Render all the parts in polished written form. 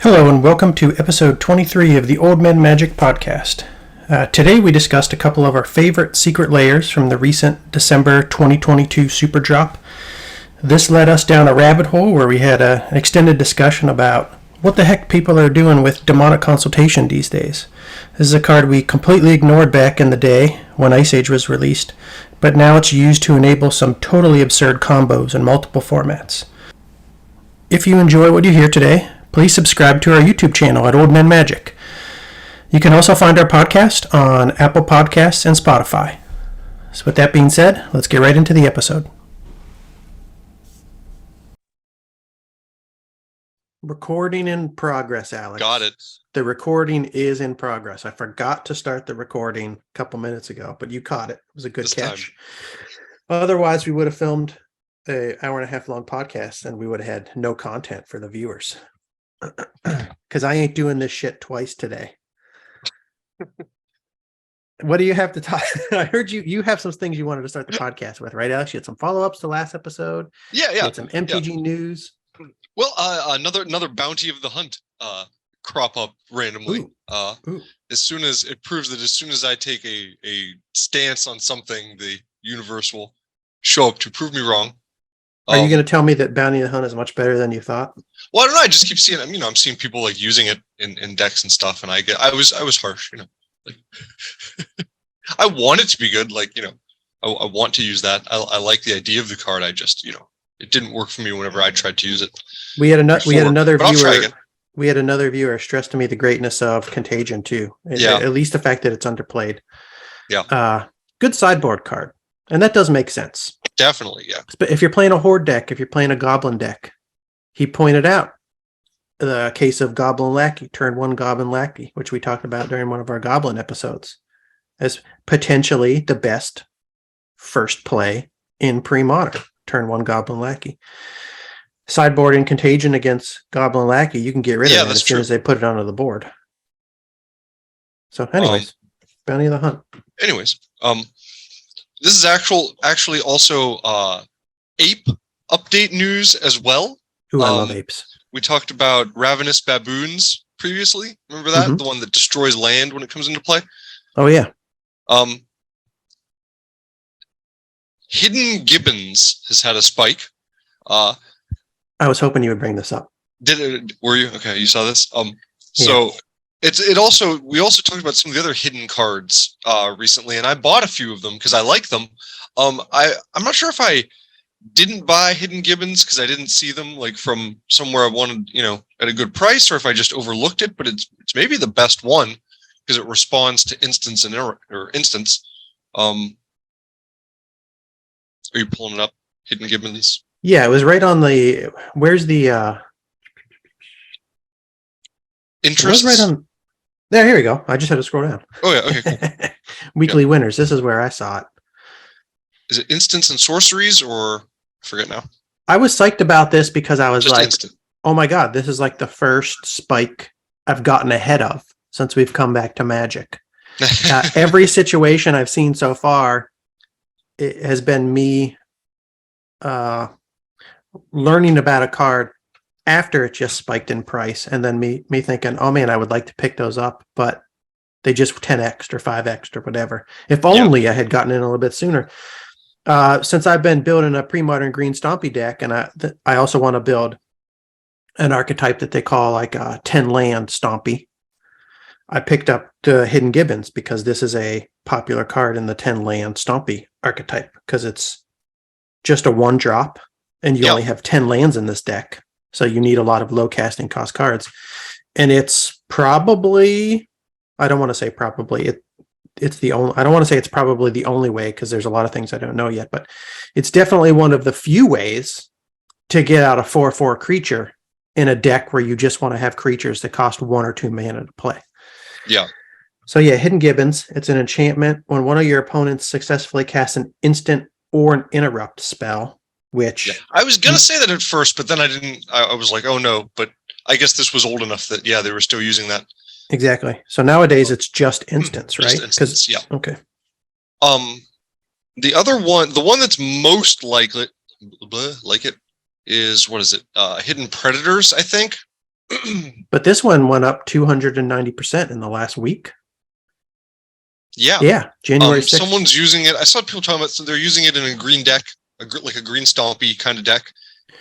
Hello and welcome to episode 23 of the Old Men Magic podcast. Today we discussed a couple of our favorite Secret Lairs from the recent December 2022 Superdrop. This led us down a rabbit hole where we had an extended discussion about what the heck people are doing with Demonic Consultation these days. This is a card we completely ignored back in the day when Ice Age was released, but now it's used to enable some totally absurd combos in multiple formats. If you enjoy what you hear today, please subscribe to our YouTube channel at Old Men Magic. You can also find our podcast on Apple Podcasts and Spotify. So with that being said, let's get right into the episode. Recording in progress, Alex. Got it. The recording is in progress. I forgot to start the recording a couple minutes ago, but you caught it. It was a good catch. Otherwise, we would have filmed an hour and a half long podcast and we would have had no content for the viewers. Because I ain't doing this shit twice today. What do you have to talk? I heard you have some things you wanted to start the podcast with, right, Alex? You had some follow-ups to last episode. Yeah. You had some MTG news. Well, another bounty of the hunt crop up randomly. Ooh. As soon as it proves that as soon as I take a stance on something, the universe will show up to prove me wrong. Are you going to tell me that Bounty of the Hunt is much better than you thought? Well, I don't know. I just keep seeing it. I'm seeing people like using it in decks and stuff, and I was harsh. Like, I want it to be good. Like, I want to use that. I like the idea of the card. I just, it didn't work for me whenever I tried to use it. We had another viewer. We had another viewer stress to me the greatness of Contagion too. At least the fact that it's underplayed. Yeah. Good sideboard card, and that does make sense. Definitely, yeah. But if you're playing a Horde deck, if you're playing a Goblin deck, he pointed out the case of Goblin Lackey, turn one Goblin Lackey, which we talked about during one of our Goblin episodes, as potentially the best first play in pre-modern. Turn one Goblin Lackey. Sideboard in Contagion against Goblin Lackey, you can get rid of it as soon as they put it onto the board. So anyways, Bounty of the Hunt. Anyways, this is actually also ape update news as well. Ooh, I love apes. We talked about ravenous baboons previously. Remember that? Mm-hmm. The one that destroys land when it comes into play? Oh, yeah. Hidden Gibbons has had a spike. I was hoping you would bring this up. Were you? Okay, you saw this? So we also talked about some of the other hidden cards recently, and I bought a few of them because I like them. I'm not sure if I didn't buy Hidden Gibbons because I didn't see them like from somewhere I wanted, at a good price, or if I just overlooked it. But it's maybe the best one because it responds to instance or instance. Are you pulling it up? Hidden Gibbons. Yeah, it was right on the. Where's the interest? It was right on. There, here we go. I just had to scroll down. Oh yeah, okay. Cool. Weekly winners. This is where I saw it. Is it instants and sorceries, or I forget now? I was psyched about this because I was just like, instant. "Oh my god, this is like the first spike I've gotten ahead of since we've come back to Magic." Every situation I've seen so far, it has been me learning about a card after it just spiked in price, and then me thinking, "Oh man, I would like to pick those up," but they just 10x or 5x or whatever. If only I had gotten in a little bit sooner. Since I've been building a pre-modern green stompy deck, and I also want to build an archetype that they call like a 10 land stompy. I picked up the Hidden Gibbons because this is a popular card in the 10 land stompy archetype because it's just a 1-drop and you only have 10 lands in this deck. So you need a lot of low casting cost cards. And it's probably, I don't want to say probably, it's the only, I don't want to say it's probably the only way because there's a lot of things I don't know yet, but it's definitely one of the few ways to get out a 4/4 creature in a deck where you just want to have creatures that cost 1 or 2 mana to play. Yeah. So yeah, Hidden Gibbons, it's an enchantment. When one of your opponents successfully casts an instant or an interrupt spell, which... I was going to say that at first, but then I was like, oh no, but I guess this was old enough that, they were still using that. Exactly. So nowadays it's just instants, right? Just instants, yeah. Okay. The other one, the one that's most like it is, what is it? Hidden Predators, I think. But this one went up 290% in the last week. Yeah. Yeah, January 6th. Someone's using it. I saw people talking about, so they're using it in a green deck, like a green stompy kind of deck.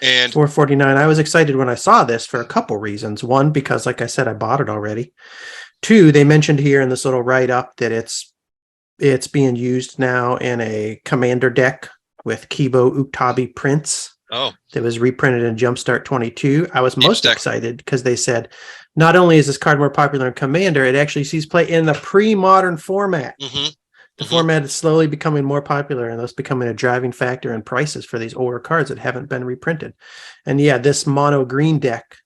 And 449. I was excited when I saw this for a couple reasons. One, because like I said, I bought it already. Two, they mentioned here in this little write-up that it's being used now in a commander deck with Kibo Uktabi prints. Oh. That was reprinted in Jumpstart 22. I was most deck. excited because they said not only is this card more popular in Commander, it actually sees play in the pre-modern format. The format is slowly becoming more popular and thus becoming a driving factor in prices for these older cards that haven't been reprinted. And yeah, this mono green deck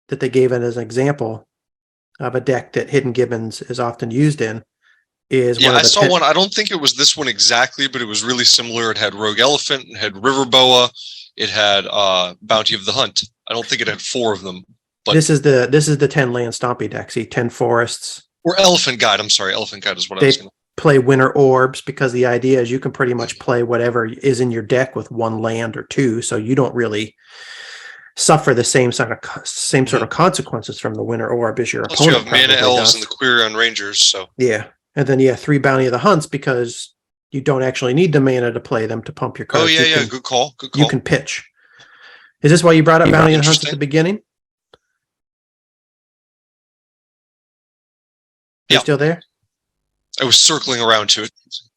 that they gave it as an example of a deck that Hidden Gibbons is often used in is one of the I saw one. I don't think it was this one exactly, but it was really similar. It had Rogue Elephant, it had River Boa, it had Bounty of the Hunt. I don't think it had 4 of them. But this is the 10 land stompy deck. See, 10 forests. Or Elephant Guide. I'm sorry, Elephant Guide is what I was going to play Winter Orbs because the idea is you can pretty much play whatever is in your deck with 1 land or 2, so you don't really suffer the same sort of consequences from the Winter Orb as your opponent. You have Mana Elves and the Quirion Rangers, so yeah, and then 3 Bounty of the Hunts because you don't actually need the mana to play them to pump your cards. Oh yeah, good call. You can pitch. Is this why you brought up Bounty of the Hunts at the beginning? You still there? I was circling around to it.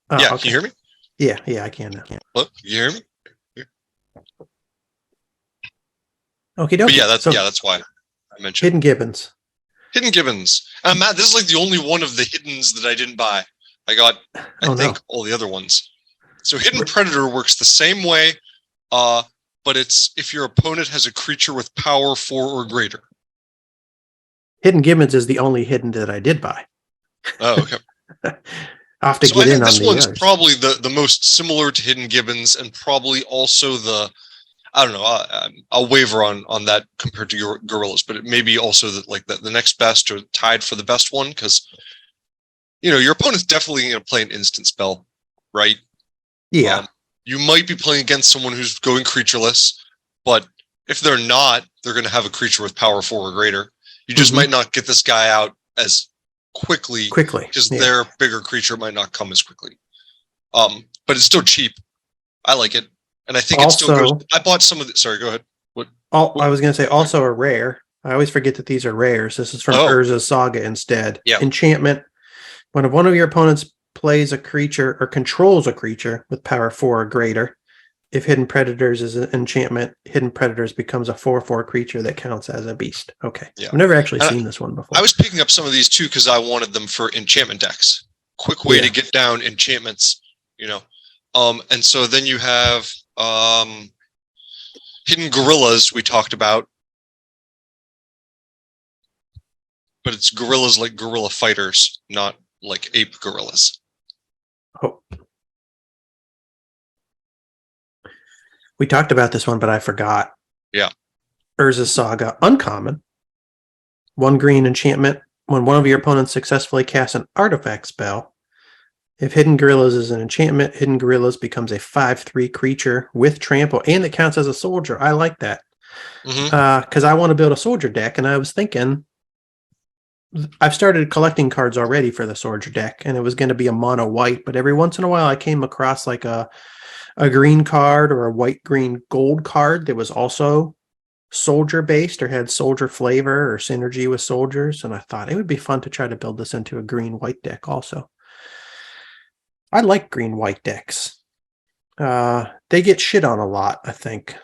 Oh, yeah, okay. Can you hear me? Yeah, I can now. Look, you hear me? Okay, but that's why I mentioned Hidden Gibbons. Hidden Gibbons. Matt, this is like the only one of the hiddens that I didn't buy. I got, I think, all the other ones. So Hidden Predator works the same way, but it's if your opponent has a creature with power 4 or greater. Hidden Gibbons is the only hidden that I did buy. Oh, okay. I have to get in on this one's others. probably the most similar to Hidden Gibbons, and probably also the, I don't know, I'll waver on that compared to your Gorillas, but it may be also the next best or tied for the best one, because your opponent's definitely going to play an instant spell, right? Yeah. You might be playing against someone who's going creatureless, but if they're not, they're going to have a creature with power 4 or greater. You just might not get this guy out as quickly because their bigger creature might not come as quickly. But it's still cheap. I like it, and I think also, it still goes. I bought some of it. Sorry, go ahead. What I was going to say also a rare. I always forget that these are rares. This is from Urza Saga instead. Yeah. Enchantment. When one of your opponents plays a creature or controls a creature with power 4 or greater, if Hidden Predators is an enchantment, Hidden Predators becomes a 4/4 creature that counts as a beast. Okay. Yeah. I've never actually seen this one before. I was picking up some of these too because I wanted them for enchantment decks. Quick way to get down enchantments, and so then you have Hidden Gorillas we talked about. But it's gorillas like gorilla fighters, not like ape gorillas. Oh. We talked about this one, but I forgot. Yeah. Urza Saga. Uncommon. 1 green enchantment. When one of your opponents successfully casts an artifact spell, if Hidden Gorillas is an enchantment, Hidden Gorillas becomes a 5/3 creature with trample, and it counts as a soldier. I like that. Because I want to build a soldier deck, and I was thinking, I've started collecting cards already for the soldier deck, and it was going to be a mono white, but every once in a while I came across like a green card or a white green gold card that was also soldier based or had soldier flavor or synergy with soldiers, and I thought it would be fun to try to build this into a green white deck also. I like green white decks. They get shit on a lot, I think,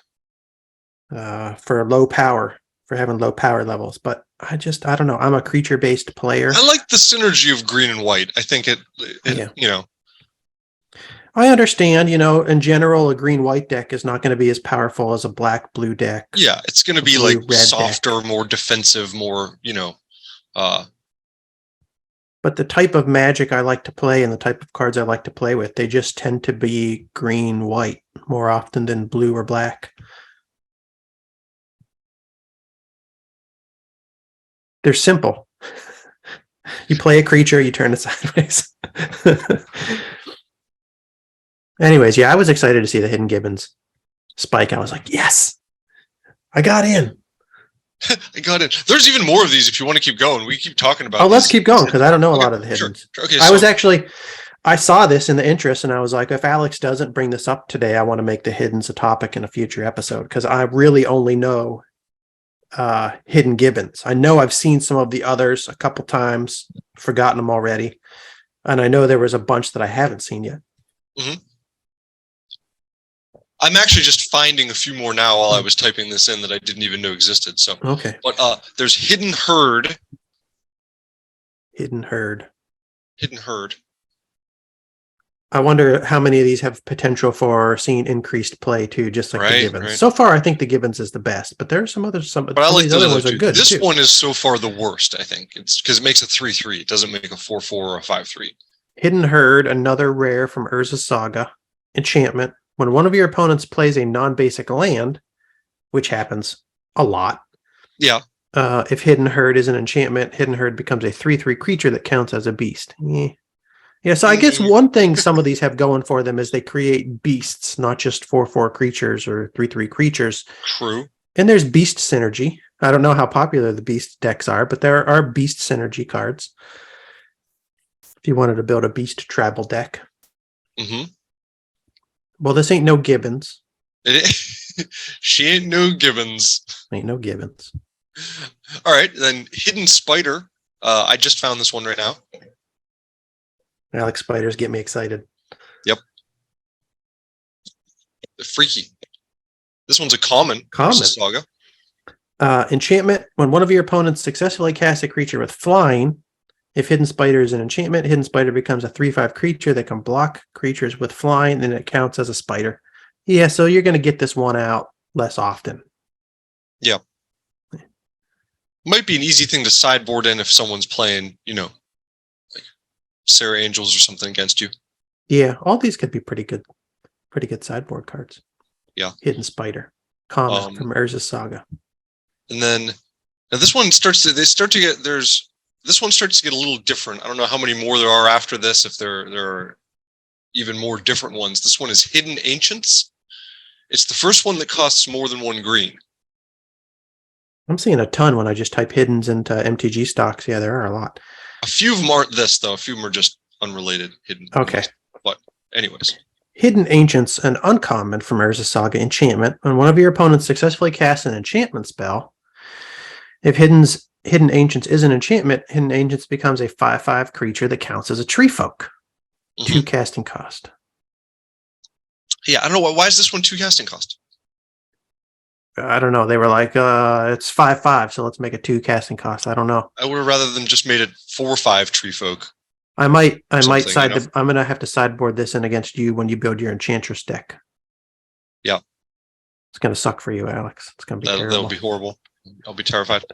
for having low power levels, but I don't know. I'm a creature based player. I like the synergy of green and white. I think it I understand, in general, a green-white deck is not going to be as powerful as a black-blue deck. Yeah, it's going to be like softer, more defensive, more, But the type of Magic I like to play and the type of cards I like to play with, they just tend to be green-white more often than blue or black. They're simple. You play a creature, you turn it sideways. Anyways, I was excited to see the Hidden Gibbons spike. I was like, yes, I got in. I got it. There's even more of these if you want to keep going. We keep talking about. Oh, let's keep going because I don't know a lot of the Sure. hiddens. Okay, I saw this in the interest and I was like, if Alex doesn't bring this up today, I want to make the hiddens a topic in a future episode because I really only know hidden gibbons. I know I've seen some of the others a couple times, forgotten them already. And I know there was a bunch that I haven't seen yet. Mm-hmm. I'm actually just finding a few more now while I was typing this in that I didn't even know existed. So okay. But there's hidden herd. Hidden herd. Hidden herd. I wonder how many of these have potential for seeing increased play too, just like the gibbons. Right. So far, I think the gibbons is the best, but there are some others. But I like these other ones are good. This too. one is so far the worst. I think it's because it makes a 3/3. It doesn't make a 4/4 or a 5/3. Hidden herd, another rare from Urza's Saga. Enchantment. When one of your opponents plays a non-basic land, which happens a lot. Yeah. If hidden herd is an enchantment, hidden herd becomes a 3/3 creature that counts as a beast. Yeah, so I guess one thing some of these have going for them is they create beasts, not just 4/4 creatures or 3/3 creatures. True. And there's beast synergy. I don't know how popular the beast decks are, but there are beast synergy cards. If you wanted to build a beast tribal deck. Mm-hmm. Well, this ain't no gibbons. She ain't no gibbons. Ain't no gibbons. All right, then hidden spider. I just found this one right now. Alex spiders get me excited. Yep. The freaky. This one's a common. Saga. Enchantment. When one of your opponents successfully casts a creature with flying, if hidden spider is an enchantment, hidden spider becomes a 3/5 creature that can block creatures with flying, and it counts as a spider. Yeah, so you're going to get this one out less often. Yeah. Might be an easy thing to sideboard in if someone's playing, like Sarah Angels or something against you. Yeah, all these could be pretty good sideboard cards. Yeah. Hidden spider. Common from Urza's Saga. And then now this one starts to get a little different. I don't know how many more there are after this, if there are even more different ones. This one is Hidden Ancients. It's the first one that costs more than 1 green. I'm seeing a ton when I just type hiddens into MTG stocks. Yeah, there are a lot. A few of them aren't this, though. A few of them are just unrelated hidden. Okay. But anyways. Hidden Ancients, an uncommon from Urza's Saga enchantment. When one of your opponents successfully casts an enchantment spell, if Hidden Ancients is an enchantment, Hidden Ancients becomes a 5/5 creature that counts as a tree folk. Mm-hmm. 2 casting cost. Yeah, I don't know. Why is this one 2 casting cost? I don't know. They were like, it's 5/5, so let's make it 2 casting cost. I don't know. I would have rather than just made it 4/5 tree folk. I might I'm going to have to sideboard this in against you when you build your Enchantress deck. Yeah. It's going to suck for you, Alex. It's going to be terrible. That'll be horrible. I'll be terrified.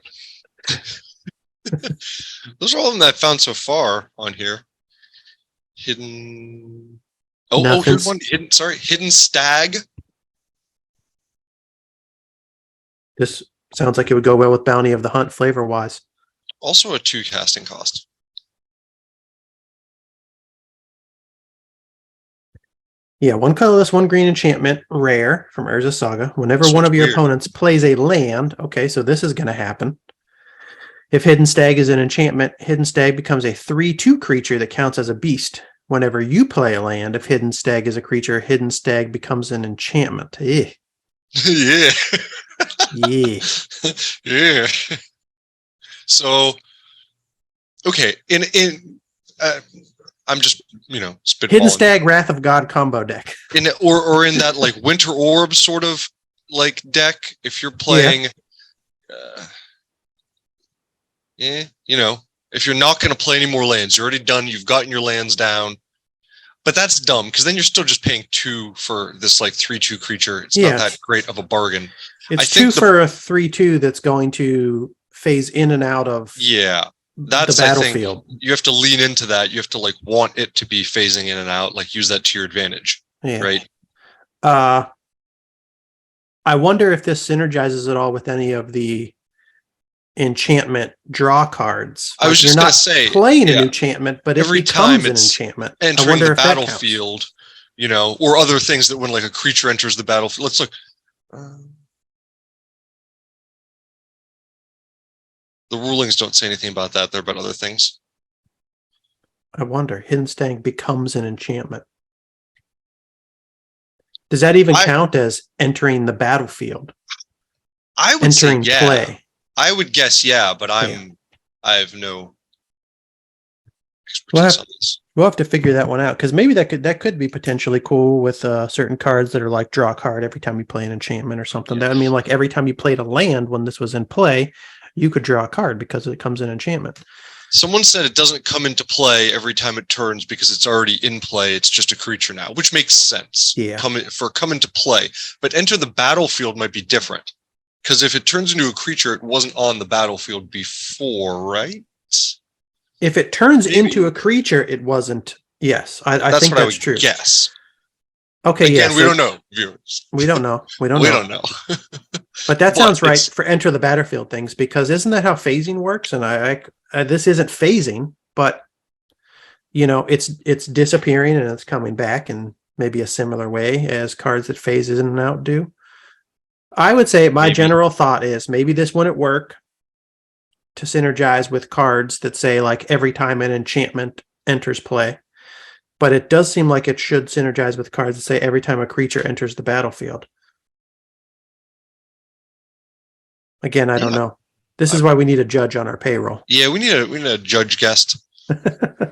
Those are all of them that I found so far on here. Hidden. Here's one. Hidden Stag. This sounds like it would go well with Bounty of the Hunt flavor-wise. Also a 2 casting cost. Yeah, 1 colorless, 1 green enchantment, rare from Urza's Saga. Whenever one of your opponents plays a land, okay, so this is going to happen. If Hidden Stag is an enchantment, Hidden Stag becomes a 3/2 creature that counts as a beast. Whenever you play a land, if Hidden Stag is a creature, Hidden Stag becomes an enchantment. Yeah. Yeah. Yeah. Yeah. So, okay, I'm just, spitballing. Hidden Stag, Wrath of God combo deck. Or in that like Winter Orb sort of like deck, if you're playing, if you're not going to play any more lands, you're already done. You've gotten your lands down, but that's dumb because then you're still just paying 2 for this like 3/2 creature. It's not that great of a bargain. It's 2 for a 3/2 that's going to phase in and out of. Yeah. That's the battlefield. You have to lean into that. You have to like want it to be phasing in and out, like use that to your advantage. Yeah. Right. I wonder if this synergizes at all with any of the enchantment draw cards. I was just going to say playing an enchantment, but every time it's an enchantment, entering the battlefield, or other things that when like a creature enters the battlefield. Let's look. The rulings don't say anything about that. They're about other things. I wonder. Hidden Stag becomes an enchantment. Does that even count as entering the battlefield? I would entering say, yeah. play. I would guess, yeah, but I have no expertise on this. We'll have to figure that one out, because maybe that could be potentially cool with certain cards that are like draw a card every time you play an enchantment or something. Yeah. That, I mean, like every time you played a land when this was in play, you could draw a card because it comes in enchantment. Someone said it doesn't come into play every time it turns because it's already in play. It's just a creature now, which makes sense. Yeah. Come into play, but enter the battlefield might be different, because if it turns into a creature, it wasn't on the battlefield before, right? If it turns into a creature, it wasn't. Yes, I think that's true. Yes. Okay. Again, we don't know, viewers. We don't know. We don't know. But that sounds right for enter the battlefield things, because isn't that how phasing works? And I this isn't phasing, but you know, it's disappearing and it's coming back in maybe a similar way as cards that phase in and out do. I would say my general thought is maybe this wouldn't work to synergize with cards that say like every time an enchantment enters play, but it does seem like it should synergize with cards that say every time a creature enters the battlefield. Again, I don't know. This is why we need a judge on our payroll. Yeah, we need a judge guest. But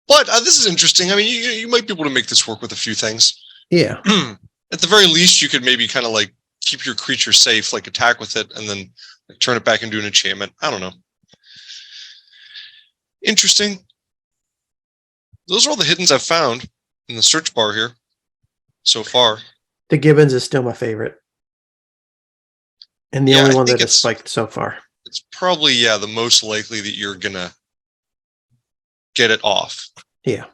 this is interesting. I mean, you might be able to make this work with a few things. Yeah. At the very least, you could maybe kind of like keep your creature safe, like attack with it, and then like, turn it back into an enchantment. I don't know. Interesting. Those are all the hiddens I've found in the search bar here so far. The Gibbons is still my favorite. And the only one that has spiked so far. It's probably, the most likely that you're going to get it off. Yeah.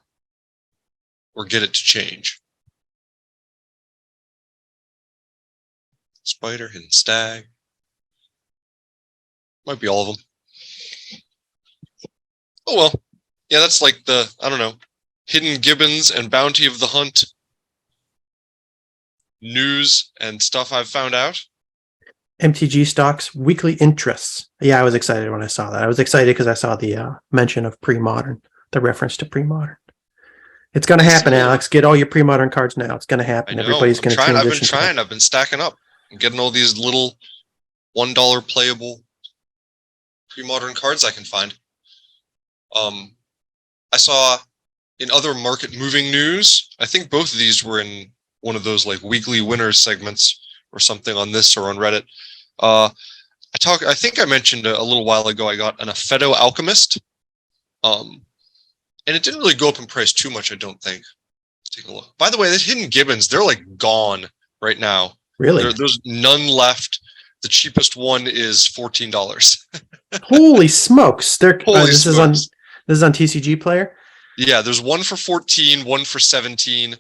Or get it to change. Spider, Hidden Stag. Might be all of them. Oh, well. Yeah, that's like the, I don't know, Hidden Gibbons and Bounty of the Hunt news and stuff I've found out. MTG stocks weekly interests. Yeah, I was excited when I saw that. I was excited because I saw the mention of pre-modern, the reference to pre-modern. It's going to happen, Alex. Get all your pre-modern cards now. It's going to happen. Everybody's going to transition. I've been trying. I've been stacking up and getting all these little $1 playable pre-modern cards I can find. I saw in other market moving news, I think both of these were in one of those like weekly winners segments or something on this or on Reddit. I think I mentioned a little while ago, I got an Aphedo Alchemist. And it didn't really go up in price too much, I don't think. Let's take a look. By the way, the Hidden Gibbons, they're like gone right now. Really? There's none left. The cheapest one is $14. Holy smokes. This is on TCG Player? Yeah, there's one for 14, one for 17,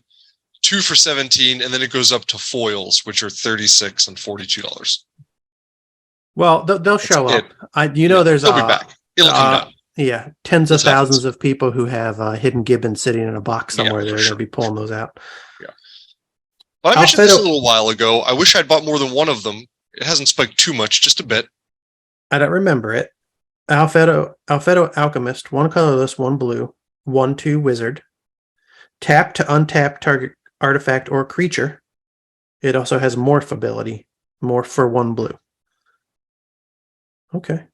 two for 17, and then it goes up to foils, which are 36 and $42. Well, they'll show up. There's they'll be back. It'll come down. Yeah, tens of thousands of people who have Hidden Gibbons sitting in a box somewhere. They're going to be pulling those out. Yeah. Well, I mentioned this a little while ago. I wish I'd bought more than one of them. It hasn't spiked too much, just a bit. I don't remember it. Aphedo Alchemist, 1 colorless, 1 blue, 1/2 wizard. Tap to untap target artifact or creature. It also has morph ability. Morph for 1 blue. Okay.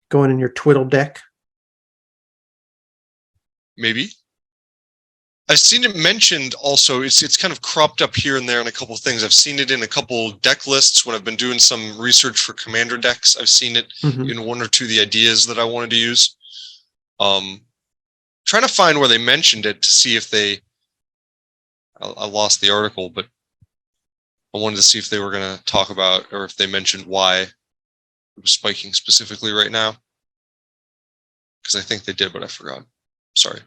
Going in your twiddle deck. Maybe. I've seen it mentioned also. It's kind of cropped up here and there in a couple of things. I've seen it in a couple deck lists when I've been doing some research for commander decks. I've seen it in 1 or 2 of the ideas that I wanted to use. Trying to find where they mentioned it to see if they. I lost the article, but I wanted to see if they were going to talk about or if they mentioned why it was spiking specifically right now. Because I think they did, but I forgot. Sorry.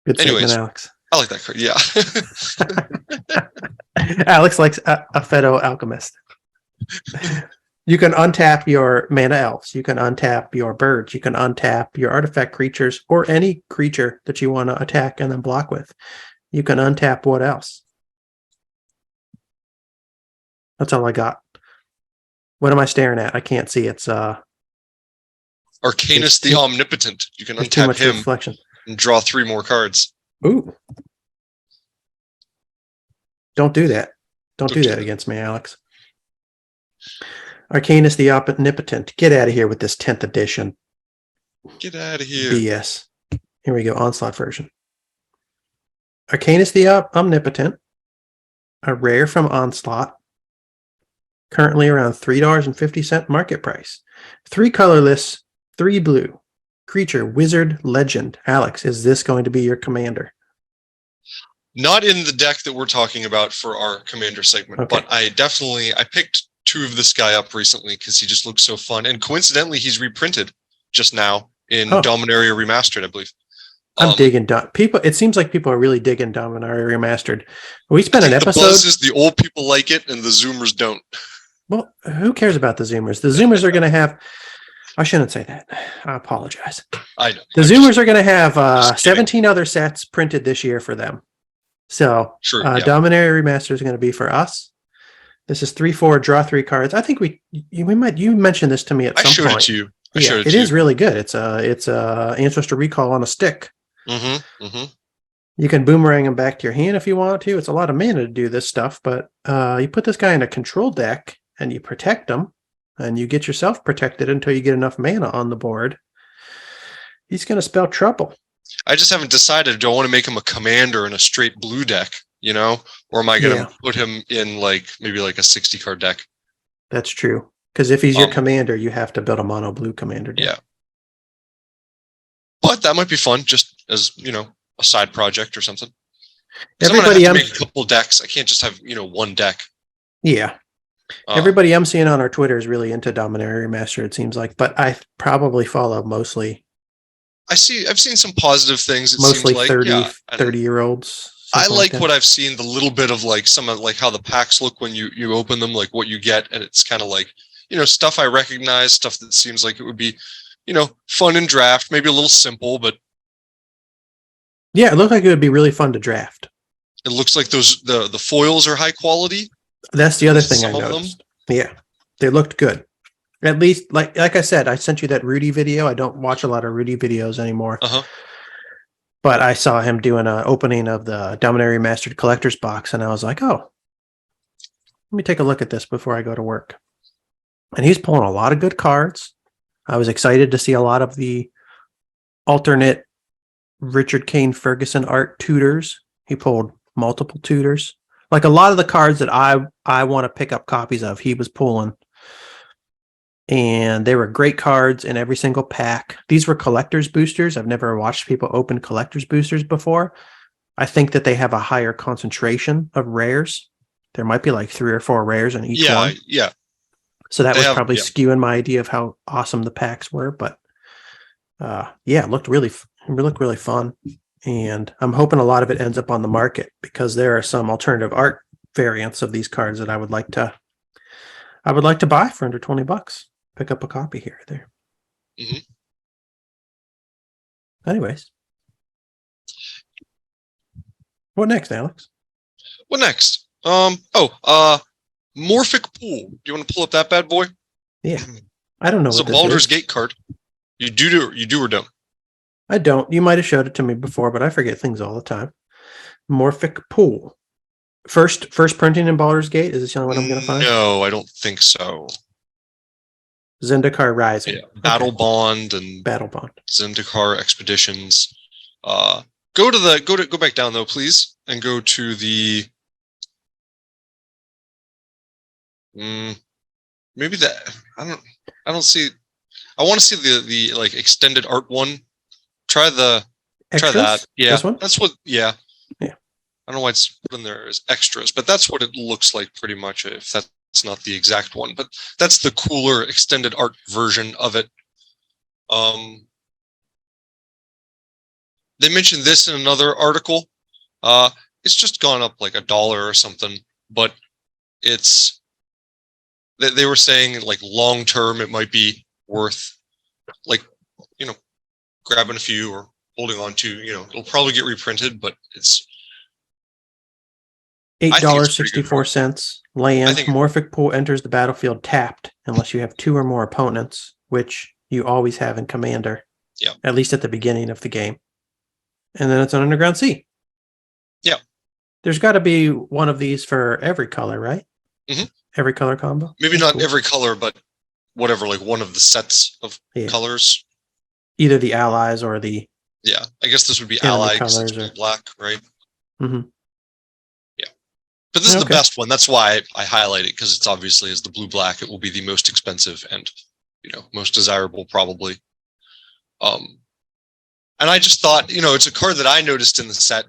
Good statement, Alex. I like that card. Yeah. Alex likes Aphedo Alchemist. You can untap your mana elves. You can untap your birds. You can untap your artifact creatures or any creature that you want to attack and then block with. You can untap what else? That's all I got. What am I staring at? I can't see. It's Arcanus the Omnipotent. You can there's too untap much him reflection. and draw 3 more cards. Ooh. Don't do that. Don't do that against me, Alex. Arcanus the Omnipotent. Get out of here with this 10th edition. Get out of here. BS. Here we go. Onslaught version. Arcanus the Omnipotent. A rare from Onslaught. Currently around $3.50 market price. 3 colorless, 3 blue. Creature, wizard, legend. Alex, is this going to be your commander? Not in the deck that we're talking about for our commander segment, Okay. but I picked 2 of this guy up recently because he just looks so fun. And coincidentally, he's reprinted just now in Dominaria Remastered, I believe. I'm digging people. It seems like people are really digging Dominaria Remastered. We spent an episode. The buzz is the old people like it, and the Zoomers don't. Well, who cares about the Zoomers? The Zoomers are going to have. I shouldn't say that. I apologize. I know. The Zoomers are going to have 17 other sets printed this year for them. So sure, Dominaria Remastered is going to be for us. This is 3/4, draw 3 cards. I think you mentioned this to me at some point. I showed it to you. It is really good. It's a Ancestor Recall on a stick. Mm-hmm. Mm-hmm. You can boomerang them back to your hand if you want to. It's a lot of mana to do this stuff, but you put this guy in a control deck and you protect him, and you get yourself protected until you get enough mana on the board. He's going to spell trouble. I just haven't decided. Do I want to make him a commander in a straight blue deck, or am I going to put him in maybe a 60 card deck? That's true. Because if he's your commander, you have to build a mono blue commander deck. Yeah. But that might be fun, just as, a side project or something. Everybody, I'm going to make a couple decks. I can't just have, one deck. Yeah. Everybody I'm seeing on our Twitter is really into Dominaria Remastered, it seems like, but I probably follow mostly. I've seen some positive things. It mostly seems like 30-year-olds. I like what I've seen, the little bit of some of how the packs look when you open them, what you get. And it's kind of stuff I recognize, stuff that seems like it would be, fun in draft, maybe a little simple, but. Yeah, it looked like it would be really fun to draft. It looks like the foils are high quality. That's the other thing I noticed. Yeah, they looked good. At least, like I said, I sent you that Rudy video. I don't watch a lot of Rudy videos anymore. But I saw him doing an opening of the Dominaria Remastered Collector's Box, and I was like, oh, let me take a look at this before I go to work. And he's pulling a lot of good cards. I was excited to see a lot of the alternate Richard Kane Ferguson art tutors. He pulled multiple tutors. Like a lot of the cards that I want to pick up copies of, he was pulling. And they were great cards in every single pack. These were collector's boosters. I've never watched people open collector's boosters before. I think that they have a higher concentration of rares. There might be 3 or 4 rares in each one. Yeah. So that was probably skewing my idea of how awesome the packs were. But it looked really fun. And I'm hoping a lot of it ends up on the market because there are some alternative art variants of these cards that I would like to buy for under $20. Pick up a copy here or there. Mm-hmm. Anyways. What next, Alex? What next? Morphic Pool. Do you want to pull up that bad boy? Yeah. I don't know what this is. It's a Baldur's Gate card. You do or don't? I don't. You might have showed it to me before, but I forget things all the time. Morphic Pool. First printing in Baldur's Gate? Is this the only one I'm going to find? No, I don't think so. Zendikar Rising. Yeah. Battle Bond and Zendikar Expeditions. Go back down though, please, and go to the. Maybe that I don't see. I want to see the extended art one. Try that. Yeah, this one? That's what. Yeah. Yeah. I don't know why it's put in there as extras, but that's what it looks like pretty much. If that's not the exact one, but that's the cooler extended art version of it. They mentioned this in another article. It's just gone up $1 or something, but it's. They were saying long term it might be worth grabbing a few or holding on to. It'll probably get reprinted, but it's $8.64 land. Morphic Pool enters the battlefield tapped unless you have 2 or more opponents, which you always have in Commander. Yeah. At least at the beginning of the game. And then it's an Underground Sea. Yeah. There's got to be one of these for every color, right? Mhm. Every color combo? Maybe That's not cool. every color, but whatever, like one of the sets of colors. Either the allies or the... Yeah, I guess this would be enemy ally 'cause colors it's blue or... black, right? Mm-hmm. Yeah. But this is the Okay. best one. That's why I highlight it, because it's obviously as the blue black, it will be the most expensive and, you know, most desirable probably. And I just thought, you know, it's a card that I noticed in the set,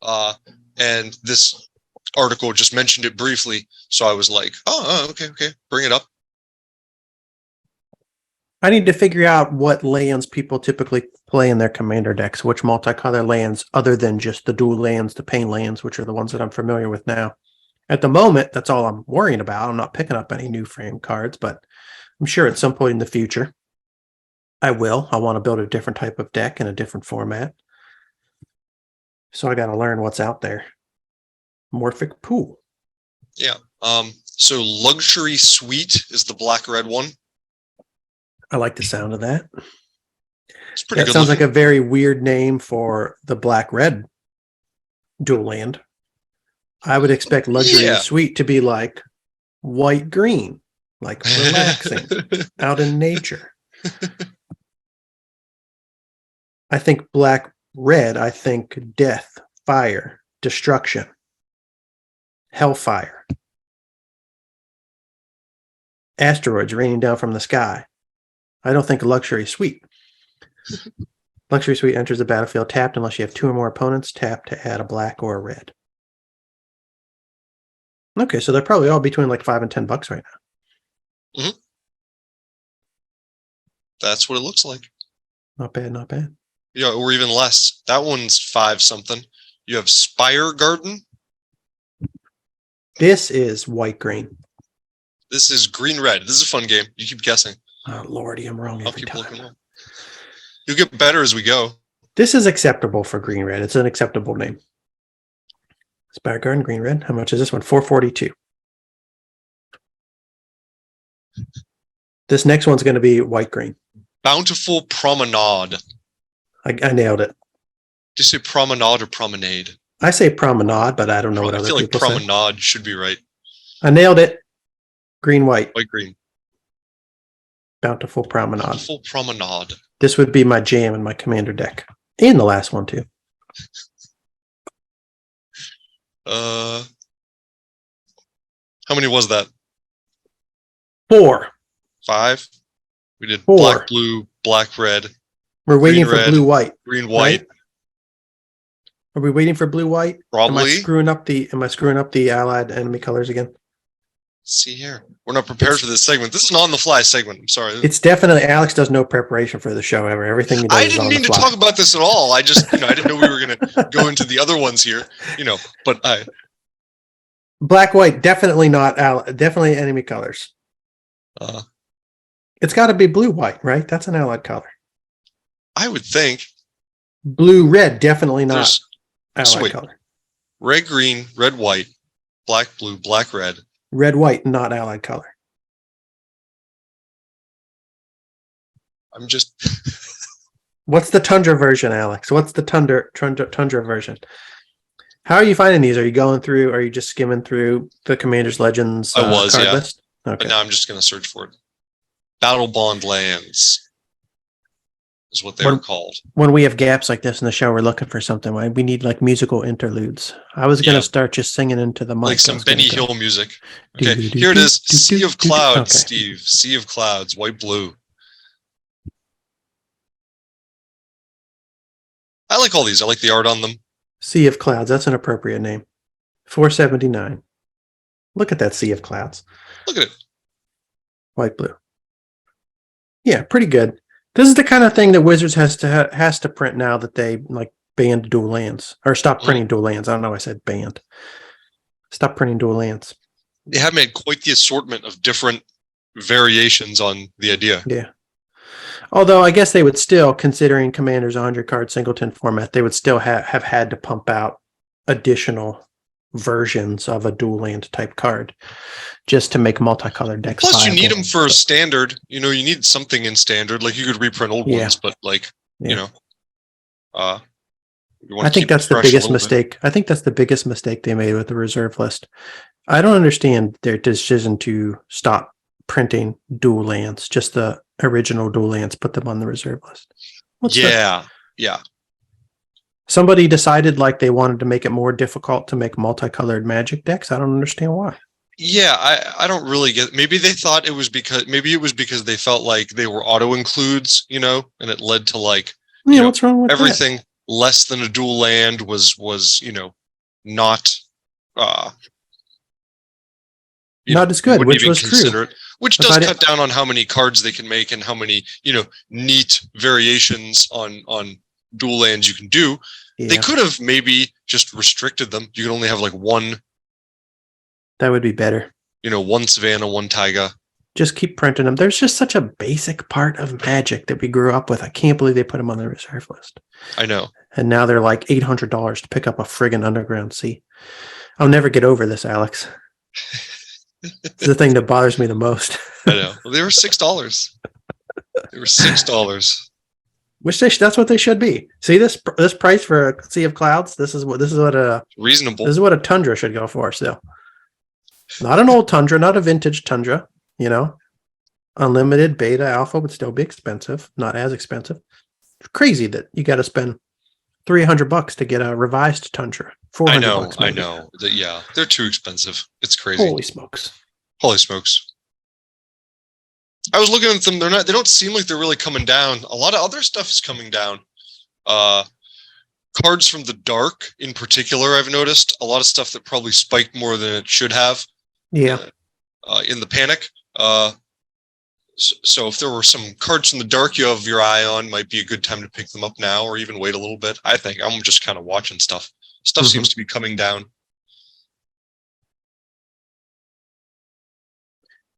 and this article just mentioned it briefly, so I was like, oh, okay, bring it up. I need to figure out what lands people typically play in their Commander decks, which multicolor lands other than just the dual lands, the pain lands, which are the ones that I'm familiar with now. At the moment, that's all I'm worrying about. I'm not picking up any new frame cards, but I'm sure at some point in the future, I will. I want to build a different type of deck in a different format. So I got to learn what's out there. Morphic Pool. Yeah. So Luxury Suite is the black-red one. I like the sound of that. It's pretty good. That sounds looking. like a very weird name for the black-red dual land. I would expect Luxury Suite to be like white-green, like relaxing, out in nature. I think black-red, I think death, fire, destruction, hellfire, asteroids raining down from the sky. I don't think Luxury Suite. Luxury Suite enters the battlefield tapped unless you have 2 or more opponents. Tap to add a black or a red. Okay, so they're probably all between like $5 and $10 right now. Mm-hmm. That's what it looks like. Not bad, not bad. Yeah, or even less. That one's 5 something. You have Spire Garden. This is white-green. This is green-red. This is a fun game. You keep guessing. Oh, Lordy, I'm wrong I'll every keep time. looking wrong. You'll get better as we go. This is acceptable for green-red. It's an acceptable name. Spire Garden, green-red. How much is this one? $4.42. This next one's going to be white-green. Bountiful Promenade. I nailed it. Do you say promenade or promenade? I say promenade, but I don't know what I other feel like people say. promenade should be right. I nailed it. Green-white. White-green. Bountiful Promenade. Bountiful Promenade. This would be my jam in my Commander deck. And the last one, too. How many was that? 4. 5? We did 4. black, blue, black, red. We're waiting green, for red, blue-white. Green, white. Right? Are we waiting for blue-white? Probably. Am I screwing up the allied enemy colors again? Let's see here. We're not prepared for this segment. This is an on-the-fly segment. I'm sorry. It's definitely Alex does no preparation for the show ever. Everything he does I is didn't on mean the to fly. talk about this at all. I just, I didn't know we were going to go into the other ones here, but Black-white, definitely not definitely enemy colors. It's got to be blue-white, right? That's an allied color. I would think. Blue-red, definitely not allied sweet. color. Red, green, red, white, black, blue, black, red. Red-white, not allied color. I'm just... What's the Tundra version, Alex? What's the Tundra version? How are you finding these? Are you going through, are you just skimming through the Commander's Legends I was, card yeah. list? Okay. But now I'm just going to search for it. Battle Bond Lands is what they're called. When we have gaps like this in the show, we're looking for something. Right? We need like musical interludes. I was going to start just singing into the mic. Like some Benny Hill music. Okay, here it is. Sea of Clouds, okay. Steve. Sea of Clouds, white, blue. I like all these. I like the art on them. Sea of Clouds. That's an appropriate name. $4.79. Look at that Sea of Clouds. Look at it. White, blue. Yeah, pretty good. This is the kind of thing that Wizards has to print now that they like banned dual lands or stop printing dual lands. I don't know. I said banned. Stop printing dual lands. They have made quite the assortment of different variations on the idea. Yeah. Although I guess they would still, considering Commander's 100-card singleton format, they would still have had to pump out additional versions of a dual land type card, just to make multicolored decks. Plus, you viable. need them for standard. You need something in standard. Like you could reprint old ones, but like I think that's the biggest mistake. I think that's the biggest mistake they made with the reserve list. I don't understand their decision to stop printing dual lands, just the original dual lands, put them on the reserve list. Yeah. Somebody decided like they wanted to make it more difficult to make multicolored Magic decks. I don't understand why. Yeah, I don't really get. Maybe they thought it was because they felt like they were auto includes, and it led to like what's wrong with everything that? Less than a dual land was not not as good, which was true. Which does cut down on how many cards they can make and how many neat variations on dual lands you can do. They could have maybe just restricted them. You can only have like one. That would be better. One Savannah, one Taiga. Just keep printing them. There's just such a basic part of Magic that we grew up with. I can't believe they put them on the reserve list. I know. And now they're like $800 to pick up a friggin' Underground Sea. I'll never get over this, Alex. It's the thing that bothers me the most. I know. Well, they were $6. They were $6. Which that's what they should be. See this price for a Sea of Clouds? This is what a reasonable. This is what a Tundra should go for still. Not an old Tundra, not a vintage Tundra, Unlimited, beta, alpha would still be expensive, not as expensive. It's crazy that you got to spend $300 to get a revised Tundra. $400. I know. Yeah, they're too expensive. It's crazy. Holy smokes. I was looking at them. They don't seem like they're really coming down. A lot of other stuff is coming down. Cards from the dark in particular, I've noticed a lot of stuff that probably spiked more than it should have. Yeah. In the panic. So if there were some cards from the dark you have your eye on, might be a good time to pick them up now or even wait a little bit. I think I'm just kind of watching stuff. Stuff seems to be coming down.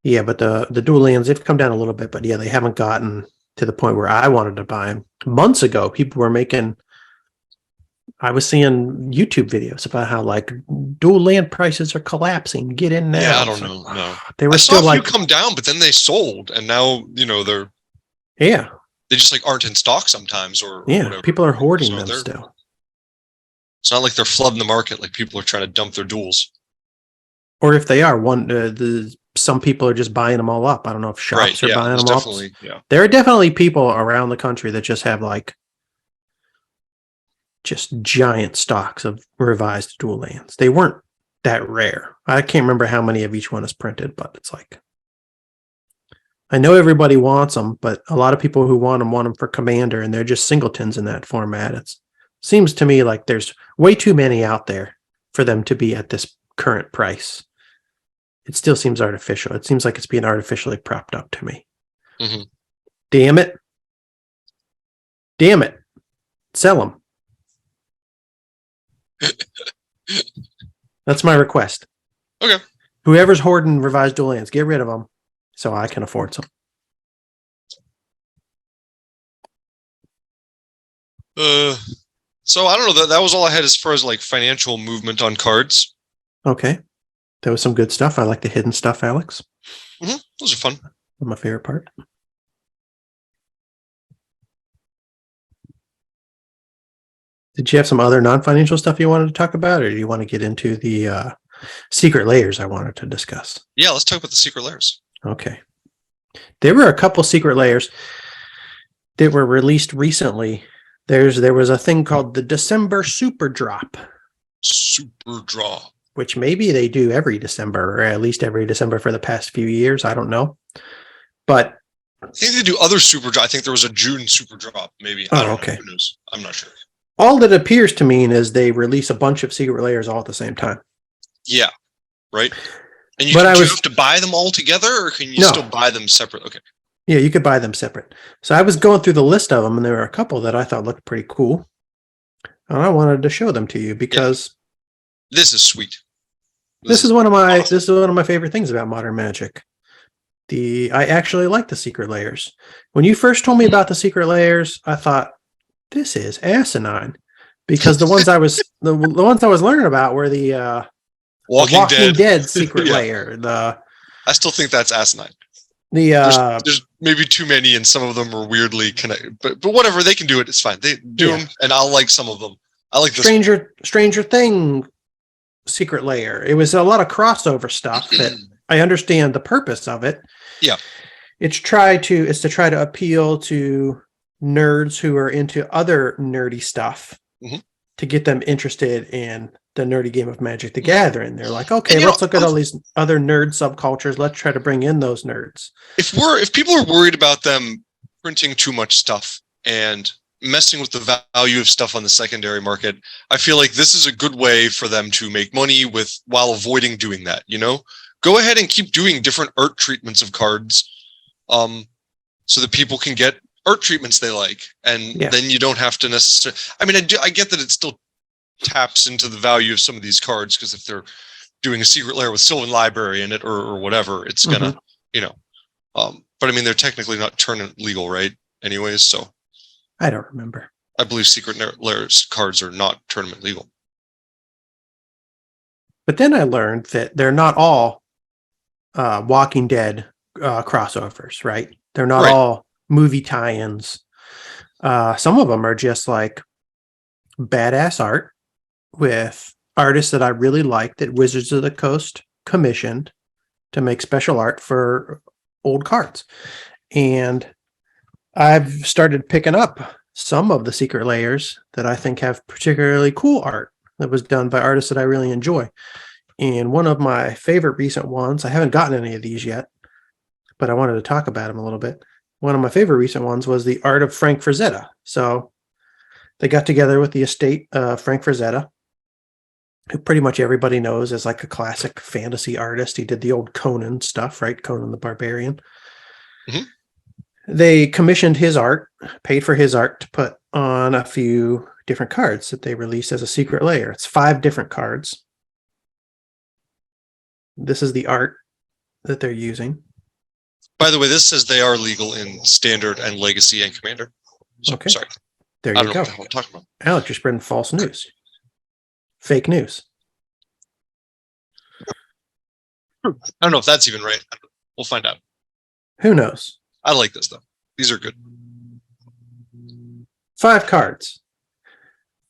Yeah, but the dual lands, they've come down a little bit, but yeah, they haven't gotten to the point where I wanted to buy them. Months ago, people were I was seeing YouTube videos about how like dual land prices are collapsing. Get in now. Yeah, I don't know. No, they were still like come down, but then they sold, and now they're they just like aren't in stock sometimes, or whatever. People are hoarding them still. It's not like they're flooding the market like people are trying to dump their duels. Or if they are, some people are just buying them all up. I don't know if shops are buying them up. Yeah. There are definitely people around the country that just have like just giant stocks of revised dual lands. They weren't that rare. I can't remember how many of each one is printed, but it's like, I know everybody wants them, but a lot of people who want them for Commander, and they're just singletons in that format. It seems to me like there's way too many out there for them to be at this current price. It still seems artificial. It seems like it's being artificially propped up to me. Mm-hmm. Damn it. Sell them. That's my request. Okay. Whoever's hoarding revised dual lands, get rid of them so I can afford some. So I don't know. That was all I had as far as like financial movement on cards. Okay. That was some good stuff. I like the hidden stuff, Alex. Mm-hmm. Those are fun. My favorite part. Did you have some other non-financial stuff you wanted to talk about, or do you want to get into the Secret Lairs I wanted to discuss? Yeah, let's talk about the Secret Lairs. Okay. There were a couple Secret Lairs that were released recently. There was a thing called the December Superdrop. Superdrop. Which maybe they do every December, or at least every December for the past few years. I don't know. But I think they do other Superdrop. I think there was a June Superdrop, maybe. Okay. Who knows? I'm not sure. All that appears to mean is they release a bunch of Secret Lairs all at the same time. Yeah. Right? And do you have to buy them all together, or can you still buy them separate? Okay. Yeah, you could buy them separate. So I was going through the list of them, and there were a couple that I thought looked pretty cool. And I wanted to show them to you because this is sweet. This is one of my favorite things about Modern Magic. I actually like the Secret Lairs. When you first told me about the Secret Lairs, I thought, this is asinine, because the ones I was learning about were the Walking Dead. Dead Secret Yeah. Lair. I still think that's asinine. The There's maybe too many, and some of them are weirdly connected. But whatever, they can do it. It's fine. They do them, and I'll like some of them. I like this Stranger Thing Secret Lair. It was a lot of crossover stuff that I understand the purpose of it. Yeah. It's to try to appeal to nerds who are into other nerdy stuff to get them interested in the nerdy game of Magic the Gathering. They're like, okay, let's look at all these other nerd subcultures. Let's try to bring in those nerds. If people are worried about them printing too much stuff and messing with the value of stuff on the secondary market, I feel like this is a good way for them to make money while avoiding doing that. Go ahead and keep doing different art treatments of cards, so that people can get art treatments they like, and then you don't have to necessarily. I mean, I get that it still taps into the value of some of these cards, because if they're doing a Secret Lair with Sylvan Library in it or whatever, it's gonna, but I mean, they're technically not tournament legal, right? Anyways, so I don't remember. I believe Secret Lairs cards are not tournament legal. But then I learned that they're not all Walking Dead crossovers, right? They're not all movie tie-ins. Some of them are just like badass art with artists that I really like that Wizards of the Coast commissioned to make special art for old cards. And I've started picking up some of the Secret Lairs that I think have particularly cool art that was done by artists that I really enjoy. And one of my favorite recent ones, I haven't gotten any of these yet, but I wanted to talk about them a little bit. One of my favorite recent ones was the art of Frank Frazetta. So they got together with the estate of Frank Frazetta, who pretty much everybody knows as like a classic fantasy artist. He did the old Conan stuff, right? Conan the Barbarian. They commissioned his art, paid for his art to put on a few different cards that they released as a Secret Lair. It's 5 different cards. This is the art that they're using. By the way, this says they are legal in Standard and Legacy and Commander. So, okay. Sorry. There I you don't go. know what the hell I'm talking about. Alex, you're spreading false news. Fake news. I don't know if that's even right. We'll find out. Who knows? I like this, though. These are good. 5 cards.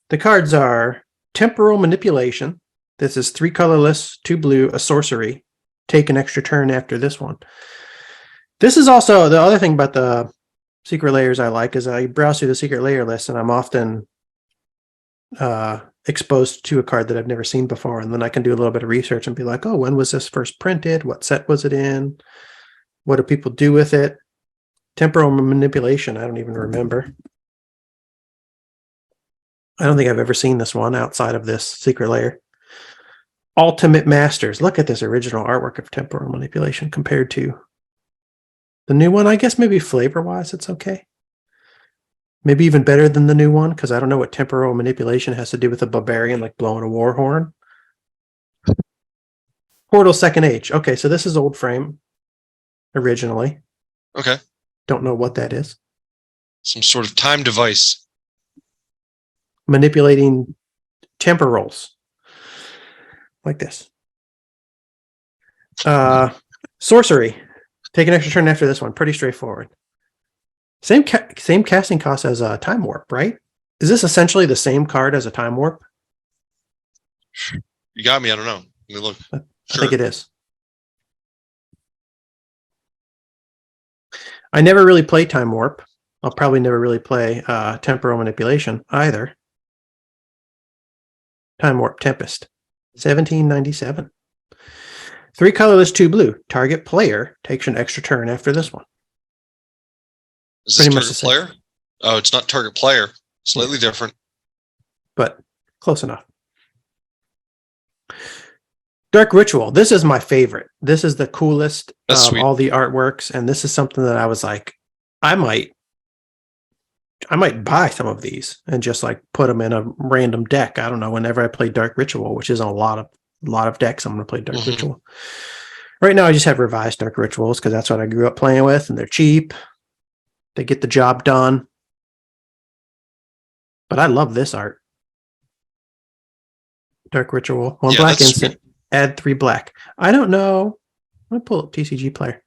The cards are Temporal Manipulation. This is 3 colorless, 2 blue, a sorcery. Take an extra turn after this one. This is also the other thing about the Secret Lairs I like is I browse through the Secret Lair list and I'm often exposed to a card that I've never seen before. And then I can do a little bit of research and be like, oh, when was this first printed? What set was it in? What do people do with it? Temporal Manipulation, I don't even remember. I don't think I've ever seen this one outside of this Secret Lair. Ultimate Masters. Look at this original artwork of Temporal Manipulation compared to the new one. I guess maybe flavor-wise it's okay. Maybe even better than the new one, because I don't know what Temporal Manipulation has to do with a barbarian like blowing a war horn. Portal Second Age. Okay, so this is old frame originally. Okay. Don't know what that is. Some sort of time device. Manipulating temporals. Like this. Sorcery. Take an extra turn after this one. Pretty straightforward. Same casting cost as a Time Warp, right? Is this essentially the same card as a Time Warp? You got me. I don't know. Let me look. I think it is. I never really play Time Warp. I'll probably never really play Temporal Manipulation either. Time Warp Tempest. 1797. 3 colorless, 2 blue. Target player takes an extra turn after this one. Is this target player? Oh, it's not target player. Slightly different. But close enough. Dark Ritual. This is my favorite. This is the coolest of all the artworks. And this is something that I was like, I might buy some of these and just like put them in a random deck. I don't know, whenever I play Dark Ritual, which is on a lot of decks, I'm going to play Dark Ritual. Right now, I just have revised Dark Rituals because that's what I grew up playing with, and they're cheap. They get the job done. But I love this art. Dark Ritual. One black instant. Add 3 black. I don't know. I'm going to pull up TCG Player.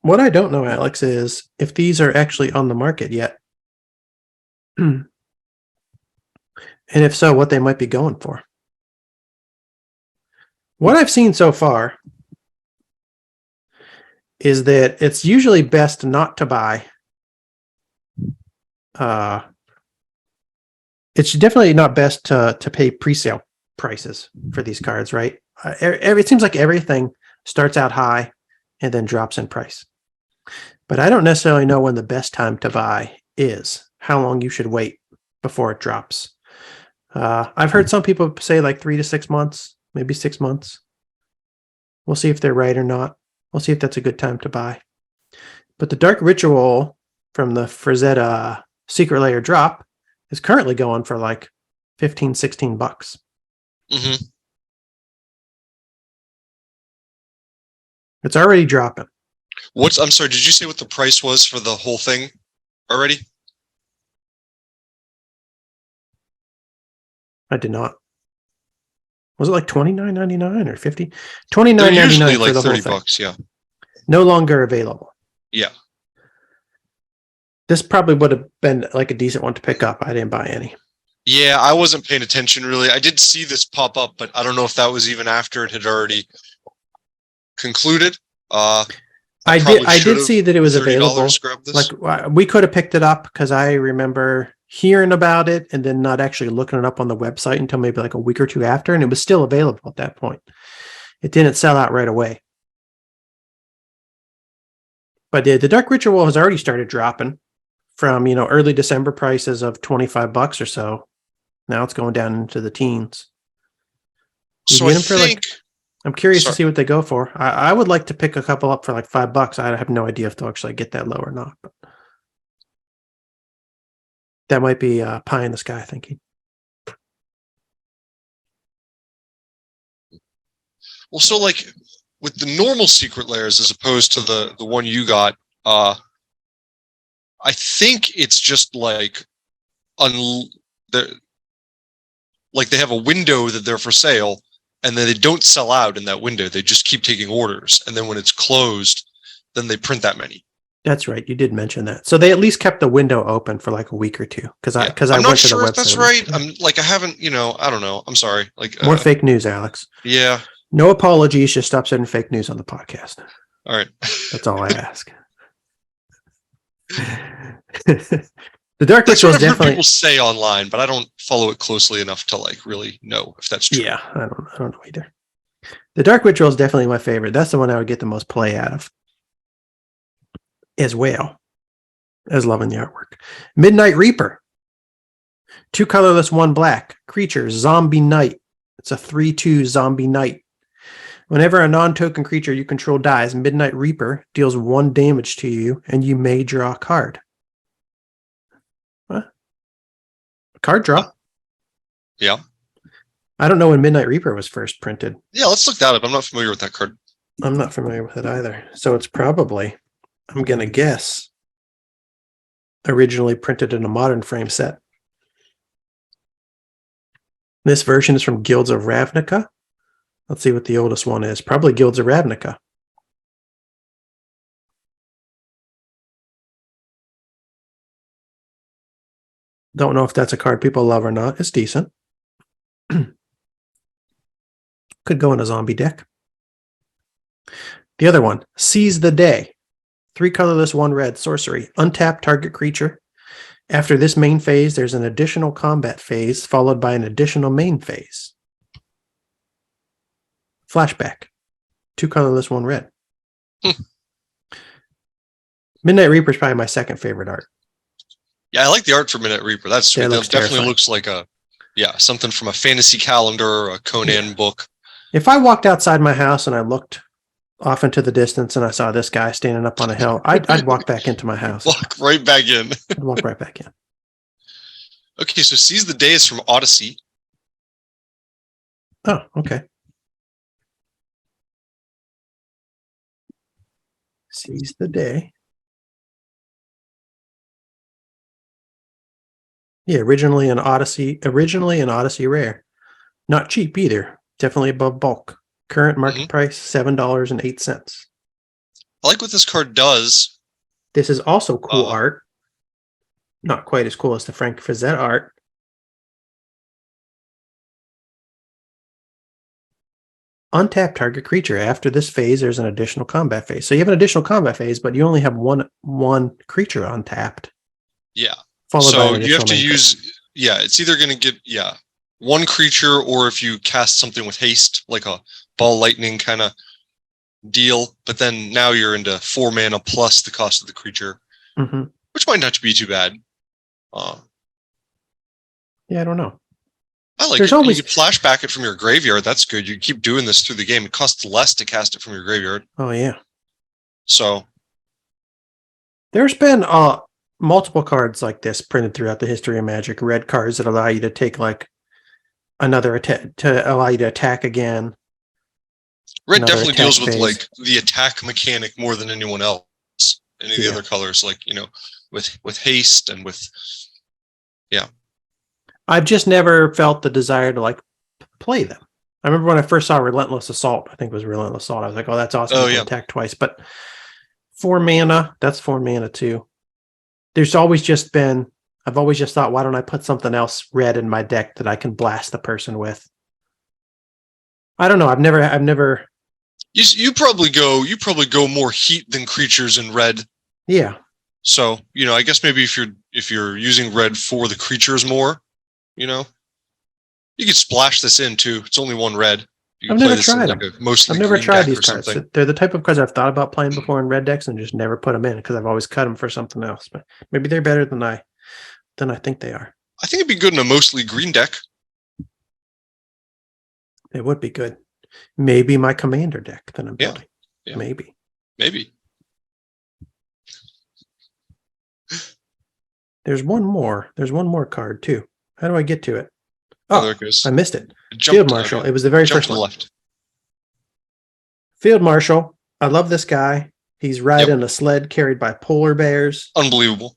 What I don't know, Alex, is if these are actually on the market yet. And if so, what they might be going for. What I've seen so far is that it's usually best not to buy. It's definitely not best to pay pre-sale prices for these cards, right? It seems like everything starts out high and then drops in price. But I don't necessarily know when the best time to buy is, how long you should wait before it drops. I've heard some people say like 3 to 6 months, maybe 6 months. We'll see if they're right or not. We'll see if that's a good time to buy. But the Dark Ritual from the Frazetta Secret Lair drop is currently going for like 15, 16 bucks. Mm-hmm. It's already dropping. I'm sorry, did you say what the price was for the whole thing already? I did not. Was it like $29.99 or $50? $29.99 They're usually for like the whole 30 thing. bucks, yeah. No longer available. Yeah. This probably would have been like a decent one to pick up. I didn't buy any. Yeah, I wasn't paying attention really. I did see this pop up, but I don't know if that was even after it had already concluded. I did see that it was available. Like we could have picked it up because I remember hearing about it and then not actually looking it up on the website until maybe like a week or two after, and it was still available at that point. It didn't sell out right away. But the Dark Ritual has already started dropping from, early December prices of 25 bucks or so. Now it's going down into the teens. So I think I'm curious to see what they go for. I would like to pick a couple up for like $5. I have no idea if they'll actually get that low or not. But that might be pie in the sky thinking. Well, so like with the normal Secret Lairs as opposed to the one you got, I think it's just like they have a window that they're for sale, and then they don't sell out in that window. They just keep taking orders, and then when it's closed, then they print that many. That's right. You did mention that. So they at least kept the window open for like a week or two. I'm not sure if that's right. I haven't. I don't know. I'm sorry. More fake news, Alex. Yeah. No apologies. Just stop sending fake news on the podcast. All right. That's all I ask. The Dark Ritual is definitely people say online, but I don't follow it closely enough to like really know if that's true. Yeah, I don't know either. The Dark Ritual is definitely my favorite. That's the one I would get the most play out of, as well as loving the artwork. Midnight Reaper, 2 colorless, 1 black creature, zombie knight. It's a 3/2 zombie knight. Whenever a non-token creature you control dies, Midnight Reaper deals 1 damage to you, and you may draw a card. What? A card draw? Yeah. I don't know when Midnight Reaper was first printed. Yeah, let's look that up. I'm not familiar with that card. I'm not familiar with it either. So it's probably, I'm going to guess, originally printed in a modern frame set. This version is from Guilds of Ravnica. Let's see what the oldest one is. Probably Guilds of Ravnica. Don't know if that's a card people love or not. It's decent. Could go in a zombie deck. The other one, Seize the Day. 3 colorless, 1 red, sorcery. Untap target creature. After this main phase, there's an additional combat phase followed by an additional main phase. Flashback. 2 colorless, 1 red. Midnight Reaper is probably my second favorite art. Yeah, I like the art for Midnight Reaper. That definitely terrifying. Looks like something from a fantasy calendar or a Conan book. If I walked outside my house and I looked off into the distance and I saw this guy standing up on a hill, I'd walk back into my house. Walk right back in. I'd walk right back in. Okay, so Seize the Day is from Odyssey. Oh, okay. Seize the Day. Yeah, originally an Odyssey rare. Not cheap either. Definitely above bulk. Current market Mhm. price $7.08. I like what this card does. This is also cool Uh, art. Not quite as cool as the Frank Frazetta art. Untap target creature. After this phase, there's an additional combat phase. So you have an additional combat phase, but you only have one creature untapped. Yeah. Followed by So an you have additional to main use, yeah, it's either going to get, one creature, or if you cast something with haste, like a ball lightning kind of deal. But then now you're into 4 mana plus the cost of the creature, Mm-hmm. which might not be too bad. Yeah, I don't know. I like There's it. And you always- can flashback it from your graveyard. That's good. You keep doing this through the game. It costs less to cast it from your graveyard. Oh, yeah. So There's been multiple cards like this printed throughout the history of Magic. Red cards that allow you to take like another attack to allow you to attack again. red Another definitely attack deals with phase. like the attack mechanic more than anyone else. Any of the Yeah. other colors, like, with haste and with I've just never felt the desire to like play them. I remember when I first saw Relentless Assault. I think it was Relentless Assault. I was like, "Oh, that's awesome! Oh, You can yeah. attack twice." But 4 mana, that's 4 mana too. There's always just been. I've always just thought, why don't I put something else red in my deck that I can blast the person with? I don't know. I've never. you probably go more heat than creatures in red. Yeah, So, I guess maybe if you're using red for the creatures more, you could splash this in too. It's only 1 red. You can I've play never this in tried like them. a mostly I've never green tried deck these or cards. something. They're the type of cards I've thought about playing before in red decks and just never put them in because I've always cut them for something else. But maybe they're better than I think they are. I think it'd be good in a mostly green deck. It would be good. Maybe my commander deck that I'm Yeah. building. Yeah. Maybe. Maybe. There's one more. There's one more card too. How do I get to it? Oh, there Oh, it goes. I missed it. Jump Field Marshal. It was the very jump first to the one. left. Field Marshal. I love this guy. He's riding a sled carried by polar bears. Unbelievable.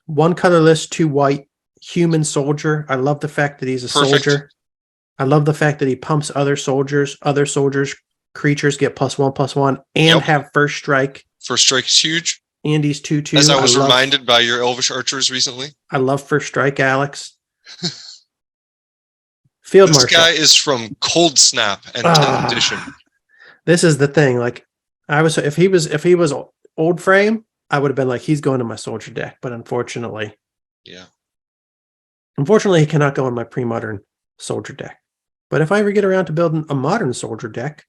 1 colorless, 2 white. Human soldier. I love the fact that he's a Perfect. soldier. I love the fact that he pumps other soldiers. Other soldiers, creatures get +1/+1 and Yep. have first strike. First strike is huge. And he's 2/2. As I was reminded by your Elvish Archers recently. I love first strike, Alex. Field This Marshal. guy is from Cold Snap and 10th edition. This is the thing. Like, if he was old frame, I would have been like, he's going to my soldier deck. But unfortunately, Yeah. he cannot go in my pre-modern soldier deck. But if I ever get around to building a modern soldier deck,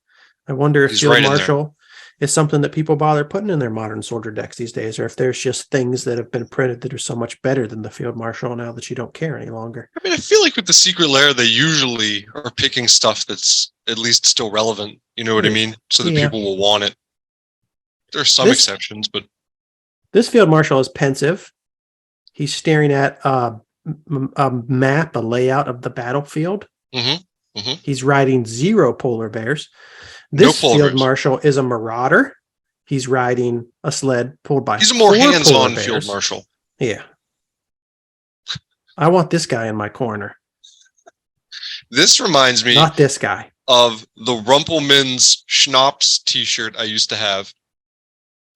I wonder if He's Field right in there. Marshal is something that people bother putting in their modern soldier decks these days, or if there's just things that have been printed that are so much better than the Field Marshal now that you don't care any longer. I mean, I feel like with the Secret Lair, they usually are picking stuff that's at least still relevant. You know what I mean? So that Yeah. people will want it. There are some exceptions, but This Field Marshal is pensive. He's staring at a map, a layout of the battlefield. He's riding 0 polar bears. This polar Field bears. Marshal is a marauder. He's riding a sled pulled by he's a more 4 hands-on polar Field bears. Marshal. Yeah. I want this guy in my corner, This reminds me not this guy. of the Rumpelmans Schnapps t-shirt I used to have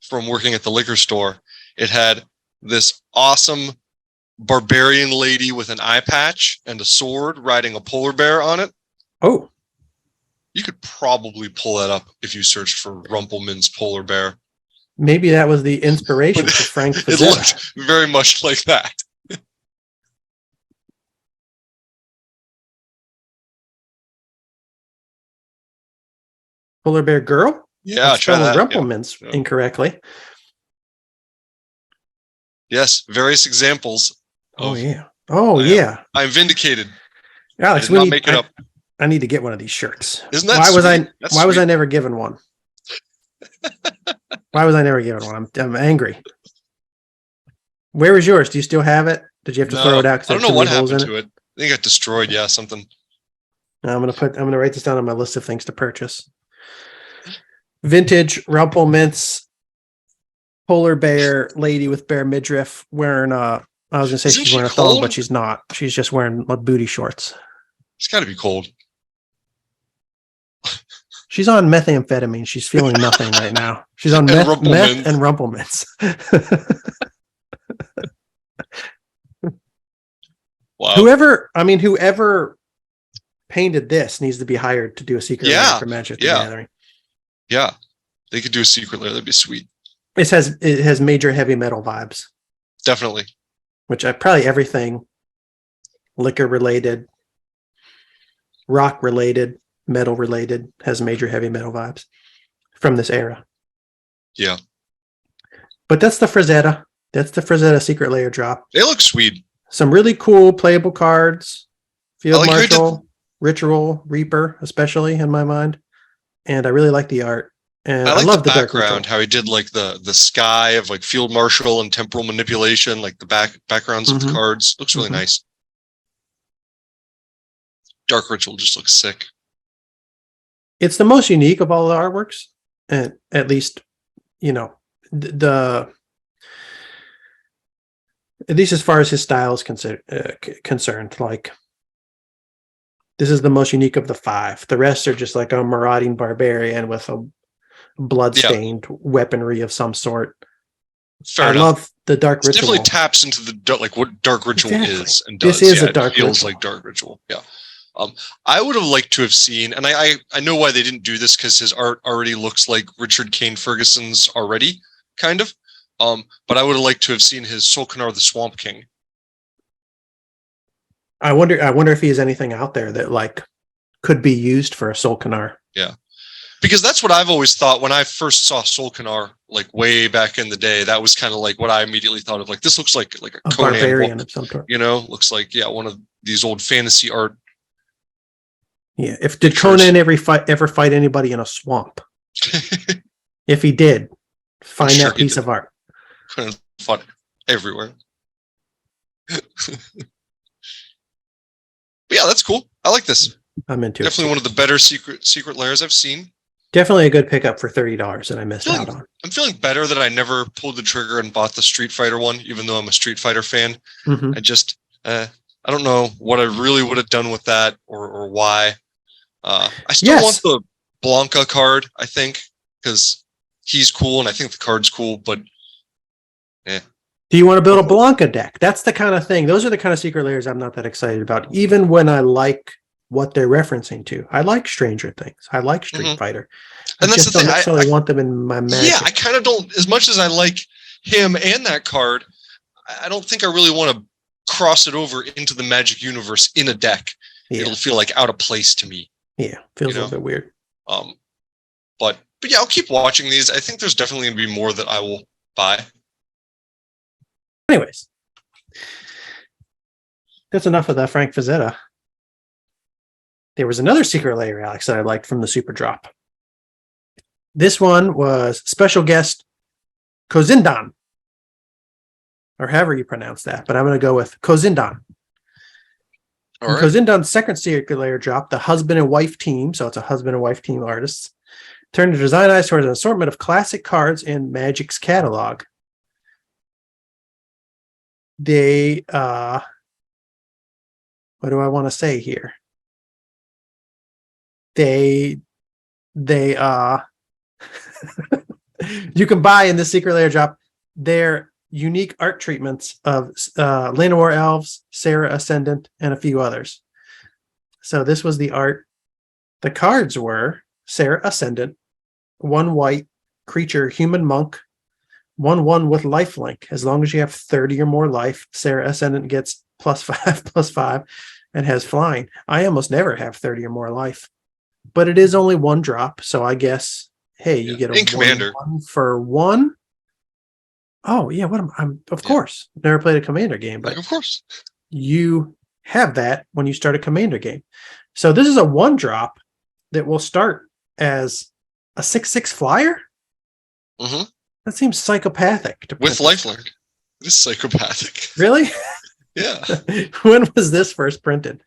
from working at the liquor store. It had this awesome barbarian lady with an eye patch and a sword riding a polar bear on it. Oh, You could probably pull that up if you searched for Rumpelmans polar bear. maybe that was the inspiration for Frank It Frazetta. looked very much like that. Polar bear girl? Yeah, I'm try spelling that. Yeah. Rumpelmans Yeah. incorrectly. Yes, various examples. Oh of- yeah. Oh I am- yeah. I'm vindicated. Alex, Did not make it up. I need to get one of these shirts. Isn't that why was sweet? That's why was I sweet. never given one? Why was I never given one? I'm angry. Where is yours? Do you still have it? Did you have to No, throw it out? I don't know what happened to it. I think it got destroyed. Yeah, something. I'm gonna write this down on my list of things to purchase. Vintage Rumpelmints polar bear lady with bear midriff wearing I was gonna say Isn't she's she wearing a thong, cold? but she's not. She's just wearing booty shorts. It's got to be cold. She's on methamphetamine. She's feeling nothing right now. She's on And meth and Rumplemints. Wow. Whoever painted this needs to be hired to do a secret lair for Magic the Gathering. Yeah. They could do a secret lair. That'd be sweet. It has major heavy metal vibes. Definitely. Which probably everything liquor related, rock related, metal related has major heavy metal vibes from this era. Yeah. But that's the Frazetta. That's the Frazetta Secret Lair drop. They look sweet. Some really cool playable cards. Field Marshal, Ritual, Reaper, especially in my mind. And I really like the art. And I love the the background, how he did like the sky of like Field Marshal and temporal manipulation, like the backgrounds of the cards. Looks really nice. Dark Ritual just looks sick. It's the most unique of all the artworks, and at least, at least as far as his style is concerned. Like, this is the most unique of the 5. The rest are just like a marauding barbarian with a blood-stained weaponry of some sort. Fair enough. Love the Dark Ritual. Definitely taps into the what Dark Ritual is and does. This is a Dark Ritual. It feels Ritual. like Dark Ritual. Yeah. I would have liked to have seen, and I know why they didn't do this, because his art already looks like Richard Kane Ferguson's already, kind of. But I would have liked to have seen his Solkanar the Swamp King. I wonder if he has anything out there that like could be used for a Solkanar. Yeah. Because that's what I've always thought when I first saw Solkanar, like way back in the day. That was kind of like what I immediately thought of. Like, this looks like a Conan barbarian book, of some sort. Looks like one of these old fantasy art. Yeah. Did Conan ever fight anybody in a swamp? If he did, find that piece of art. Conan fought everywhere. But yeah, that's cool. I like this. I'm into Definitely it. One of the better secret lairs I've seen. Definitely a good pickup for $30 that I missed out on. I'm feeling better that I never pulled the trigger and bought the Street Fighter one, even though I'm a Street Fighter fan. I just, I don't know what I really would have done with that or why. I still want the Blanca card, I think, because he's cool and I think the card's cool, but Do you want to build a Blanca deck? That's the kind of thing. Those are the kind of secret lairs I'm not that excited about, even when I like what they're referencing to. I like Stranger Things. I like Street Fighter. And that's the thing. I necessarily want them in my Magic. Yeah, I kind of don't. As much as I like him and that card, I don't think I really want to cross it over into the Magic universe in a deck. Yeah. It'll feel like out of place to me. Yeah, feels a little bit weird. But yeah, I'll keep watching these. I think there's definitely going to be more that I will buy. Anyways, that's enough of that Frank Frazetta. There was another secret lair, Alex, that I liked from the Superdrop. This one was special guest Kozindan, or however you pronounce that, but I'm going to go with Kozindan. All right. Kozindan's second secret lair drop, the husband and wife team, so it's a husband and wife team artists, turned to design eyes towards an assortment of classic cards in Magic's catalog. They, what do I want to say here? They you can buy in the secret lair drop their unique art treatments of Llanowar Elves, Sarah Ascendant, and a few others. So this was the art. The cards were Sarah Ascendant, 1 white creature, human monk, 1/1 with lifelink. As long as you have 30 or more life, Sarah Ascendant gets +5/+5 and has flying. I almost never have 30 or more life, but it is only 1 drop. So I guess, hey, you get a commander 1 for 1. Oh yeah, of course never played a commander game, but of course you have that when you start a commander game. So this is a 1 drop that will start as a 6/6 flyer. That seems psychopathic. With lifelink. This is psychopathic. Really? Yeah. When was this first printed?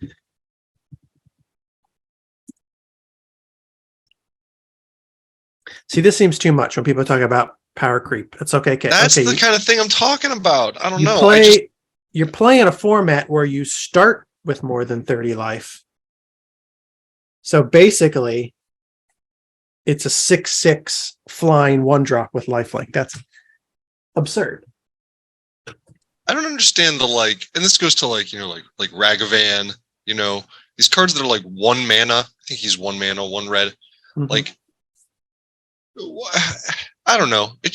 See, this seems too much when people talk about power creep. It's okay. That's the kind of thing I'm talking about. I don't know. You're playing a format where you start with more than 30 life. So basically, it's a 6/6 flying 1-drop with lifelink. That's absurd. I don't understand the like, and this goes to like Ragavan, these cards that are like 1 mana. I think he's 1 mana, 1 red. Like, I don't know. It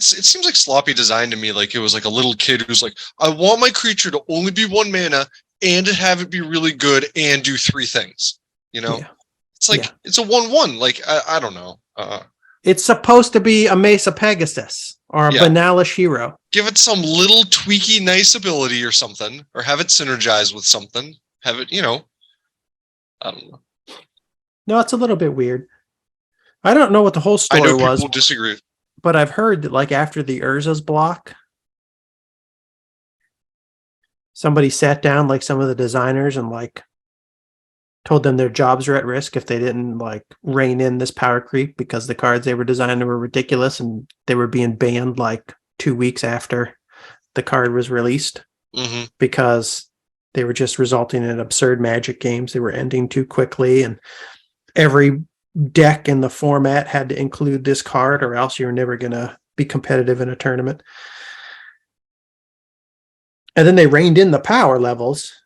seems like sloppy design to me. Like it was like a little kid who's like, I want my creature to only be 1 mana and to have it be really good and do 3 things. It's like, it's a 1/1. Like, I don't know. It's supposed to be a Mesa Pegasus or a Banalish hero. Give it some little tweaky nice ability or something, or have it synergize with something. Have it, I don't know. No, it's a little bit weird. I don't know what the whole story was. I know people disagree. But I've heard that like after the Urza's block, somebody sat down like some of the designers and like told them their jobs are at risk if they didn't like rein in this power creep because the cards they were designing were ridiculous and they were being banned like 2 weeks after the card was released because they were just resulting in absurd Magic games. They were ending too quickly and every deck in the format had to include this card or else you're never going to be competitive in a tournament. And then they reined in the power levels.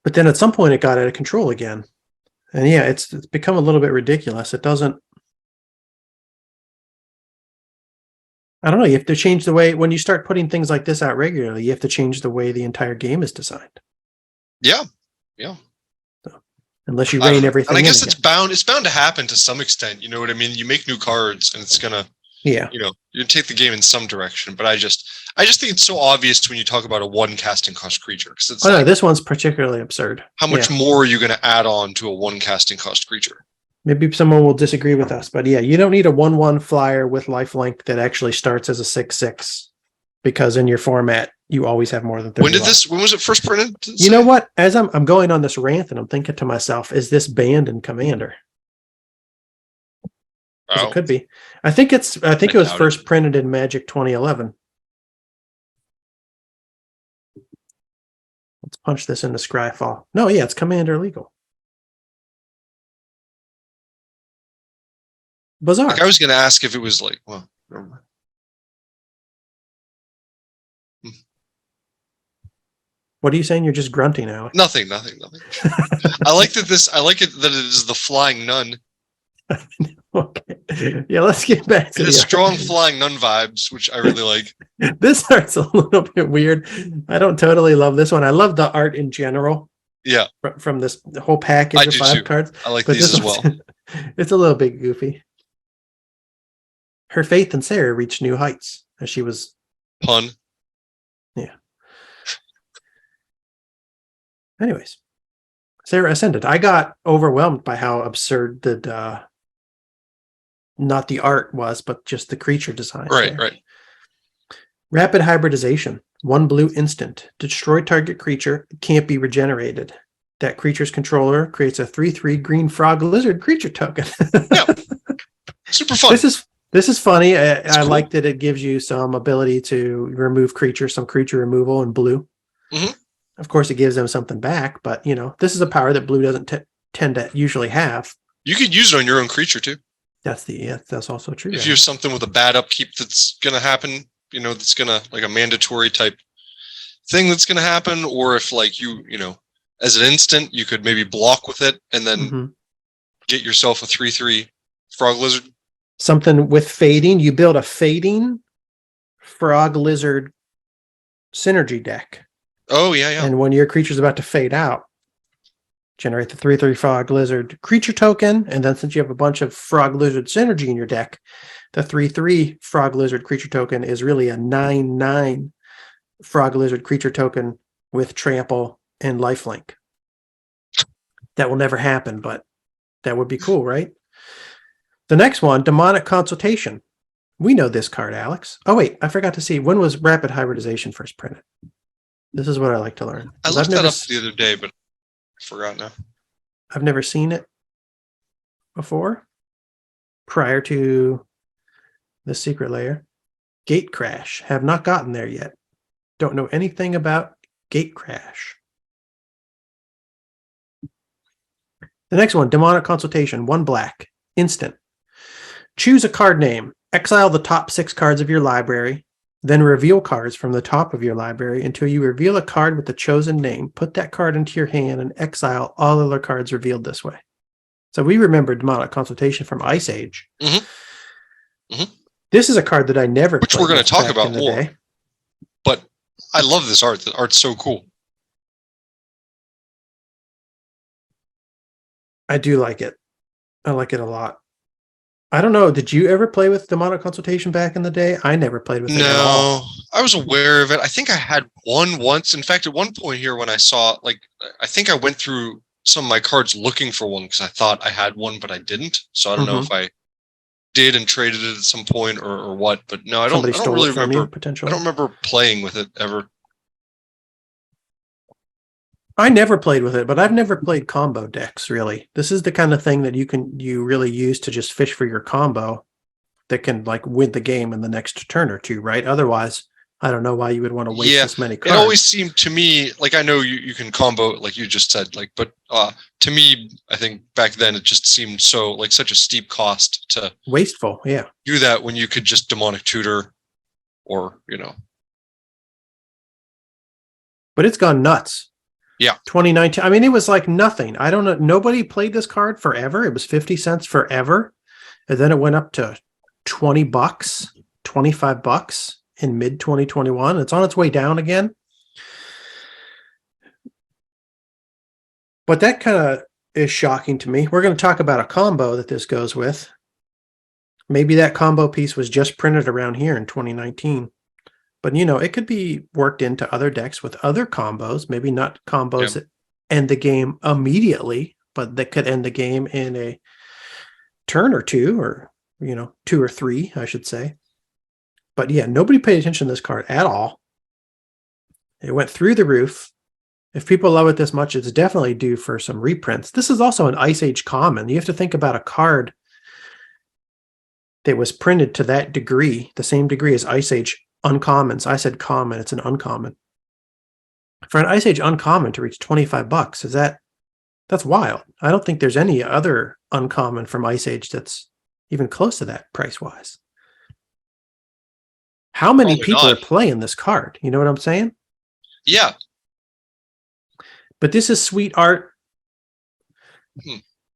But then at some point it got out of control again. And yeah, it's become a little bit ridiculous. It doesn't... I don't know. You have to change the way... When you start putting things like this out regularly, you have to change the way the entire game is designed. Yeah. So, unless you rein everything in. And I guess it's bound to happen to some extent. You know what I mean? You make new cards and it's going to... you take the game in some direction, but I just think it's so obvious when you talk about a 1 casting cost creature. It's no, this one's particularly absurd. How much more are you going to add on to a 1 casting cost creature? Maybe someone will disagree with us, but yeah, you don't need a 1/1 flyer with lifelink that actually starts as a 6/6 because in your format you always have more than 30. When was it first printed? You know what? As I'm going on this rant and I'm thinking to myself, is this banned in Commander? It could be. I think it was first printed in Magic 2011. Let's punch this into Scryfall. No, yeah, it's Commander legal. Bizarre. Like I was going to ask if it was like, well, never mind. What are you saying? You're just grunting, Alex. Nothing. I like it that it is the Flying Nun. Okay. Yeah, let's get back to the strong Flying Nun vibes, which I really like. This art's a little bit weird. I don't totally love this one. I love the art in general. Yeah. From this whole package of 5 cards. I like these as well. It's a little bit goofy. Her faith in Sarah reached new heights as she was... Pun. Yeah. Anyways. Sarah ascended. I got overwhelmed by how absurd the not the art was, but just the creature design. Right. Rapid hybridization. 1 blue instant. Destroy target creature. Can't be regenerated. That creature's controller creates a 3/3 green frog lizard creature token. Yeah. Super fun. This is funny. I cool. like that it gives you some ability to remove creatures, some creature removal in blue. Of course, it gives them something back, but this is a power that blue doesn't tend to usually have. You could use it on your own creature too. That's also true. If you have something with a bad upkeep that's going to happen, that's going to like a mandatory type thing that's going to happen, or if like you as an instant, you could maybe block with it and then get yourself a 3/3 frog lizard. Something with fading. You build a fading frog lizard synergy deck. Oh, yeah. And when your creature's about to fade out, generate the 3/3 frog lizard creature token. And then since you have a bunch of frog lizard synergy in your deck, the 3/3 frog lizard creature token is really a 9/9 frog lizard creature token with trample and lifelink. That will never happen, but that would be cool, right? The next one, Demonic Consultation. We know this card, Alex. Oh, wait, I forgot to see. When was Rapid Hybridization first printed? This is what I like to learn. I looked that up the other day, but I forgot now. I've never seen it before. Prior to the Secret Lair. Gate Crash. Have not gotten there yet. Don't know anything about Gate Crash. The next one, Demonic Consultation. 1 black. instant. Choose a card name. Exile the top 6 cards of your library. Then reveal cards from the top of your library until you reveal a card with the chosen name. Put that card into your hand and exile all other cards revealed this way. So we remember Demonic Consultation from Ice Age. This is a card that I never Which played we're going to with talk back about in the more. day. But I love this art. The art's so cool. I do like it. I like it a lot. I don't know. Did you ever play with Demonic Consultation back in the day? I never played with it at all. No, I was aware of it. I think I had one once. In fact, at one point here when I saw, like, I think I went through some of my cards looking for one because I thought I had one, but I didn't. So I don't know if I did and traded it at some point or what. But no, I don't really remember. Potentially. I don't remember playing with it ever. I never played with it, but I've never played combo decks, really. This is the kind of thing that you really use to just fish for your combo that can, like, win the game in the next turn or two, right? Otherwise, I don't know why you would want to waste this many cards. It always seemed to me, like, I know you can combo, like you just said, like, but to me, I think back then it just seemed so, like, such a steep cost to wasteful, do that when you could just demonic tutor or, you know. But it's gone nuts. Yeah. 2019. I mean, it was like nothing. I don't know. Nobody played this card forever. It was 50 cents forever. And then it went up to $20, $25 in mid 2021. It's on its way down again. But that kind of is shocking to me. We're going to talk about a combo that this goes with. Maybe that combo piece was just printed around here in 2019. But, you know, it could be worked into other decks with other combos, maybe not combos that end the game immediately, but that could end the game in a turn or two, or, you know, 2 or 3, I should say. But yeah, nobody paid attention to this card at all. It went through the roof. If people love it this much, it's definitely due for some reprints. This is also an Ice Age common. You have to think about a card that was printed to that degree, the same degree as Ice Age uncommons. I said common, it's an uncommon. For an Ice Age uncommon to reach $25, that's wild. I don't think there's any other uncommon from Ice Age that's even close to that price-wise. How many people are playing this card? You know what I'm saying? Yeah. But this is sweet art.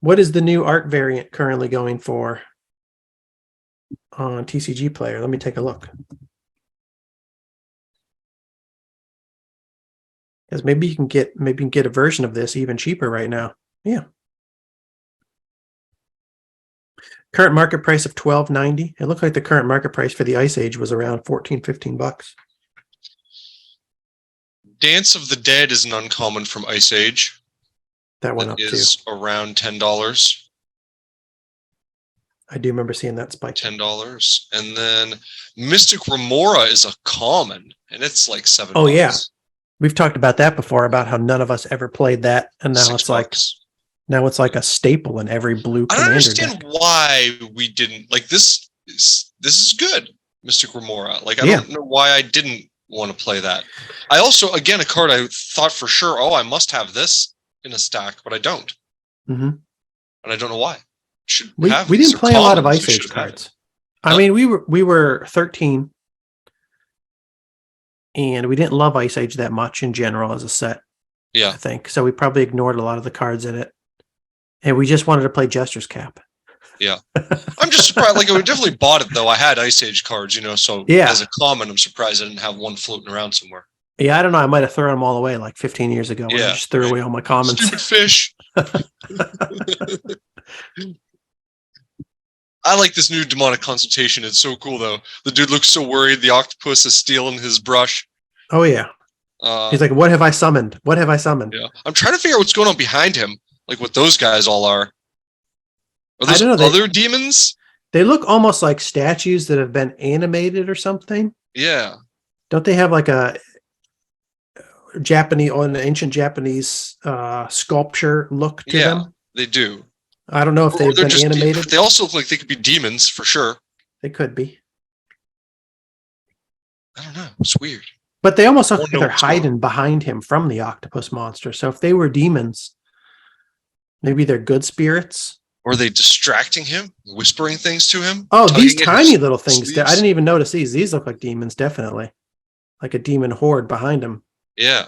What is the new art variant currently going for on TCG Player? Let me take a look. Because maybe you can get a version of this even cheaper right now. Yeah. Current market price of $12.90. It looked like the current market price for the Ice Age was around $14-15. Dance of the Dead is an uncommon from Ice Age. That went up too. Around $10. I do remember seeing that spike. $10. And then Mystic Remora is a common, and it's like $7. Oh, yeah. We've talked about that before, about how none of us ever played that, and now it's like a staple in every blue commander I don't understand deck. why we didn't like this. This is good, Mystic Remora. Like, I don't know why I didn't want to play that. I also, again, a card I thought for sure, oh, I must have this in a stack, but I don't. And I don't know why. We didn't play a lot of Ice Age cards. I mean, we were 13. And we didn't love Ice Age that much in general as a set. Yeah. I think. So we probably ignored a lot of the cards in it. And we just wanted to play Jester's Cap. Yeah. I'm just surprised. Like, I definitely bought it, though. I had Ice Age cards, you know, so as a common, I'm surprised I didn't have one floating around somewhere. Yeah, I don't know. I might have thrown them all away like 15 years ago. When I just threw away all my commons. Stupid fish. I like this new Demonic Consultation. It's so cool, though. The dude looks so worried. The octopus is stealing his brush. Oh, yeah. He's like, what have I summoned? What have I summoned? Yeah. I'm trying to figure out what's going on behind him. Like, what those guys all are. Are those other demons? They look almost like statues that have been animated or something. Yeah. Don't they have like a Japanese or an ancient Japanese sculpture look to them? Yeah, they do. I don't know if they've been animated. They also look like they could be demons for sure. They could be. I don't know. It's weird. But they almost look like they're hiding behind him from the octopus monster. So if they were demons, maybe they're good spirits. Or are they distracting him, whispering things to him? Oh, these tugging at tiny his little things. I sleeves? didn't even notice these. These look like demons, definitely. Like a demon horde behind him. Yeah.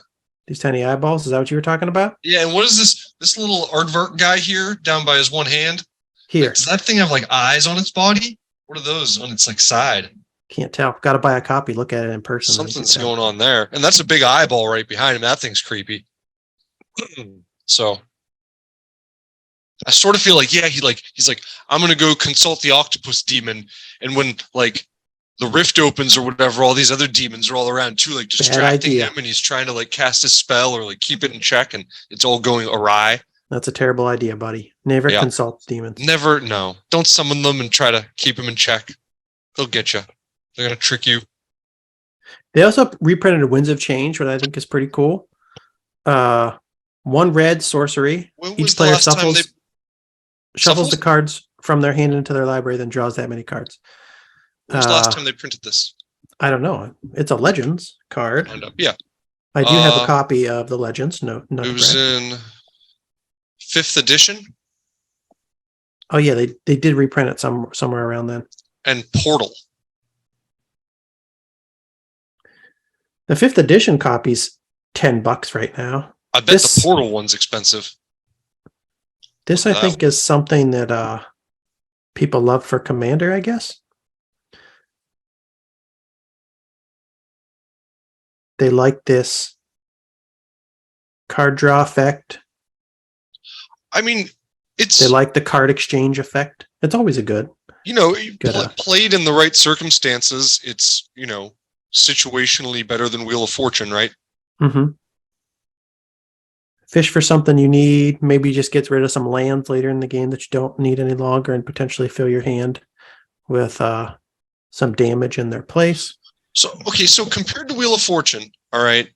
These tiny eyeballs. Is that what you were talking about? Yeah, and what is this little aardvark guy here down by his one hand? Here. Like, does that thing have like eyes on its body? What are those on its like side? Can't tell. Got to buy a copy. Look at it in person. Something's going on there. And that's a big eyeball right behind him. That thing's creepy. So I sort of feel like, yeah, he's like, I'm gonna go consult the octopus demon, and when like the rift opens or whatever, all these other demons are all around too, like distracting him, and he's trying to like cast a spell or like keep it in check, and it's all going awry. That's a terrible idea, buddy. Never consult demons. Never, no. Don't summon them and try to keep them in check. They'll get you. They're gonna trick you. They also reprinted Winds of Change, which I think is pretty cool. 1 red sorcery. Each player shuffles the cards from their hand into their library, then draws that many cards. When was the last time they printed this? I don't know. It's a Legends card. Yeah. I do have a copy of the Legends. No, it was in 5th edition. Oh yeah, they did reprint it somewhere around then. And Portal. The 5th edition copy's $10 right now. I bet the Portal one's expensive. This I think is something that people love for Commander, I guess. They like this card draw effect. I mean, they like the card exchange effect. It's always a good. Played in the right circumstances, it's, situationally better than Wheel of Fortune, right? Mm-hmm. Fish for something you need. Maybe just gets rid of some lands later in the game that you don't need any longer and potentially fill your hand with some damage in their place. So compared to Wheel of Fortune, all right,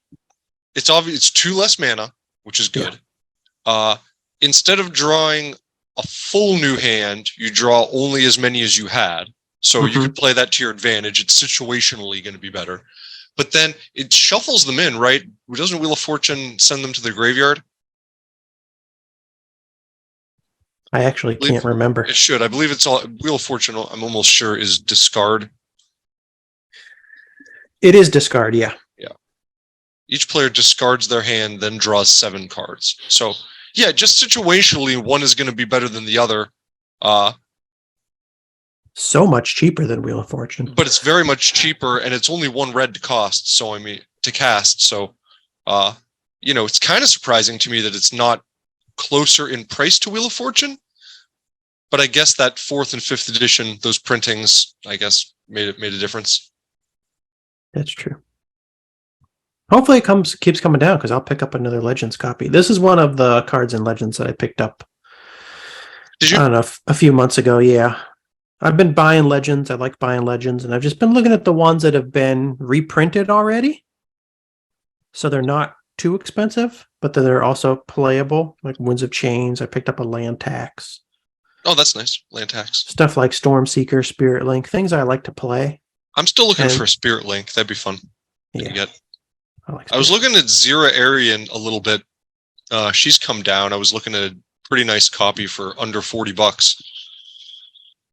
it's obvious it's 2 less mana, which is good. Yeah. Instead of drawing a full new hand, you draw only as many as you had. So you could play that to your advantage. It's situationally going to be better. But then it shuffles them in, right? Doesn't Wheel of Fortune send them to the graveyard? I actually can't remember. It should. I believe it's all Wheel of Fortune. I'm almost sure is discard. It is discard, yeah. Yeah. Each player discards their hand, then draws 7 cards. So, yeah, just situationally, one is going to be better than the other. So much cheaper than Wheel of Fortune. But it's very much cheaper, and it's only 1 red to cast. So, it's kind of surprising to me that it's not closer in price to Wheel of Fortune. But I guess that 4th and 5th edition, those printings, I guess, made a difference. That's true. Hopefully it keeps coming down because I'll pick up another Legends copy. This is one of the cards in Legends that I picked up. Did you? I don't know, a few months ago, yeah. I've been buying Legends. I like buying Legends, and I've just been looking at the ones that have been reprinted already. So they're not too expensive, but they're also playable, like Winds of Chains. I picked up a Land Tax. Oh, that's nice. Land Tax. Stuff like Stormseeker, Spirit Link, things I like to play. I'm still looking for a Spirit Link. That'd be fun. Yeah. I was looking at Zira Arian a little bit. She's come down. I was looking at a pretty nice copy for under $40.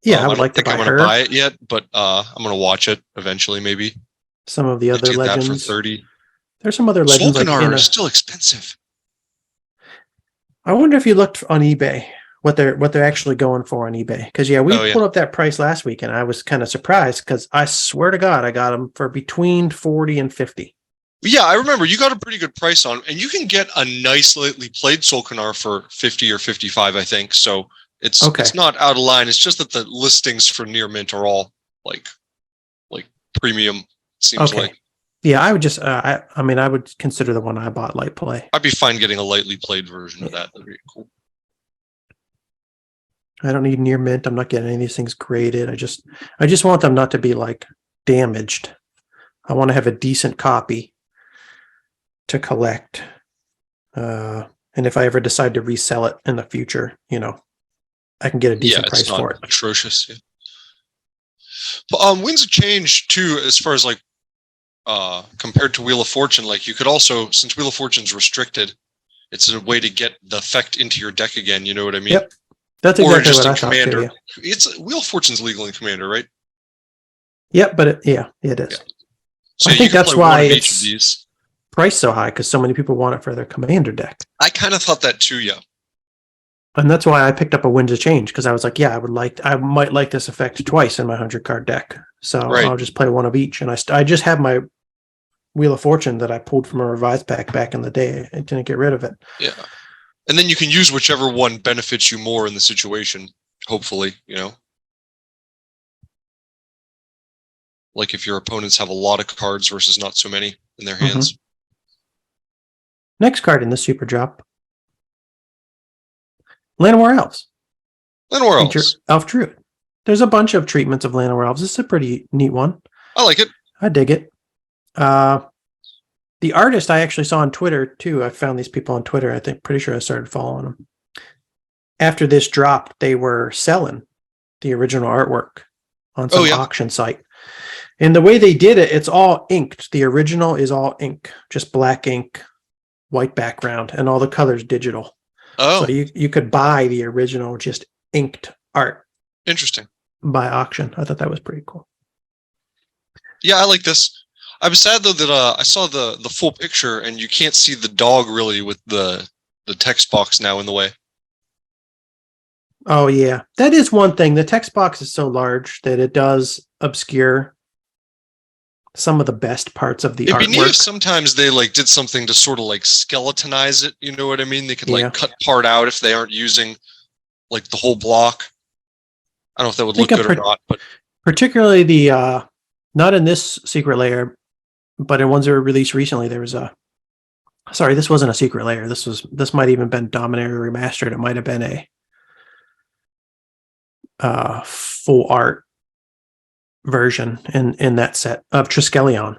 Yeah, I would like to buy her. I'm going to buy it yet, but I'm going to watch it eventually, maybe. Some of the other Legends. That for 30. There's some other Legends. Solkanar are still expensive. I wonder if you looked on eBay what they're actually going for on eBay. Because we pulled up that price last week, and I was kind of surprised because I swear to God I got them for between 40 and 50. Yeah, I remember you got a pretty good price on, and you can get a nice lightly played Solkanar for 50 or 55, I think. So it's not out of line. It's just that the listings for near mint are all like premium. Seems like. Yeah, I would just I would consider the one I bought light play. I'd be fine getting a lightly played version of that. That'd be cool. I don't need near mint. I'm not getting any of these things graded. I just want them not to be like damaged. I want to have a decent copy to collect. And if I ever decide to resell it in the future, I can get a decent price for it. Atrocious. Yeah. But Winds of Change too, as far as compared to Wheel of Fortune, you could also, since Wheel of Fortune's restricted, it's a way to get the effect into your deck again. You know what I mean? That's or exactly just what a I thought too. commander. Yeah. It's Wheel of Fortune's legal in commander, right? Yep, but it is. Yeah. So I you think can that's play one why of each of it's these. priced so high because so many people want it for their commander deck. I kind of thought that too, yeah. And that's why I picked up a Winds of Change because I was like, yeah, I might like this effect twice in my 100-card deck. So Right. I'll just play one of each. And I just have my Wheel of Fortune that I pulled from a revised pack back in the day. I didn't get rid of it. Yeah. And then you can use whichever one benefits you more in the situation, hopefully, you know. Like if your opponents have a lot of cards versus not so many in their hands. Next card in the Superdrop. Llanowar Elves. Llanowar Feature Elves. Elf Druid. There's a bunch of treatments of Llanowar Elves. This is a pretty neat one. I like it. I dig it. The artist I actually saw on Twitter too. I found these people on Twitter. I think pretty sure I started following them. After this dropped, they were selling the original artwork on some auction site. And the way they did it, it's all inked. The original is all ink, just black ink, white background, and all the colors digital. Oh, so you could buy the original just inked art. Interesting. By auction. I thought that was pretty cool. Yeah, I like this. I was sad though that I saw the full picture and you can't see the dog really with the text box now in the way. Oh yeah, that is one thing. The text box is so large that it does obscure some of the best parts of the artwork. It'd be neat if sometimes they like did something to sort of like skeletonize it. You know what I mean? They could like cut part out if they aren't using like the whole block. I don't know if that would look good or not, but particularly the not in this Secret Lair, but in ones that were released recently, there was a. Sorry, this wasn't a Secret Lair. This might even been Dominator Remastered. It might have been a full art version in that set of Triskelion.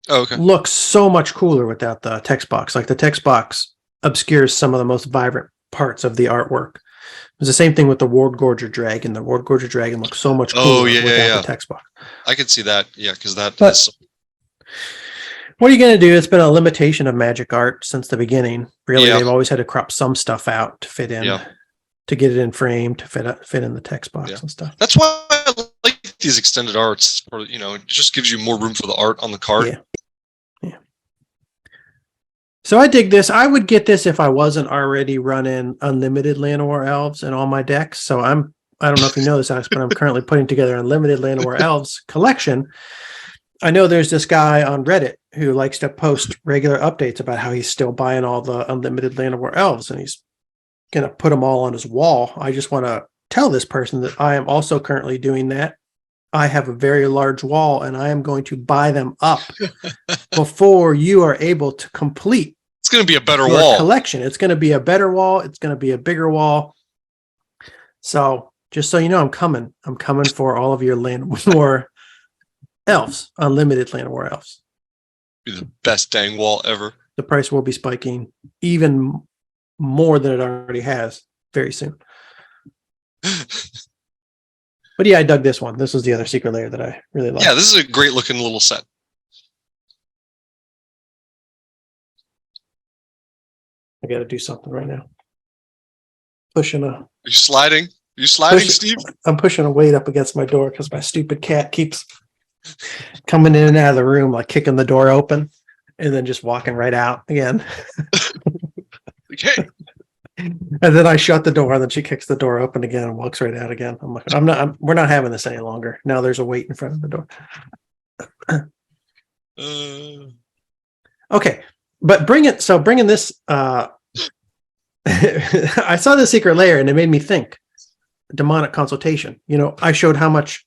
Oh, okay. Looks so much cooler without the text box. Like the text box obscures some of the most vibrant parts of the artwork. It was the same thing with the Ward Gorger Dragon. The Ward Gorger Dragon looks so much cooler without the text box. I could see that. Yeah, because that. What are you going to do? It's been a limitation of Magic art since the beginning. Really, they've always had to crop some stuff out to fit in, to get it in frame, to fit in the text box and stuff. That's why I like these extended arts. Or it just gives you more room for the art on the card. Yeah. So I dig this. I would get this if I wasn't already running unlimited Llanowar Elves in all my decks. So I don't know if you know this, Alex, but I'm currently putting together an unlimited Llanowar Elves collection. I know there's this guy on Reddit who likes to post regular updates about how he's still buying all the unlimited Llanowar Elves and he's going to put them all on his wall. I just want to tell this person that I am also currently doing that. I have a very large wall and I am going to buy them up before you are able to complete. It's going to be a better wall collection. It's going to be a better wall. It's going to be a bigger wall. So just so you know, I'm coming for all of your Llanowar Elves, unlimited Llanowar Elves. Be the best dang wall ever. The price will be spiking even more than it already has very soon. But yeah, I dug this one. This was the other Secret Lair that I really liked. Yeah, this is a great looking little set. I got to do something right now. Are you sliding? Steve? I'm pushing a weight up against my door because my stupid cat keeps coming in and out of the room, like kicking the door open and then just walking right out again. Okay. And then I shut the door and then she kicks the door open again and walks right out again. I'm like, we're not having this any longer. Now there's a weight in front of the door. Okay. But bringing this, I saw the Secret Lair and it made me think. Demonic Consultation. I showed how much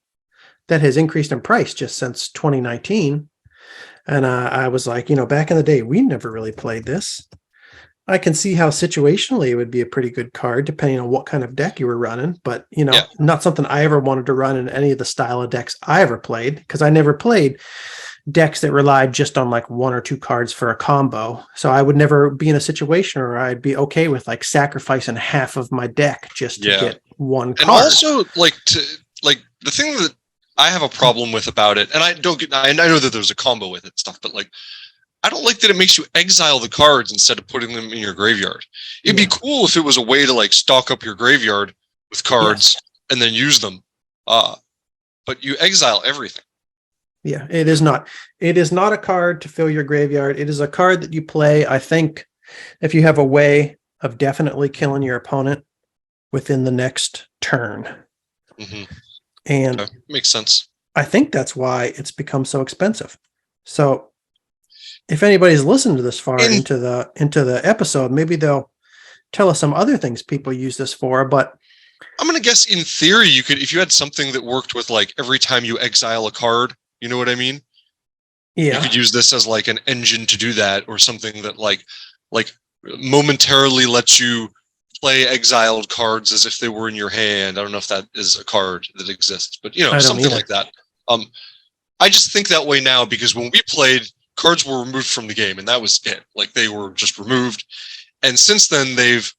that has increased in price just since 2019. And I was like, back in the day, we never really played this. I can see how situationally it would be a pretty good card, depending on what kind of deck you were running. But, not something I ever wanted to run in any of the style of decks I ever played, because I never played decks that relied just on like one or two cards for a combo. So I would never be in a situation where I'd be okay with like sacrificing half of my deck just to get one card. And also the thing that I have a problem with about it, and I know that there's a combo with it and stuff, but like I don't like that it makes you exile the cards instead of putting them in your graveyard. It'd be cool if it was a way to like stock up your graveyard with cards and then use them. But you exile everything. Yeah, it is not. It is not a card to fill your graveyard. It is a card that you play, I think, if you have a way of definitely killing your opponent within the next turn. Mm-hmm. And okay. Makes sense. I think that's why it's become so expensive. So if anybody's listened to this far into the episode, maybe they'll tell us some other things people use this for. But I'm going to guess in theory, you could, if you had something that worked with like every time you exile a card, you know what I mean? Yeah. You could use this as like an engine to do that, or something that like momentarily lets you play exiled cards as if they were in your hand. I don't know if that is a card that exists, but you know, something like that. I just think that way now because when we played, cards were removed from the game and that was it. Like they were just removed. And since then they've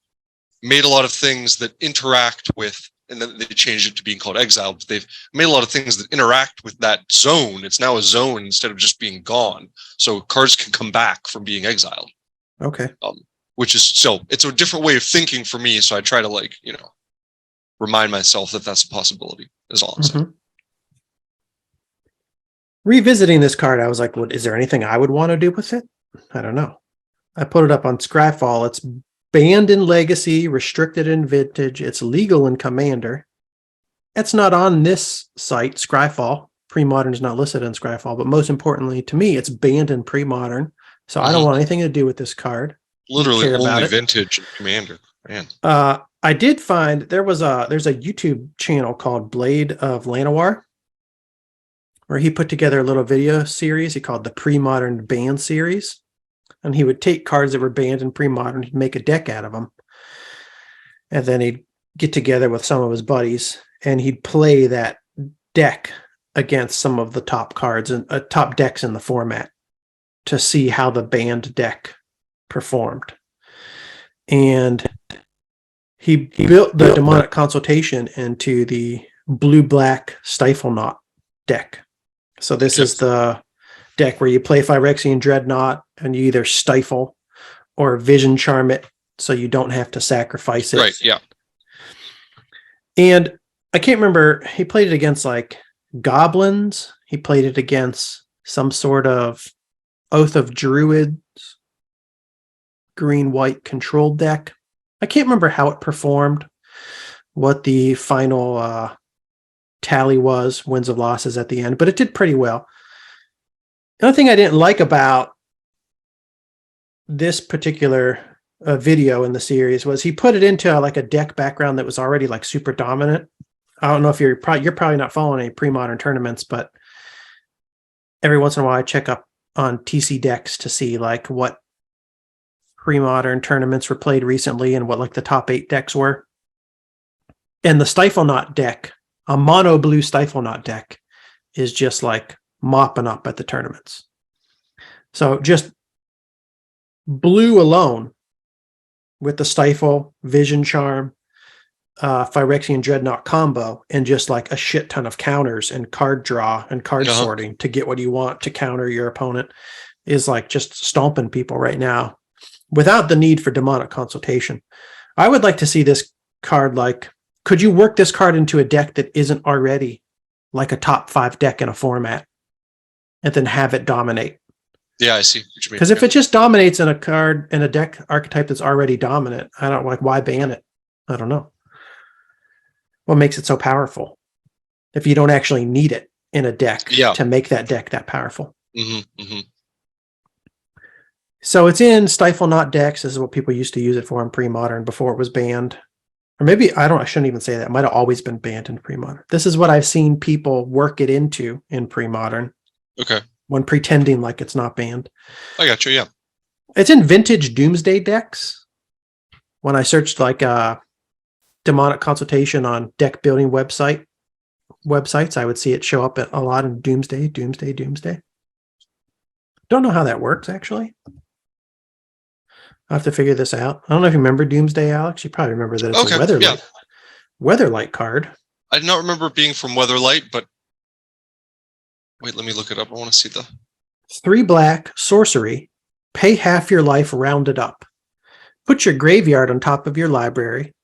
made a lot of things that interact with, and then they changed it to being called exile, but they've made a lot of things that interact with that zone. It's now a zone instead of just being gone. So cards can come back from being exiled. Okay. Which is, so it's a different way of thinking for me. So I try to like, you know, remind myself that that's a possibility is all I'm saying. Revisiting this card, I was like, "What is there anything I would want to do with it?" I don't know. I put it up on Scryfall. It's banned in Legacy, restricted in Vintage. It's legal in Commander. It's not on this site, Scryfall. Pre-Modern is not listed on Scryfall, but most importantly to me, it's banned in Pre-Modern. So I don't want anything to do with this card. Literally only Vintage and Commander. Man. I did find there's a YouTube channel called Blade of Llanowar, where he put together a little video series he called the Pre-Modern Ban Series. And he would take cards that were banned in Pre-Modern, he'd make a deck out of them. And then he'd get together with some of his buddies and he'd play that deck against some of the top cards and top decks in the format to see how the banned deck performed. And he built the Demonic Consultation into the blue-black Stifle Knot deck. So this is the deck where you play Phyrexian Dreadnought and you either stifle or vision charm it so you don't have to sacrifice it. Right, yeah. And I can't remember, he played it against like goblins. He played it against some sort of Oath of Druids, green-white controlled deck. I can't remember how it performed, what the final tally was, wins and losses at the end, but it did pretty well. The other thing I didn't like about this particular video in the series was he put it into like a deck background that was already like super dominant. I don't know if you're probably not following any pre-modern tournaments, but every once in a while I check up on TC decks to see like what pre-modern tournaments were played recently and what like the top 8 decks were. And the Stifle Knot deck, a mono blue Stifle Knot deck, is just like mopping up at the tournaments. So just blue alone with the Stifle, Vision Charm, Phyrexian Dreadnought combo, and just like a shit ton of counters and card draw and card sorting to get what you want to counter your opponent is like just stomping people right now without the need for Demonic Consultation. I would like to see this card like, could you work this card into a deck that isn't already like a top 5 deck in a format and then have it dominate? Yeah, I see what you mean. Because if it just dominates in a card in a deck archetype that's already dominant, I don't like, why ban it? I don't know. What makes it so powerful if you don't actually need it in a deck to make that deck that powerful? So it's in Stifle Knot decks. This is what people used to use it for in pre-modern before it was banned. Or maybe, I shouldn't even say that. It might have always been banned in pre-modern. This is what I've seen people work it into in pre-modern. Okay. When pretending like it's not banned. I got you, yeah. It's in vintage Doomsday decks. When I searched like Demonic Consultation on deck building websites, I would see it show up a lot in Doomsday. Don't know how that works, actually. I'll have to figure this out. I don't know if you remember Doomsday, Alex. You probably remember that it's a Weatherlight card. I do not remember it being from Weatherlight, but wait, let me look it up. I want to see the 3 black sorcery. Pay half your life rounded up. Put your graveyard on top of your library.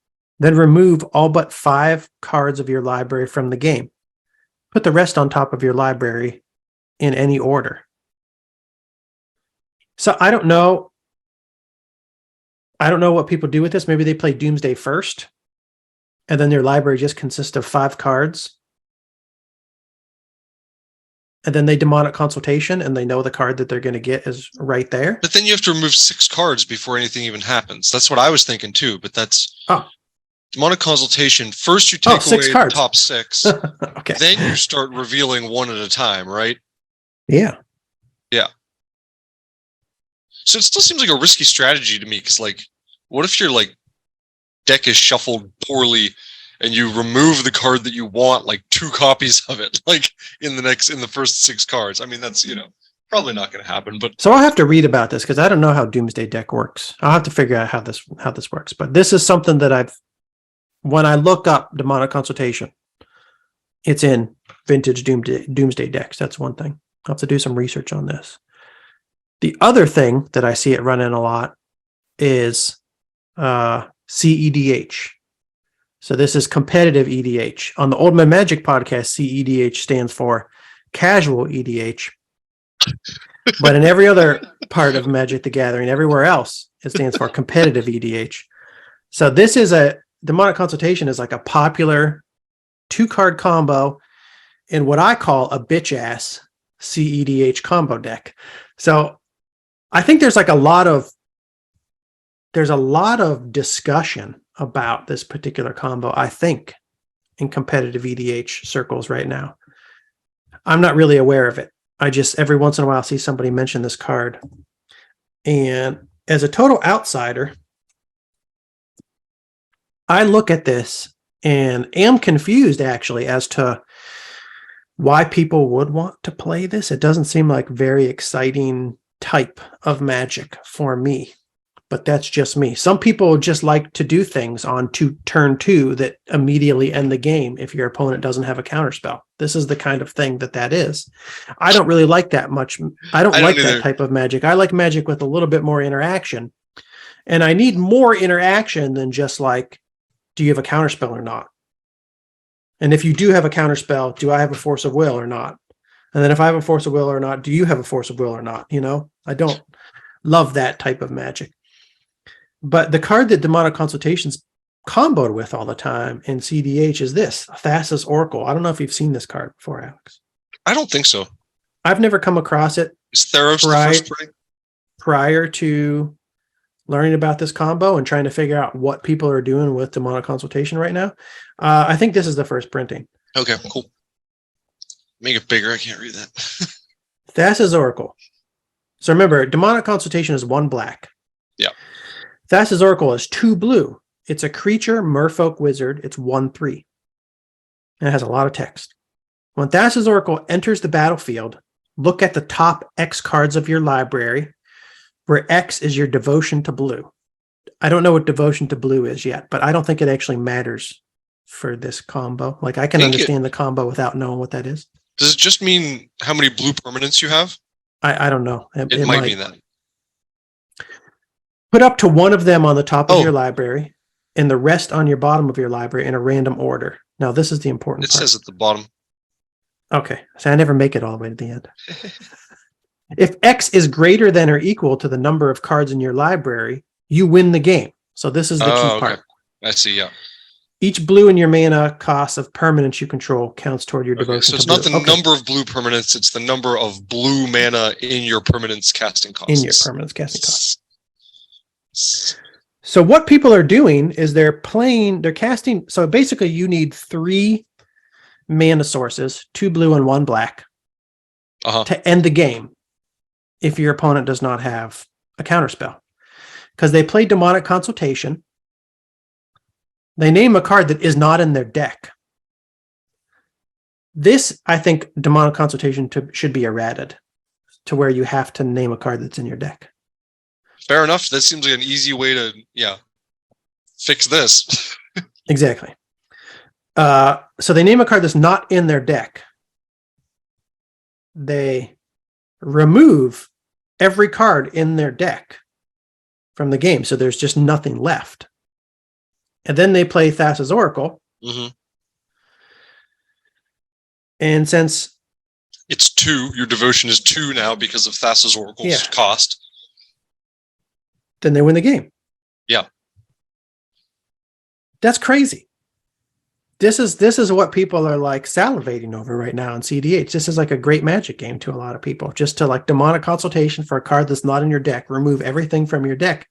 Then remove all but 5 cards of your library from the game. Put the rest on top of your library in any order. So I don't know. I don't know what people do with this. Maybe they play Doomsday first, and then their library just consists of 5 cards. And then they Demonic Consultation, and they know the card that they're going to get is right there. But then you have to remove 6 cards before anything even happens. That's what I was thinking too, but that's Demonic Consultation. First you take away the top 6. Okay. Then you start revealing one at a time, right? Yeah. Yeah. So it still seems like a risky strategy to me, because like, what if your like deck is shuffled poorly and you remove the card that you want, like 2 copies of it, like in the first 6 cards? I mean, that's, probably not going to happen. But so I'll have to read about this because I don't know how Doomsday deck works. I'll have to figure out how this works. But this is something that when I look up Demonic Consultation, it's in vintage Doomsday decks. That's one thing. I'll have to do some research on this. The other thing that I see it run in a lot is CEDH. So this is competitive EDH. On the Old Man Magic podcast, CEDH stands for casual EDH. But in every other part of Magic the Gathering, everywhere else, it stands for competitive EDH. So this is Demonic Consultation is like a popular 2-card combo in what I call a bitch-ass CEDH combo deck. So I think there's a lot of discussion about this particular combo, I think, in competitive EDH circles right now. I'm not really aware of it. I just every once in a while see somebody mention this card. And as a total outsider, I look at this and am confused actually as to why people would want to play this. It doesn't seem like very exciting type of Magic for me, but that's just me. Some people just like to do things on turn 2 that immediately end the game if your opponent doesn't have a counterspell. This is the kind of thing that is. I don't really like that much. I don't like that type of Magic. I like Magic with a little bit more interaction, and I need more interaction than just like, do you have a counterspell or not? And if you do have a counterspell, do I have a force of will or not? And then if I have a force of will or not, do you have a force of will or not? I don't love that type of Magic. But the card that Demonic Consultation's comboed with all the time in CDH is this, Thassa's Oracle. I don't know if you've seen this card before, Alex. I don't think so. I've never come across it. Is Theros the first print? Prior to learning about this combo and trying to figure out what people are doing with Demonic Consultation right now, I think this is the first printing. Okay, cool. Make it bigger. I can't read that. Thassa's Oracle. So remember, Demonic Consultation is 1 black. Yeah. Thassa's Oracle is 2 blue. It's a creature, merfolk wizard. It's 1/3. And it has a lot of text. When Thassa's Oracle enters the battlefield, look at the top X cards of your library, where X is your devotion to blue. I don't know what devotion to blue is yet, but I don't think it actually matters for this combo. Like, I can understand the combo without knowing what that is. Does it just mean how many blue permanents you have? I don't know. It might mean that. Put up to 1 of them on the top of your library and the rest on your bottom of your library in a random order. Now, this is the important part. It says at the bottom. Okay. So I never make it all the way to the end. If X is greater than or equal to the number of cards in your library, you win the game. So this is the key part. I see, yeah. Each blue in your mana cost of permanents you control counts toward your devotion. So it's not the number of blue permanents, it's the number of blue mana in your permanents casting costs. In your permanents casting costs. So what people are doing is they're casting. So basically you need 3 mana sources, 2 blue and 1 black, to end the game if your opponent does not have a counterspell. Because they play Demonic Consultation. They name a card that is not in their deck. This, I think, Demonic Consultation should be errated to where you have to name a card that's in your deck. Fair enough. That seems like an easy way to, fix this. Exactly. So they name a card that's not in their deck. They remove every card in their deck from the game, so there's just nothing left. And then they play Thassa's Oracle. Mm-hmm. And since it's 2, your devotion is 2 now because of Thassa's Oracle's cost. Then they win the game. Yeah. That's crazy. This is what people are like salivating over right now in CDH. This is like a great Magic game to a lot of people. Just to like Demonic Consultation for a card that's not in your deck, remove everything from your deck,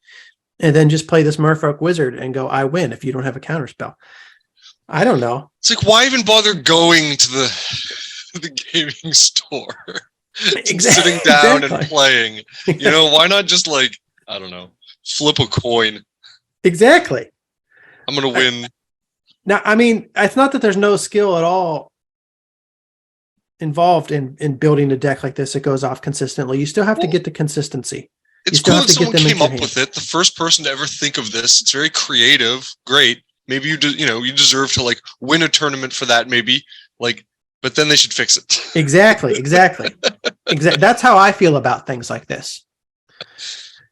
and then just play this Merfolk Wizard and go, I win if you don't have a counterspell. I don't know. It's like, why even bother going to the gaming store? Sitting down and playing. You know, why not just like, I don't know, flip a coin? Exactly. I'm going to win. Now, I mean, it's not that there's no skill at all involved in building a deck like this that goes off consistently. You still have to get the consistency. It's cool that someone came up with it. The first person to ever think of this. It's very creative. Great. Maybe you deserve to like win a tournament for that. Maybe like, but then they should fix it. Exactly. That's how I feel about things like this.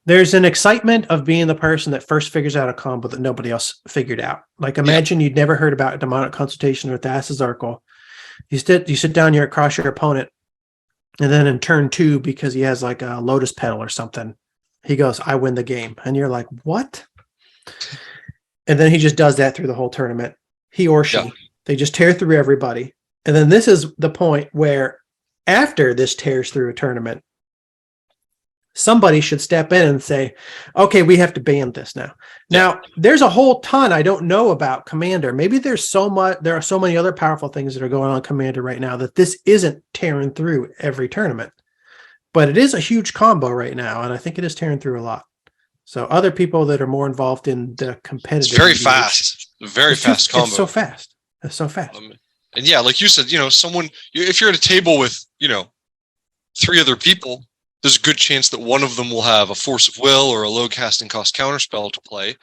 There's an excitement of being the person that first figures out a combo that nobody else figured out. Like imagine you'd never heard about Demonic Consultation or Thassa's Oracle. You sit down here across your opponent, and then in turn 2, because he has like a Lotus Petal or something, he goes, I win the game. And you're like, what? And then he just does that through the whole tournament. He or she. Yeah. They just tear through everybody. And then this is the point where after this tears through a tournament, somebody should step in and say, okay, we have to ban this now. Now, there's a whole ton I don't know about Commander. Maybe there are so many other powerful things that are going on in Commander right now that this isn't tearing through every tournament. But it is a huge combo right now, and I think it is tearing through a lot. So other people that are more involved in the competitive... It's very fast. Very fast combo. It's so fast. It's so fast. And yeah, like you said, if you're at a table with, 3 other people, there's a good chance that one of them will have a Force of Will or a low casting cost counterspell to play,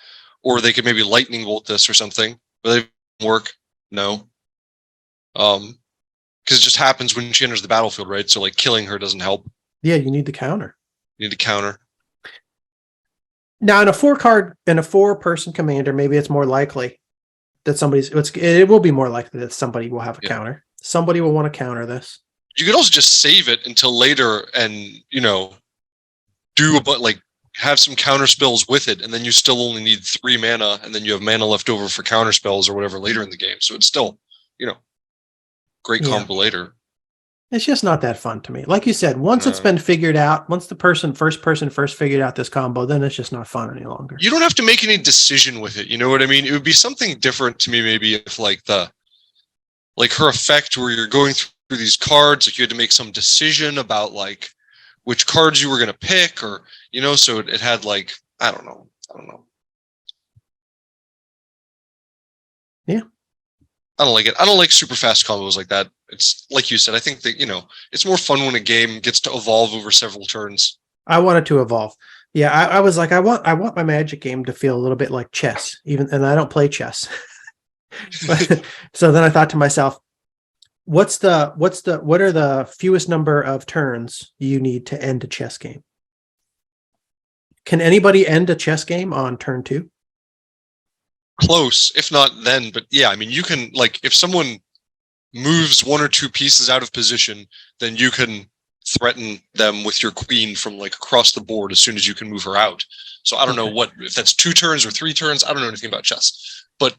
or they could maybe lightning bolt this or something. But they work. No. Because it just happens when she enters the battlefield, right? So like killing her doesn't help. Yeah, you need the counter. You need to counter. Now in a 4-person commander, maybe it's more likely that it will be more likely that somebody will have a counter. Somebody will want to counter this. You could also just save it until later and, have some counter spells with it, and then you still only need 3 mana, and then you have mana left over for counter spells or whatever later in the game. So it's still, great combo later. It's just not that fun to me. Like you said, once it's been figured out, once the first person figured out this combo, then it's just not fun any longer. You don't have to make any decision with it. You know what I mean? It would be something different to me, maybe if her effect where you're going through these cards, like you had to make some decision about like which cards you were going to pick, or so it had like I don't know. Yeah, I don't like it. I don't like super fast combos like that. It's like you said. I think that it's more fun when a game gets to evolve over several turns. I want it to evolve. Yeah, I was like, I want my Magic game to feel a little bit like chess, and I don't play chess. So then I thought to myself, what are the fewest number of turns you need to end a chess game? Can anybody end a chess game on turn 2? Close, if not then, but yeah, I mean, you can, like, if someone moves 1 or 2 pieces out of position, then you can threaten them with your queen from like across the board as soon as you can move her out. So I don't know if that's 2 turns or 3 turns. I don't know anything about chess, but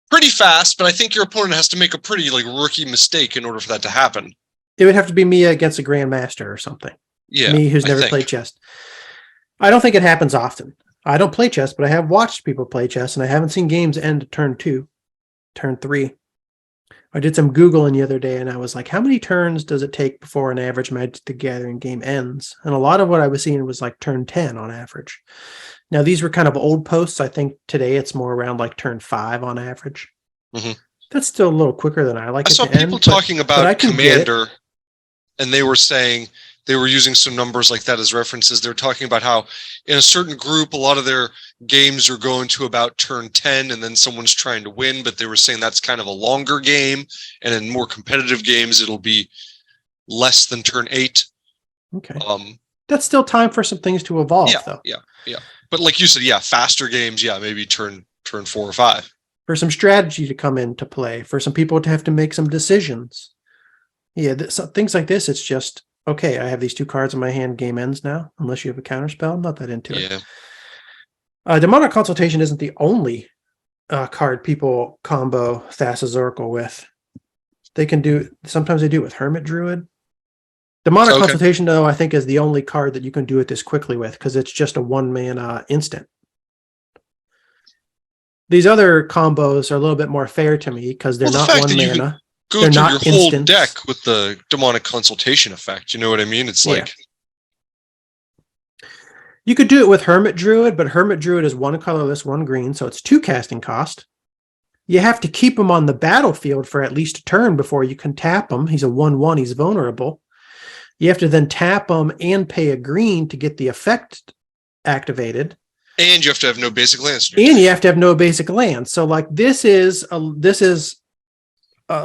pretty fast. But I think your opponent has to make a pretty like rookie mistake in order for that to happen. It would have to be me against a grandmaster or something. Yeah, me who's never played chess. I don't think it happens often. I don't play chess, but I have watched people play chess, and I haven't seen games end turn 2, turn 3. I did some Googling the other day, and I was like, how many turns does it take before an average Magic the Gathering game ends? And a lot of what I was seeing was like turn 10 on average. Now, these were kind of old posts. I think today it's more around like turn 5 on average. Mm-hmm. That's still a little quicker than I like. I saw people talking about Commander, and they were saying they were using some numbers like that as references. They were talking about how in a certain group, a lot of their games are going to about turn 10, and then someone's trying to win, but they were saying that's kind of a longer game. And in more competitive games, it'll be less than turn 8. Okay. That's still time for some things to evolve, though. Yeah. But like you said, faster games, maybe turn turn 4 or 5. For some strategy to come into play, for some people to have to make some decisions. Yeah, things like this, it's just, okay, I have these 2 cards in my hand, game ends now, unless you have a counterspell. I'm not that into it. Demonic Consultation isn't the only card people combo Thassa's Oracle with. They can do, sometimes they do it with Hermit Druid. Demonic Consultation, though, I think is the only card that you can do it this quickly with, because it's just a 1-mana instant. These other combos are a little bit more fair to me because they're not 1 mana. Go through your whole deck with the Demonic Consultation effect. You know what I mean? It's like you could do it with Hermit Druid, but Hermit Druid is 1 colorless, 1 green, so it's 2 casting cost. You have to keep him on the battlefield for at least a turn before you can tap him. He's a 1/1. He's vulnerable. You have to then tap him and pay a green to get the effect activated. And you have to have no basic lands. And you have to have no basic lands. So like this is a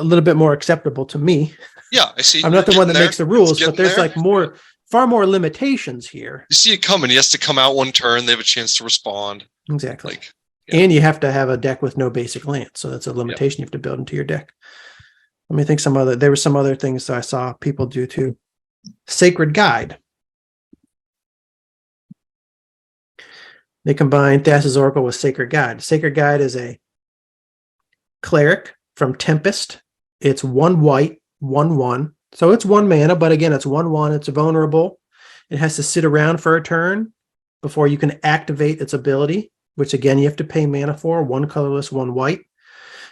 little bit more acceptable to me. Yeah, I see. I'm not the one that makes the rules, but there's like far more limitations here. You see it coming. He has to come out 1 turn. They have a chance to respond. Exactly. And you have to have a deck with no basic lands. So that's a limitation you have to build into your deck. Let me think there were some other things I saw people do too. Sacred Guide. They combine Thassa's Oracle with Sacred Guide. Sacred Guide is a cleric from Tempest. It's 1 white, 1/1. So it's 1 mana, but again, it's 1/1. It's vulnerable. It has to sit around for a turn before you can activate its ability, which again, you have to pay mana for. 1 colorless, 1 white.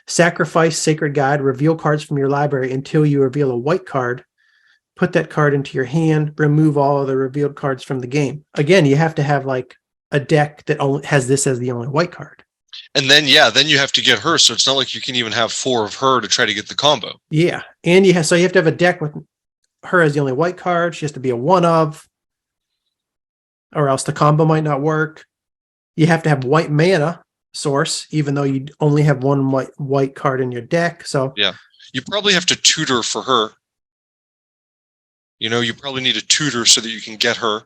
Sacrifice Sacred Guide. Reveal cards from your library until you reveal a white card. Put that card into your hand. Remove all of the revealed cards from the game. Again, you have to have like a deck that only has this as the only white card. And then, then you have to get her. So it's not like you can even have 4 of her to try to get the combo. Yeah. And you have to have a deck with her as the only white card. She has to be a 1 of, or else the combo might not work. You have to have white mana source, even though you only have 1 white card in your deck. So yeah, you probably have to tutor for her. You probably need a tutor so that you can get her.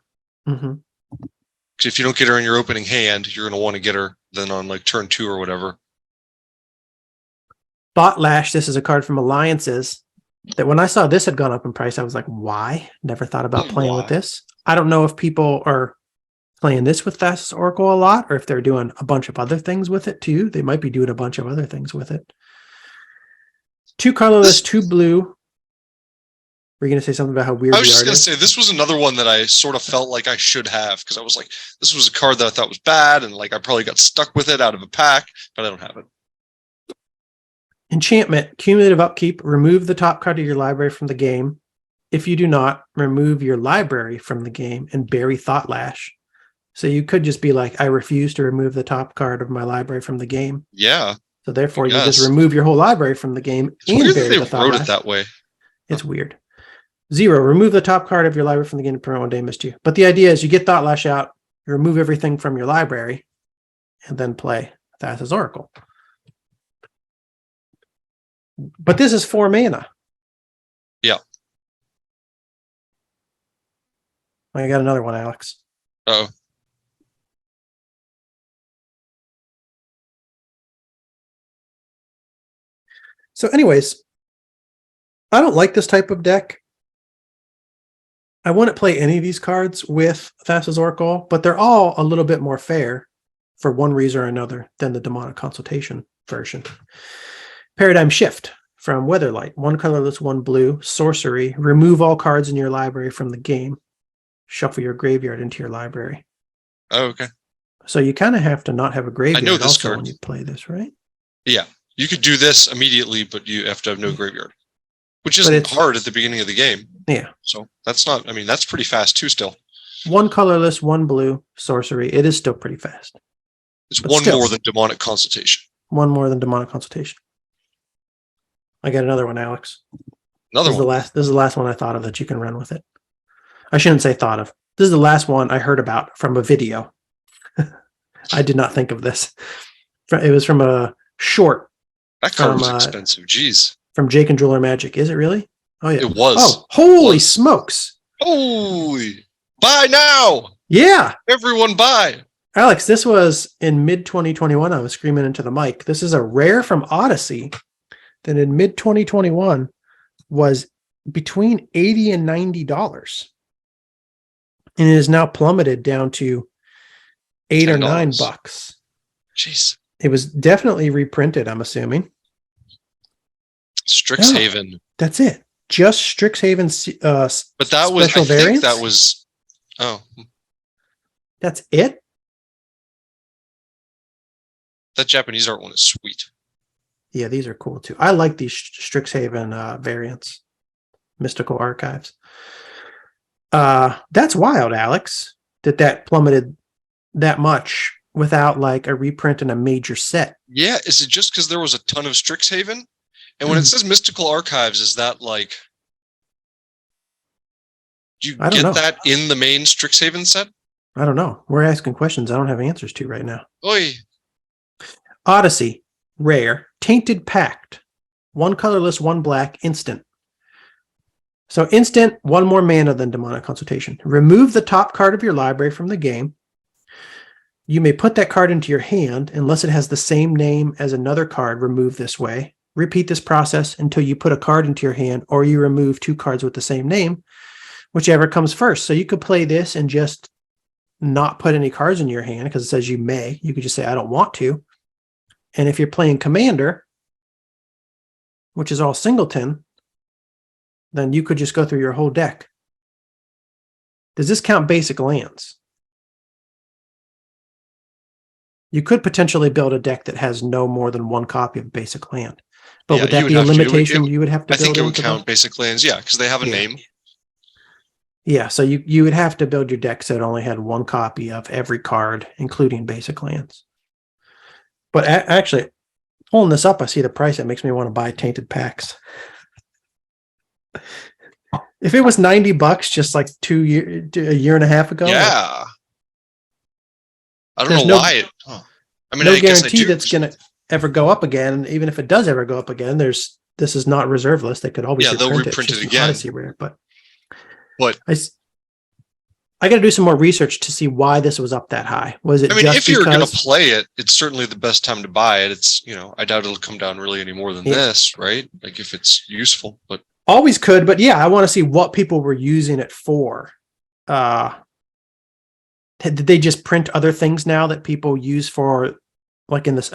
Mm-hmm. Because if you don't get her in your opening hand, you're going to want to get her then on like turn 2 or whatever. Thought Lash, this is a card from Alliances that when I saw this had gone up in price, I was like, why? Never thought about playing with this. I don't know if people are playing this with Thassa's Oracle a lot or if they're doing a bunch of other things with it too. They might be doing a bunch of other things with it. 2 colorless, 2 blue. Were you going to say something about how weird I was just the art going to is? say, this was another one that I sort of felt like I should have, because I was like, this was a card that I thought was bad, and like I probably got stuck with it out of a pack, but I don't have it. Enchantment, cumulative upkeep, remove the top card of your library from the game. If you do not, remove your library from the game and bury Thought Lash. So you could just be like, I refuse to remove the top card of my library from the game. Yeah. So therefore, you just remove your whole library from the game and bury the Thought Lash. Wrote it that way. It's weird. 0, remove the top card of your library from the game to prevent 1 damage to you. But the idea is you get Thought Lash out, you remove everything from your library, and then play Thassa's Oracle. But this is 4 mana. Yeah. I got another one, Alex. Oh. So anyways, I don't like this type of deck. I wouldn't play any of these cards with Thassa's Oracle, but they're all a little bit more fair for one reason or another than the Demonic Consultation version. Paradigm Shift from Weatherlight. 1 colorless, 1 blue. Sorcery. Remove all cards in your library from the game. Shuffle your graveyard into your library. Oh, okay. So you kind of have to not have a graveyard I know this also card. when you play this, right? Yeah. You could do this immediately, but you have to have no graveyard. Which isn't hard at the beginning of the game. Yeah. So that's not, that's pretty fast too still. 1 colorless, 1 blue. Sorcery. It is still pretty fast. It's but 1 more than Demonic Consultation. 1 more than Demonic Consultation. I got another one, Alex. Another one? This is the last one I thought of that you can run with it. I shouldn't say thought of. This is the last one I heard about from a video. I did not think of this. It was from a short. That card was expensive. Jeez. From Jake and Jeweler Magic. Is it really? Oh, yeah. It was. Oh, holy smokes. Holy. Buy now. Yeah. Everyone buy. Alex, this was in mid 2021. I was screaming into the mic. This is a rare from Odyssey that in mid 2021 was between $80 and $90. And it is now plummeted down to $8 or $9. Jeez. It was definitely reprinted, I'm assuming. Strixhaven. That's it. Just Strixhaven but that was, special I think variants? that was, oh. That's it? That Japanese art one is sweet. Yeah, these are cool too. I like these Strixhaven variants. Mystical Archives. That's wild, Alex, that plummeted that much without like a reprint in a major set. Yeah, is it just because there was a ton of Strixhaven? And when it says Mystical Archives, is that like, do you get that in the main Strixhaven set? I don't know. We're asking questions I don't have answers to right now. Oi. Odyssey, rare, Tainted Pact. One colorless, one black, instant. So instant, one more mana than Demonic Consultation. Remove the top card of your library from the game. You may put that card into your hand unless it has the same name as another card removed this way. Repeat this process until you put a card into your hand or you remove two cards with the same name, whichever comes first. So you could play this and just not put any cards in your hand because it says you may. You could just say, I don't want to. And if you're playing Commander, which is all singleton, then you could just go through your whole deck. Does this count basic lands? You could potentially build a deck that has no more than one copy of basic land. But would that be a limitation you would have to build? I think it would count basic lands, yeah, because they have a name. Yeah, so you would have to build your deck so it only had one copy of every card, including basic lands. But actually, pulling this up, I see the price. It makes me want to buy Tainted Pacts. If it was $90 just like a year and a half ago. Yeah. I don't know why. I mean, no guarantee that's going to ever go up again. Even if it does ever go up again, this is not reserve list. They could always they'll reprint it again. Odyssey rare, but I got to do some more research to see why this was up that high. Was it? I mean, if you're going to play it, it's certainly the best time to buy it. It's I doubt it'll come down really any more than this, right? Like if it's useful, but always could. But yeah, I want to see what people were using it for. Did they just print other things now that people use for, like in this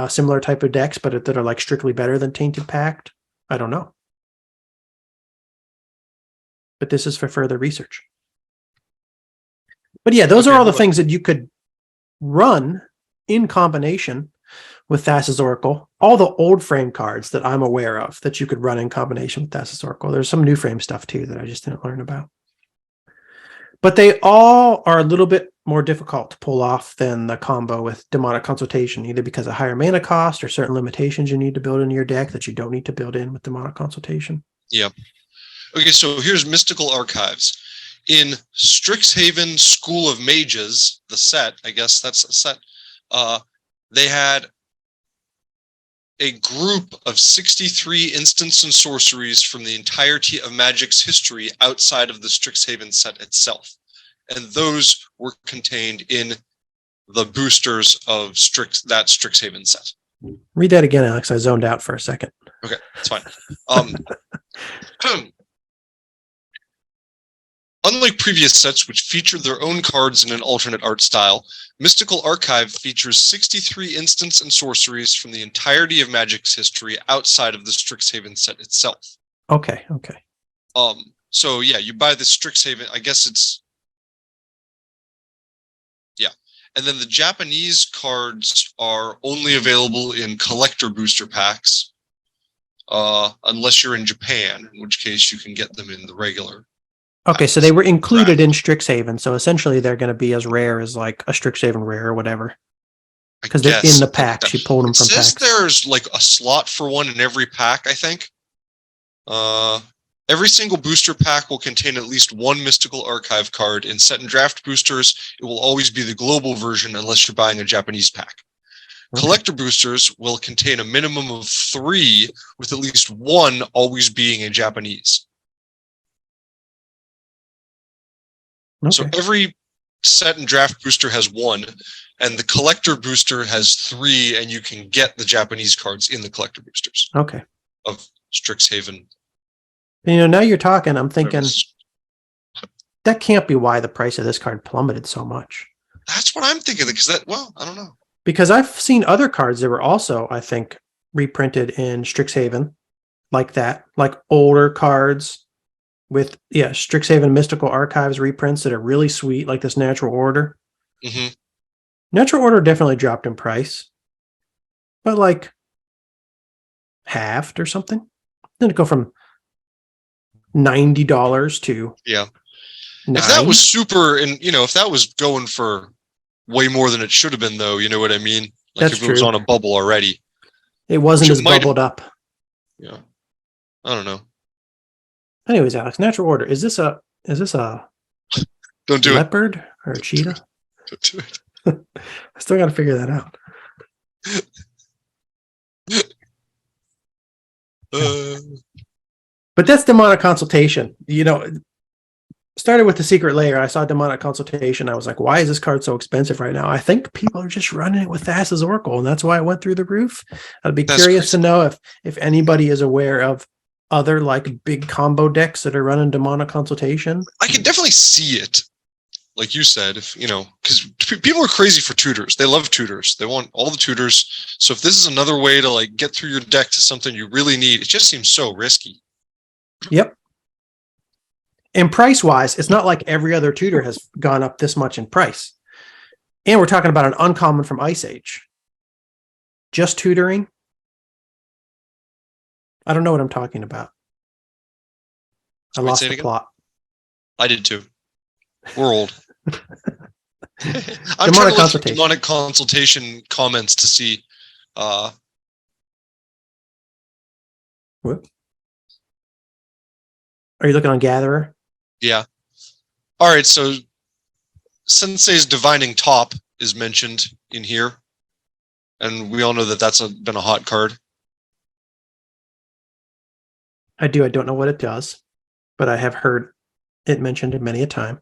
similar type of decks, but that are like strictly better than Tainted Pact? I don't know. But this is for further research. But yeah, those are all the things that you could run in combination with Thassa's Oracle. All the old frame cards that I'm aware of that you could run in combination with Thassa's Oracle. There's some new frame stuff too that I just didn't learn about. But they all are a little bit more difficult to pull off than the combo with Demonic Consultation, either because of higher mana cost or certain limitations you need to build into your deck that you don't need to build in with Demonic Consultation. Yeah. Okay, so here's Mystical Archives. In Strixhaven School of Mages, the set, I guess that's a set, they had a group of 63 instants and sorceries from the entirety of Magic's history outside of the Strixhaven set itself. And those were contained in the boosters of that Strixhaven set. Read that again, Alex. I zoned out for a second. Okay, that's fine. Unlike previous sets, which featured their own cards in an alternate art style, Mystical Archive features 63 instants and sorceries from the entirety of Magic's history outside of the Strixhaven set itself. Okay. So yeah, you buy the Strixhaven, I guess it's... Yeah. And then the Japanese cards are only available in collector booster packs, unless you're in Japan, in which case you can get them in the regular. Okay, so they were included in Strixhaven, so essentially they're going to be as rare as like a Strixhaven rare or whatever. Because they're in the packs. You pulled them from packs. It says there's like a slot for one in every pack, I think. Every single booster pack will contain at least one Mystical Archive card. In set and draft boosters, it will always be the global version unless you're buying a Japanese pack. Okay. Collector boosters will contain a minimum of 3, with at least 1 always being a Japanese. Okay. So every set and draft booster has 1, and the collector booster has 3, and you can get the Japanese cards in the collector boosters Okay. of Strixhaven. Now you're talking, I'm thinking that can't be why the price of this card plummeted so much. That's what I'm thinking, because I don't know. Because I've seen other cards that were also, I think, reprinted in Strixhaven like that, like older cards with, Strixhaven Mystical Archives reprints that are really sweet, like this Natural Order. Mm-hmm. Natural Order definitely dropped in price, but like halved or something. Then it go from $90 to $9. If that was super, and if that was going for way more than it should have been, though, you know what I mean? Like That's if it was true. on a bubble already. It wasn't as bubbled up. Yeah. I don't know. Anyways, Alex, Natural Order. Is this a Don't do leopard or a cheetah? Don't do it. I still got to figure that out. But that's Demonic Consultation. Started with the Secret Lair. I saw Demonic Consultation. I was like, why is this card so expensive right now? I think people are just running it with Thassa's Oracle, and that's why it went through the roof. I'd be curious to know if anybody is aware of other like big combo decks that are running Demonic Consultation. I can definitely see it. Like you said, because people are crazy for tutors. They love tutors. They want all the tutors. So if this is another way to like get through your deck to something you really need, it just seems so risky. Yep. And price-wise, it's not like every other tutor has gone up this much in price. And we're talking about an uncommon from Ice Age. Just tutoring? I don't know what I'm talking about. I lost the plot. I did too. We're old. I'm Demonic trying to look Consultation. at Demonic Consultation comments to see. What? Are you looking on Gatherer? Yeah. All right. So Sensei's Divining Top is mentioned in here, and we all know that that's been a hot card. I do. I don't know what it does, but I have heard it mentioned many a time.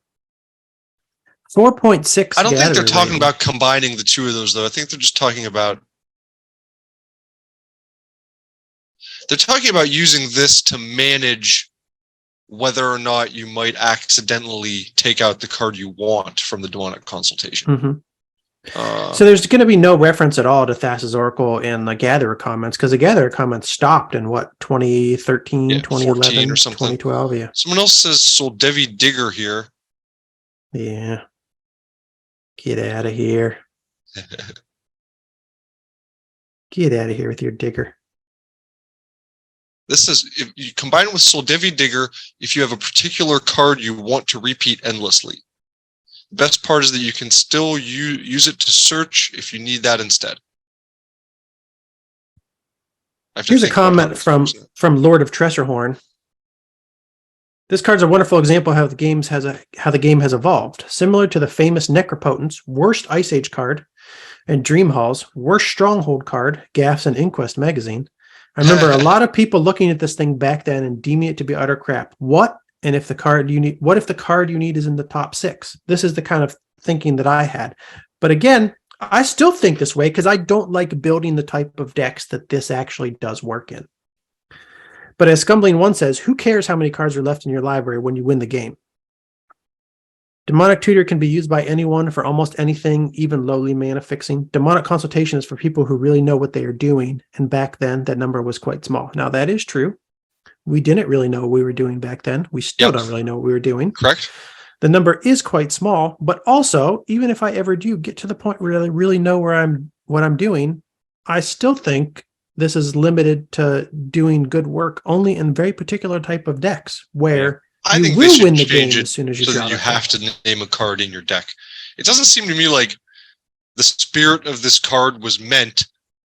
4.6. I don't think they're talking rating. about combining the two of those, though. I think they're just talking about. They're talking about using this to manage whether or not you might accidentally take out the card you want from the Demonic Consultation. Mm-hmm. So there's going to be no reference at all to Thassa's Oracle in the Gatherer comments, because the Gatherer comments stopped in 2013, 2011, or something. 2012. Yeah. Someone else says Soldevi Digger here. Yeah. Get out of here. Get out of here with your digger. This says if you combine it with Soldevi Digger, if you have a particular card you want to repeat endlessly. The best part is that you can still use it to search if you need that instead. Here's a comment from Lord of Tressorhorn. This card's a wonderful example of how the game has evolved. Similar to the famous Necropotent's worst Ice Age card and Dream Hall's worst Stronghold card, Gaffs and Inquest magazine. I remember a lot of people looking at this thing back then and deeming it to be utter crap. What if the card you need is in the top 6? This is the kind of thinking that I had. But again, I still think this way because I don't like building the type of decks that this actually does work in. But as Scumbling1 says, who cares how many cards are left in your library when you win the game? Demonic Tutor can be used by anyone for almost anything, even lowly mana fixing. Demonic Consultation is for people who really know what they are doing, and back then that number was quite small. Now that is true. We didn't really know what we were doing back then. We still don't really know what we were doing. Correct. The number is quite small, but also, even if I ever do get to the point where I really know what I'm doing, I still think this is limited to doing good work only in very particular type of decks where I you think will they should win the change game it as soon as you so draw that you the have card. to name a card in your deck. It doesn't seem to me like the spirit of this card was meant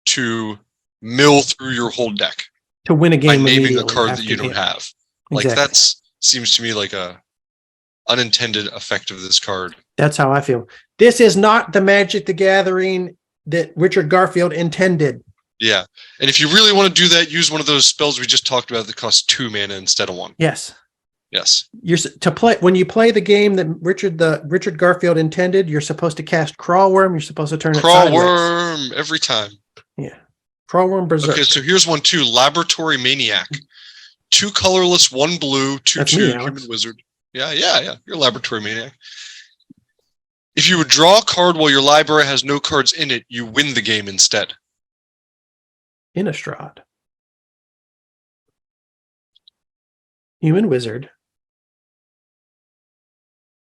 to mill through your whole deck To win a by game naming a immediately card that after you don't hit. have. Like Exactly. seems to me like a unintended effect of this card. That's how I feel. This is not the Magic the Gathering that Richard Garfield intended. Yeah. And if you really want to do that, use one of those spells we just talked about that cost 2 mana instead of 1. Yes. Yes. To play when you play the game that Richard Garfield intended. You're supposed to cast Crawl Worm. You're supposed to turn it Crawl sideways. Worm every time. Yeah. Crawl Worm Berserk. Okay, so here's one too. Laboratory Maniac. 2 colorless, 1 blue, 2/2 human wizard. Yeah. You're a Laboratory Maniac. If you would draw a card while your library has no cards in it, you win the game instead. Innistrad. Human wizard.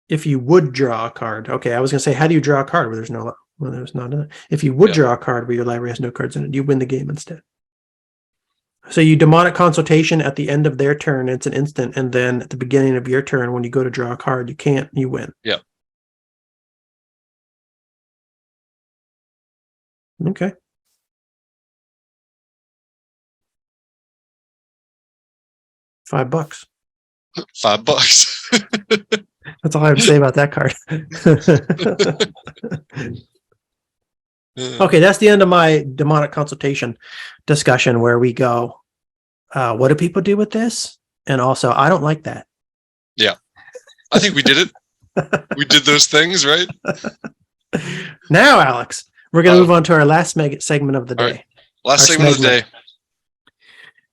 If you would draw a card. Okay, I was going to say, how do you draw a card where there's not? If you would draw a card where your library has no cards in it, you win the game instead. So you Demonic Consultation at the end of their turn, it's an instant, and then at the beginning of your turn, when you go to draw a card, you win. Yeah. Okay. $5. $5. That's all I have to say about that card. Okay, that's the end of my Demonic Consultation discussion where we go, what do people do with this? And also, I don't like that. Yeah. I think we did it. We did those things, right? Now, Alex, we're going to move on to our last segment of the day. Right. Last segment of the day.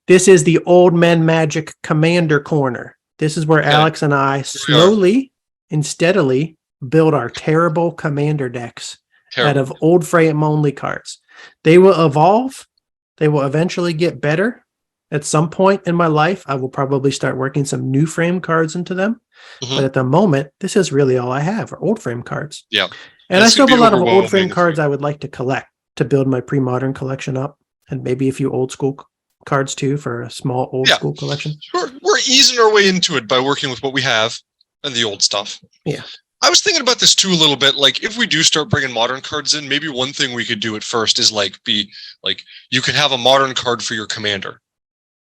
This is the Old Men Magic Commander Corner. This is where Alex and I slowly and steadily build our terrible commander decks out of old frame only cards. They will evolve. They will eventually get better. At some point in my life, I will probably start working some new frame cards into them. Mm-hmm. But at the moment, this is really all I have are old frame cards. Yeah. And I still have a lot of old frame cards I would like to collect to build my pre-modern collection up, and maybe a few old school cards too for a small old school collection. Sure. We're easing our way into it by working with what we have and the old stuff. Yeah. I was thinking about this too a little bit. Like, if we do start bringing modern cards in, maybe one thing we could do at first is you can have a modern card for your commander,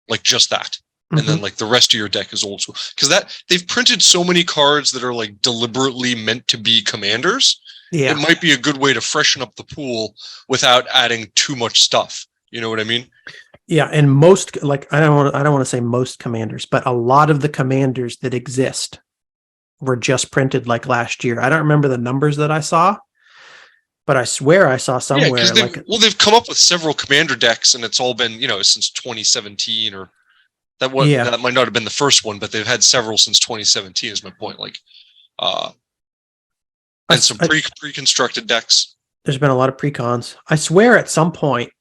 like just that, and then like the rest of your deck is old school. Because they've printed so many cards that are like deliberately meant to be commanders. Yeah, it might be a good way to freshen up the pool without adding too much stuff. You know what I mean? Yeah, and most, like, I don't want to say most commanders, but a lot of the commanders that exist were just printed like last year. I don't remember the numbers that I saw, but I swear I saw somewhere. Yeah, they've come up with several commander decks, and it's all been, since 2017, or that might not have been the first one, but they've had several since 2017. Is my point. Like, and some pre-constructed decks. There's been a lot of pre-cons. I swear at some point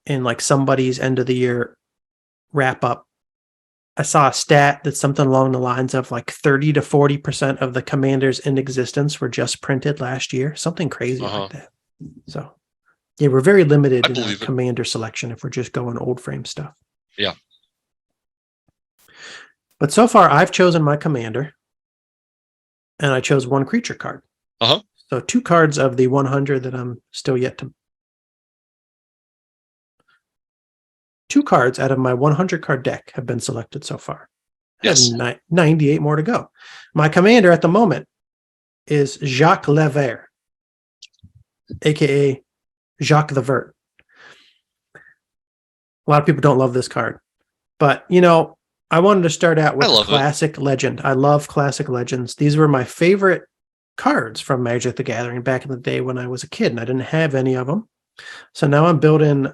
in like somebody's end of the year wrap up, I saw a stat that's something along the lines of like 30 to 40% of the commanders in existence were just printed last year. Something crazy like that. So yeah, we're very limited in our commander selection if we're just going old frame stuff. Yeah. But so far I've chosen my commander and I chose one creature card. So 2 cards of the 100 that I'm still yet to. 2 cards out of my 100 card deck have been selected so far. Yes. 98 more to go. My commander at the moment is Jacque le Vert, aka Jacque the Vert. A lot of people don't love this card, but I wanted to start out with Classic Legend. I love Classic Legends. These were my favorite cards from Magic the Gathering back in the day when I was a kid, and I didn't have any of them. So now I'm building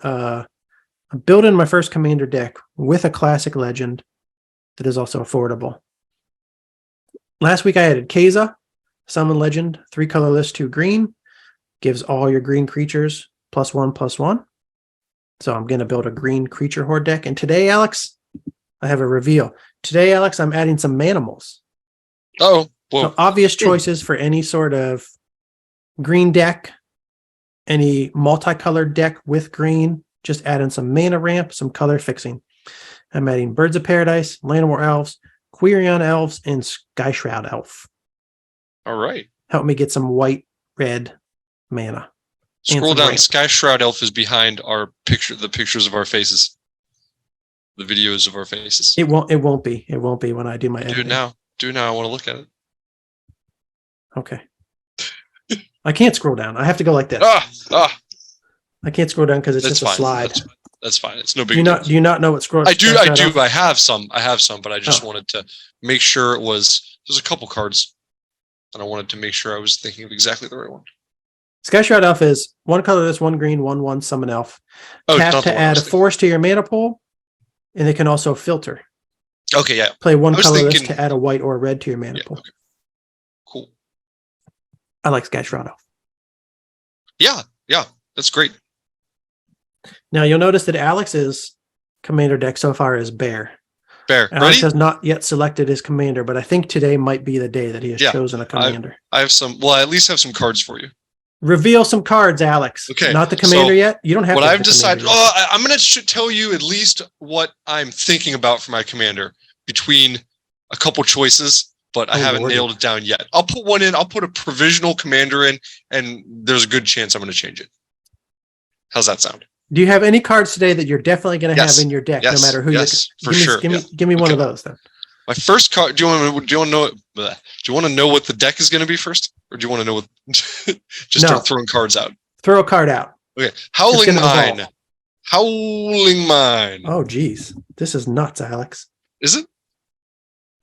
my first commander deck with a Classic Legend that is also affordable. Last week I added Keza, Summon Legend, 3 colorless, 2 green. Gives all your green creatures +1/+1. So I'm going to build a green creature horde deck. And today, Alex, I have a reveal. Today, Alex, I'm adding some manimals. Oh, well. So obvious choices for any sort of green deck, any multicolored deck with green. Just add in some mana ramp, some color fixing. I'm adding Birds of Paradise, Llanowar Elves, Quirion Elves, and Sky Shroud Elf. All right. Help me get some white, red mana. Scroll down. Ramp. Sky Shroud Elf is behind the pictures of our faces. The videos of our faces. It won't be when I do my editing. Do it now. I want to look at it. Okay. I can't scroll down. I have to go like this. I can't scroll down because it's just a slide. That's fine. It's no big deal. Do you not know what scroll? I do. I have some, but I just wanted to make sure there's a couple cards, and I wanted to make sure I was thinking of exactly the right one. Sky Shroud Elf is 1 colorless, 1 green, 1/1 summon elf. Oh, it's Tap not the to one I add was a thinking. force to your mana pool, and they can also filter. Okay, yeah. Play 1 I was colorless thinking- to add a white or red to your mana Yeah, pool. okay. Cool. I like Sky Shroud Elf. Yeah, that's great. Now you'll notice that Alex's commander deck so far is Bear. Bear, Alex ready? has not yet selected his commander, but I think today might be the day that he has Yeah, chosen a commander. I have some. Well, I at least have some cards for you. Reveal some cards, Alex. Okay, Not the commander so yet. You don't have What to. I've decided. I'm going to tell you at least what I'm thinking about for my commander between a couple choices, but I haven't Lordy. nailed it down yet. I'll put one in. I'll put a provisional commander in, and there's a good chance I'm going to change it. How's that sound? Do you have any cards today that you're definitely going to have in your deck, no matter who Yes, for give me, sure. Give me one of those then. My first card. Do you want to know? Do you want to know what the deck is going to be first, or do you want to know what? Just start throwing cards out. Throw a card out. Okay, Howling Mine. Evolve. Howling Mine. Oh, geez, this is nuts, Alex. Is it?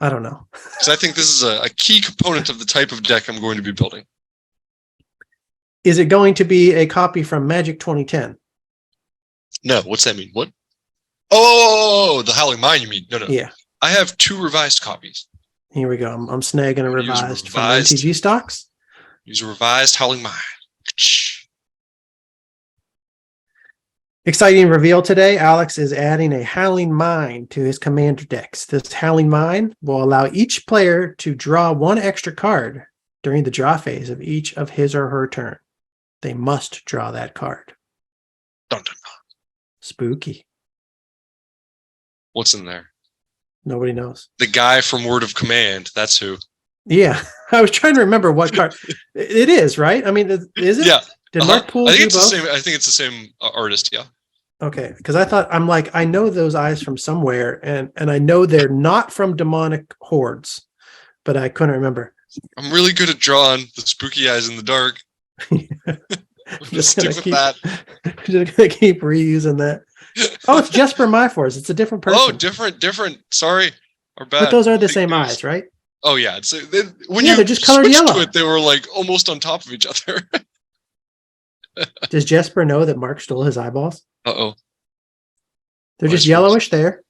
I don't know. Because I think this is a key component of the type of deck I'm going to be building. Is it going to be a copy from Magic 2010? No, what's that mean? What? Oh, the Howling Mine, you mean? No. Yeah. I have 2 revised copies. Here we go. I'm snagging a Use revised from revised. MTG stocks. Use a revised Howling Mine. Exciting reveal today. Alex is adding a Howling Mine to his commander decks. This Howling Mine will allow each player to draw 1 extra card during the draw phase of each of his or her turn. They must draw that card. Dun, dun, dun. Spooky. What's in there? Nobody knows. The guy from Word of Command. That's who. Yeah. I was trying to remember what card. It is, right? I mean, is it? Yeah. Did Mark Poole I think do it's both? the same. I think it's the same artist. Yeah. Okay, because I'm like, I know those eyes from somewhere, and I know they're not from Demonic Hordes, but I couldn't remember. I'm really good at drawing the spooky eyes in the dark. Just stick with that. Just gonna keep reusing that. Oh, it's Jesper Myforce. It's a different person. Oh, different. Sorry, our bad. But those are the same eyes, right? Oh yeah, it's when Yeah, you they're just colored switched yellow. to it, they were like almost on top of each other. Does Jesper know that Mark stole his eyeballs? Uh-oh. They're Vice just versa. yellowish there.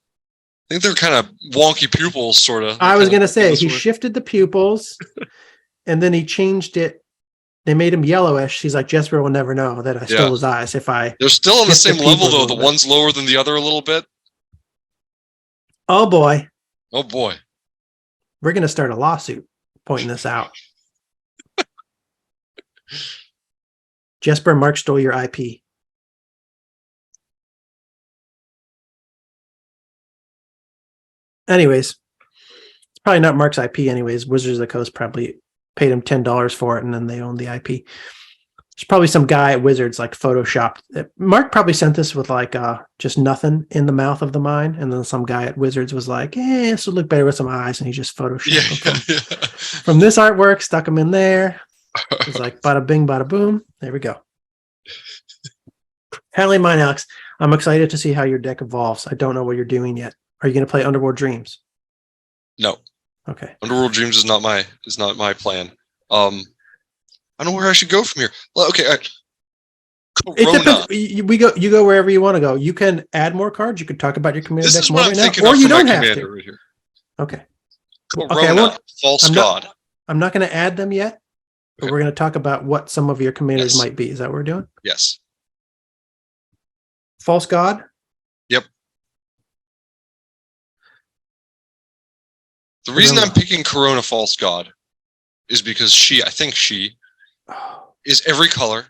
I think they're kind of wonky pupils, sort of. I was gonna say he shifted the pupils, and then he changed it. They made him yellowish. He's like, Jesper will never know that I stole his eyes if I. They're still on the shift the same level pupils a though. little The bit. one's lower than the other a little bit. Oh boy, Oh boy. we're gonna start a lawsuit pointing this out. Jesper, Mark stole your IP. Anyways, it's probably not Mark's IP anyways. Wizards of the Coast probably paid him $10 for it, and then they own the IP. There's probably some guy at Wizards like photoshopped. Mark probably sent this with like just nothing in the mouth of the mine, and then some guy at Wizards was like, this would look better with some eyes, and he just photoshopped them from this artwork, stuck them in there. It's like bada bing, bada boom. There we go. Howling Mine, Alex. I'm excited to see how your deck evolves. I don't know what you're doing yet. Are you going to play Underworld Dreams? No. Okay. Underworld Dreams is not my plan. I don't know where I should go from here. Well, okay. It Corona. depends. You go wherever you want to go. You can add more cards. You could talk about your commander This deck is more what I'm right now, thinking or of you for my don't have commander to. right here. Okay. Corona, Okay, I won't- False I'm God. I'm not going to add them yet, but Okay. we're going to talk about what some of your commanders Yes. might be. Is that what we're doing? Yes. False God? Yep. The reason Corona. I'm picking Corona False God is because I think she Oh, is every color.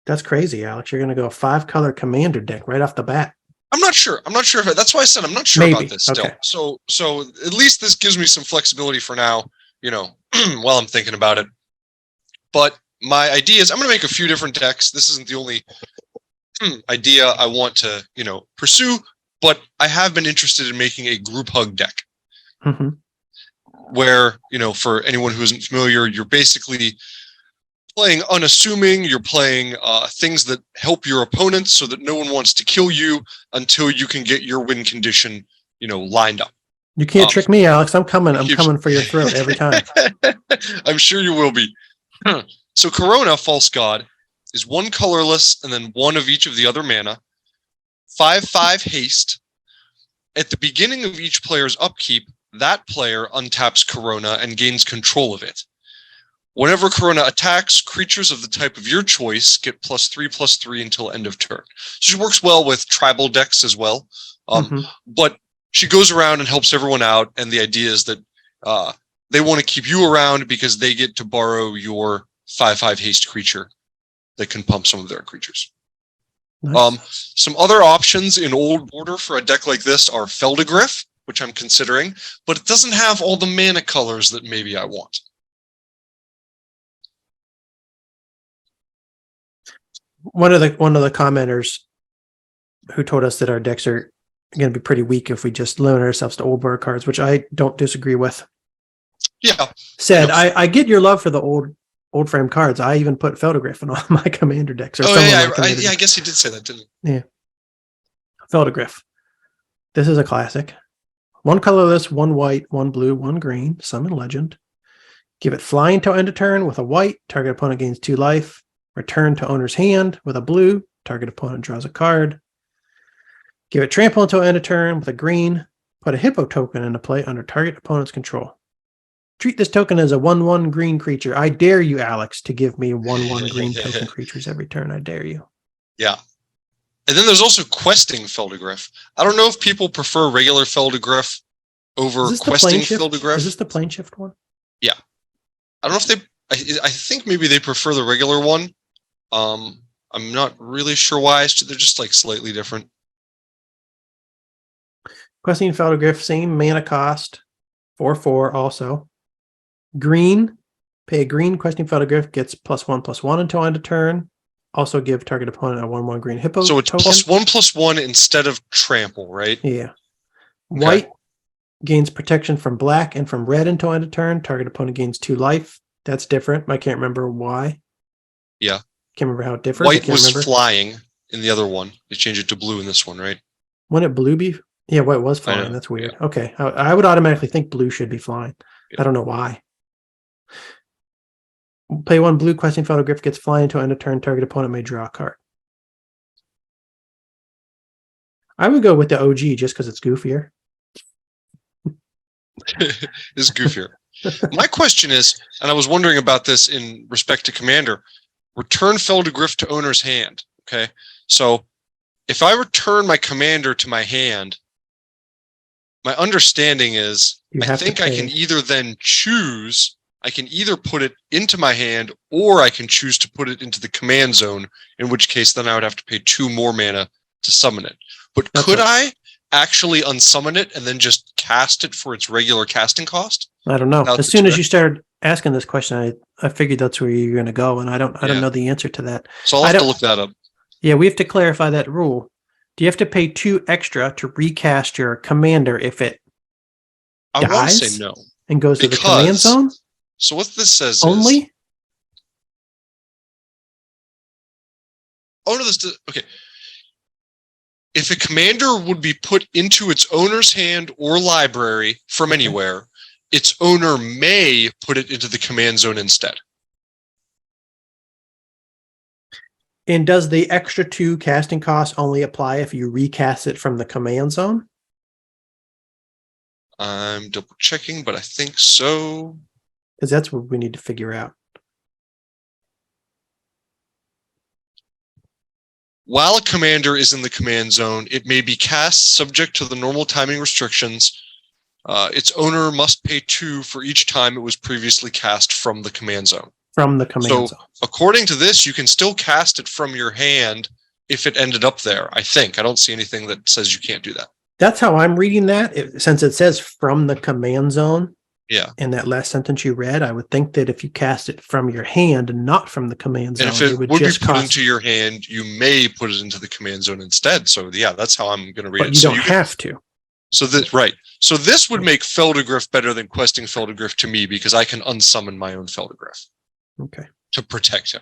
that's crazy, Alex. You're going to go a 5-color commander deck right off the bat. I'm not sure. If that's why I said I'm not sure Maybe. about this still. Okay. So at least this gives me some flexibility for now, while I'm thinking about it. But my idea is I'm going to make a few different decks. This isn't the only idea I want to, pursue, but I have been interested in making a group hug deck Mm-hmm. where, for anyone who isn't familiar, you're basically playing unassuming, you're playing things that help your opponents so that no one wants to kill you until you can get your win condition, lined up. You can't trick me, Alex. I'm coming for your throat every time. I'm sure you will be. So Corona, False God, is 1 colorless and then 1 of each of the other mana. 5/5 haste. At the beginning of each player's upkeep, that player untaps Corona and gains control of it. Whenever Corona attacks, creatures of the type of your choice get +3/+3 until end of turn. So she works well with tribal decks as well. But she goes around and helps everyone out, and the idea is that they want to keep you around because they get to borrow your 5/5 haste creature that can pump some of their creatures. Nice. Some other options in Old Border for a deck like this are Feldegriff, which I'm considering, but it doesn't have all the mana colors that maybe I want. One of the commenters who told us that our decks are going to be pretty weak if we just limit ourselves to Old Border cards, which I don't disagree with. Yeah. Said, I get your love for the old frame cards. I even put Feldegriff in all my commander decks. I guess he did say that, didn't he? Yeah. Feldegriff. This is a classic. 1 colorless, 1 white, 1 blue, 1 green. Summon legend. Give it flying till end of turn with a white. Target opponent gains 2 life. Return to owner's hand with a blue. Target opponent draws a card. Give it trample until end of turn with a green. Put a hippo token into play under target opponent's control. Treat this token as a 1/1 green creature. I dare you, Alex, to give me 1/1 green token creatures every turn. I dare you. Yeah. And then there's also questing Feldegriff. I don't know if people prefer regular Feldegriff over questing Feldegriff. Is this the plane shift one? Yeah. I don't know if I think maybe they prefer the regular one. I'm not really sure why. They're just like slightly different. Questing Feldegriff, same mana cost. 4/4 also. Green, pay a green. Questing Feldegriff gets +1/+1 until end of turn. Also give target opponent a 1/1 green hippo. So it's token. +1/+1 instead of trample, right? Yeah. White gains protection from black and from red until end of turn. Target opponent gains 2 life. That's different. I can't remember why. Yeah. Can't remember how it differs. White was flying in the other one. They changed it to blue in this one, right? Wouldn't it blue be? Yeah, white was flying. That's weird. Yeah. Okay. I would automatically think blue should be flying. Yeah. I don't know why. Play 1 blue. Questing Feldegriff gets flying until end of turn. Target opponent may draw a card. I would go with the OG just because it's goofier. It's goofier. My question is, and I was wondering about this in respect to Commander, return Feldegriff to owner's hand. Okay. So if I return my Commander to my hand, my understanding is I think I can either then choose, I can either put it into my hand or I can choose to put it into the command zone, in which case then I would have to pay 2 more mana to summon it. But could I actually unsummon it and then just cast it for its regular casting cost? I don't know. As soon as you started asking this question, I figured that's where you're going to go, and I don't know the answer to that. So I'll have to look that up. Yeah, we have to clarify that rule. Do you have to pay 2 extra to recast your commander if it dies? I want to say no. And goes to the command zone? So what this says only? Is... Oh, no, this does... Okay. If a commander would be put into its owner's hand or library from anywhere, its owner may put it into the command zone instead. And does the extra 2 casting costs only apply if you recast it from the command zone? I'm double checking, but I think so. Because that's what we need to figure out. While a commander is in the command zone, it may be cast subject to the normal timing restrictions. Its owner must pay 2 for each time it was previously cast from the command zone. From the command zone. According to this, you can still cast it from your hand if it ended up there, I think. I don't see anything that says you can't do that. That's how I'm reading that. Since it says from the command zone, yeah. In that last sentence you read, I would think that if you cast it from your hand and not from the command zone, and if it would just be put into your hand, you may put it into the command zone instead. So yeah, that's how I'm going to read it. But you don't have to. So that right. So this would make Feldegriff better than questing Feldegriff to me because I can unsummon my own Feldegriff. Okay. To protect him.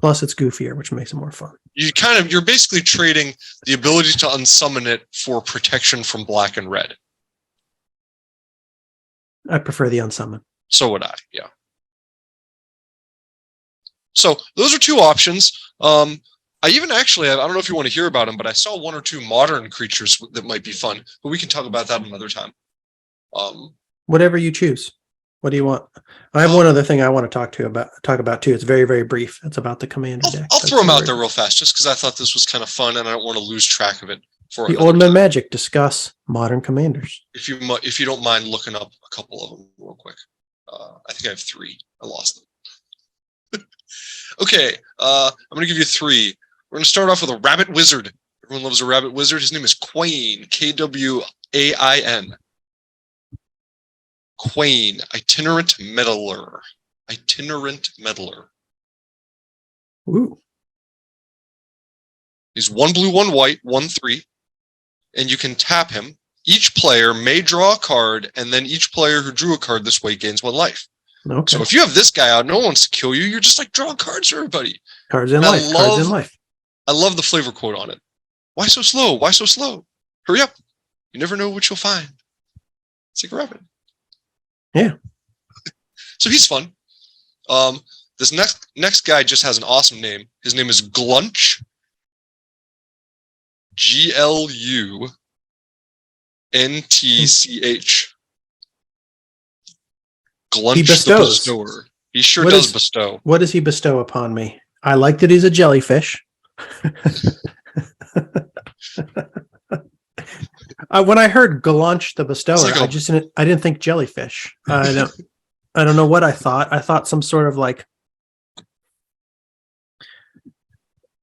Plus, it's goofier, which makes it more fun. You're basically trading the ability to unsummon it for protection from black and red. I prefer the unsummon. So would I, yeah. So those are two options. I don't know if you want to hear about them, but I saw one or two modern creatures that might be fun, but we can talk about that another time. Whatever you choose. What do you want? I have one other thing I want to talk about too. It's very, very brief. It's about the commander deck. I'll throw them out there real fast, just because I thought this was kind of fun, and I don't want to lose track of it. For the Old Man Magic discuss modern commanders. If you don't mind looking up a couple of them real quick, I think I have 3. I lost them. Okay, I'm going to give you 3. We're going to start off with a rabbit wizard. Everyone loves a rabbit wizard. His name is Quain, Kwain. Quain, itinerant meddler. Ooh. He's 1 blue, 1 white, 1/3, and you can tap him. Each player may draw a card, and then each player who drew a card this way gains 1 life. Okay. So if you have this guy out, no one wants to kill you. You're just like drawing cards for everybody. Cards in life. I love the flavor quote on it. Why so slow? Why so slow? Hurry up. You never know what you'll find. It's like a rabbit. Yeah. So he's fun. This next guy just has an awesome name. His name is Glunch. Glunch. Glunch He bestows. the Bestower. He sure does bestow. What does he bestow upon me? I like that he's a jellyfish. When I heard Glunch the Bestower, I didn't think jellyfish. I don't know what I thought. I thought some sort of like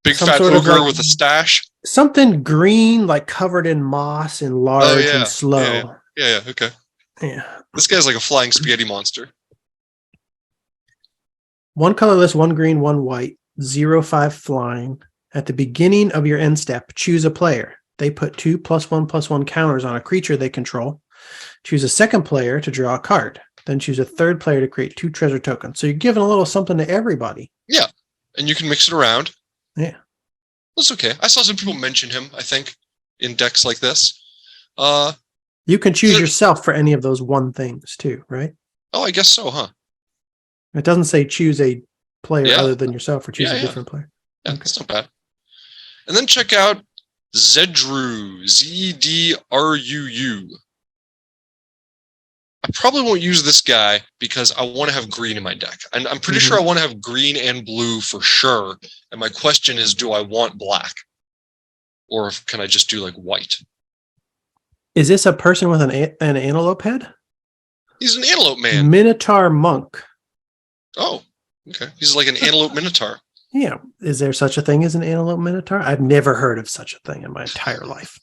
big fat ogre with a stash. Something green, like covered in moss and large and slow. Yeah, okay. Yeah. This guy's like a flying spaghetti monster. 1 colorless, 1 green, 1 white, 0/5 flying. At the beginning of your end step, choose a player. They put 2 +1/+1 counters on a creature they control. Choose a second player to draw a card. Then choose a third player to create 2 treasure tokens. So you're giving a little something to everybody. Yeah, and you can mix it around. Yeah. That's okay. I saw some people mention him, I think, in decks like this. You can choose yourself for any of those 1 things too, right? Oh, I guess so, huh? It doesn't say choose a player other than yourself or choose a different player. Yeah, okay. That's not bad. And then check out Zedruu, Zdruu. I probably won't use this guy because I want to have green in my deck. And I'm pretty sure I want to have green and blue for sure. And my question is, do I want black? Or can I just do like white? Is this a person with an antelope head? He's an antelope man. Minotaur monk. Oh, okay. He's like an antelope minotaur. Yeah. Is there such a thing as an antelope minotaur? I've never heard of such a thing in my entire life.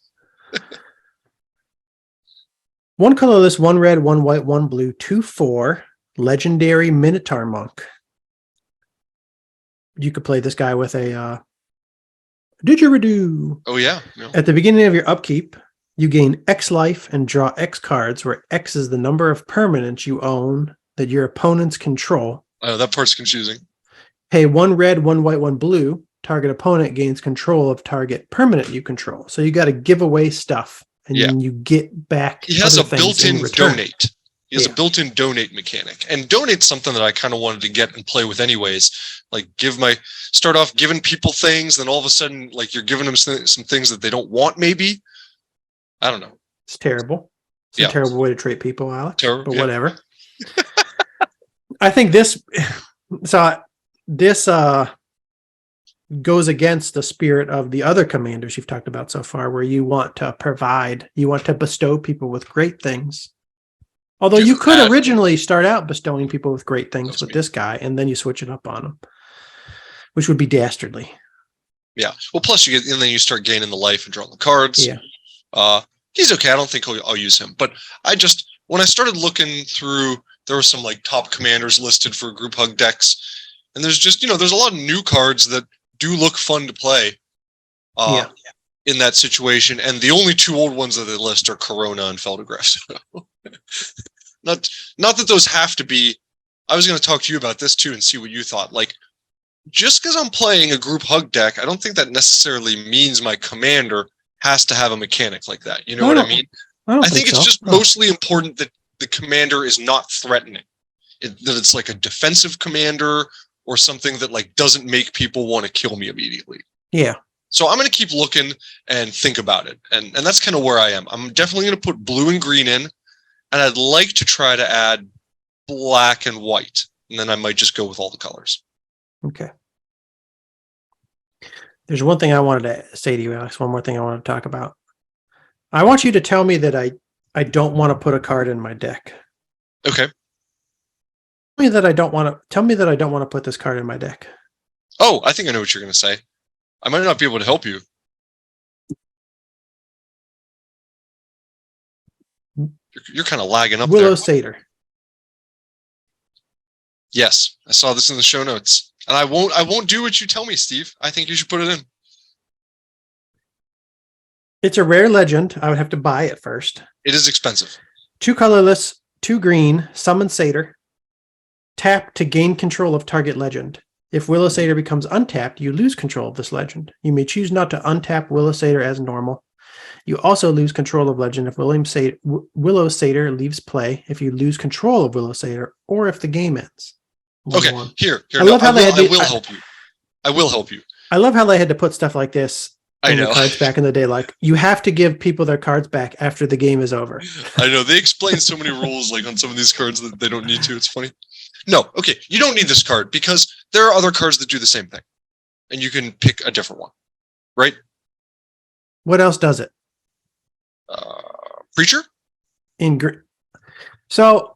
1 colorless, 1 red, 1 white, 1 blue, 2/4, legendary minotaur monk. You could play this guy with a didgeridoo. Oh, yeah. At the beginning of your upkeep, you gain X life and draw X cards, where X is the number of permanents you own that your opponents control. Oh, that part's confusing. Pay 1 red, 1 white, 1 blue. Target opponent gains control of target permanent you control. So you got to give away stuff, and then you get back. He has a built-in donate. He has a built-in donate mechanic, and donate's something that I kind of wanted to get and play with anyways. Like start off giving people things, then all of a sudden, like you're giving them some things that they don't want. Maybe I don't know. It's terrible. It's a terrible way to treat people, Alex. But whatever. I think this goes against the spirit of the other commanders you've talked about so far, where you want to provide, you want to bestow people with great things. Although you could originally start out bestowing people with great things with this guy, and then you switch it up on them, which would be dastardly. Yeah. Well, plus and then you start gaining the life and drawing the cards. Yeah. He's okay. I don't think I'll use him, but when I started looking through, there were some like top commanders listed for group hug decks, and there's just, there's a lot of new cards that do look fun to play in that situation. And the only 2 old ones that they list are Corona and Feldegraf. Not that those have to be. I was going to talk to you about this too and see what you thought. Like, just because I'm playing a group hug deck, I don't think that necessarily means my commander has to have a mechanic like that. You know what I mean? I think it's just mostly important that the commander is not threatening. That it's like a defensive commander or something that like doesn't make people want to kill me immediately. Yeah. So I'm going to keep looking and think about it. And that's kind of where I am. I'm definitely going to put blue and green in, and I'd like to try to add black and white. And then I might just go with all the colors. Okay. There's one thing I wanted to say to you, Alex. One more thing I want to talk about. I want you to tell me that I don't want to put a card in my deck. Okay. Tell me that I don't want to put this card in my deck. Oh, I think I know what you're going to say. I might not be able to help you. You're kind of lagging up Willow there. Satyr. Yes, I saw this in the show notes. And I won't do what you tell me, Steve. I think you should put it in. It's a rare legend. I would have to buy it first. It is expensive. 2 colorless, 2 green, summon Satyr. Tap to gain control of target legend. If Willow Satyr becomes untapped, you lose control of this legend. You may choose not to untap Willow Satyr as normal. You also lose control of legend if Willow Satyr leaves play, if you lose control of Willow Satyr, or if the game ends. Okay, here. I will help you. I will help you. I love how they had to put stuff like this in the cards back in the day. Like, you have to give people their cards back after the game is over. I know. They explain so many rules like on some of these cards that they don't need to. It's funny. No, okay. You don't need this card because there are other cards that do the same thing. And you can pick a different one. Right? What else does it? Preacher? So,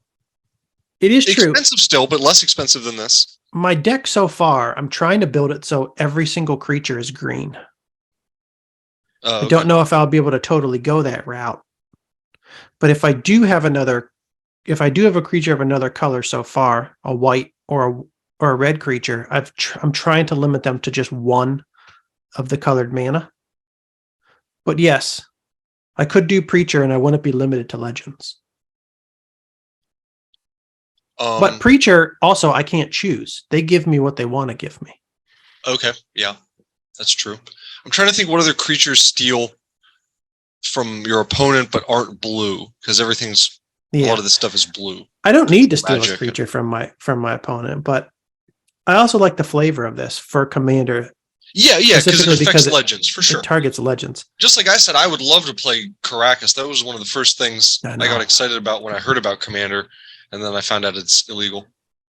it is true. Expensive still, but less expensive than this. My deck so far, I'm trying to build it so every single creature is green. I don't know if I'll be able to totally go that route. But if I do have a creature of another color so far, a white or a red creature, I'm trying to limit them to just one of the colored mana. But yes, I could do Preacher and I wouldn't be limited to legends. But Preacher, also, I can't choose. They give me what they want to give me. Okay, yeah, that's true. I'm trying to think what other creatures steal from your opponent but aren't blue, because everything's a lot of this stuff is blue. I don't need to steal a creature from my opponent, but I also like the flavor of this for Commander. Yeah, because it affects legends, for sure. It targets legends. Just like I said, I would love to play Caracas. That was one of the first things I got excited about when I heard about Commander, and then I found out it's illegal.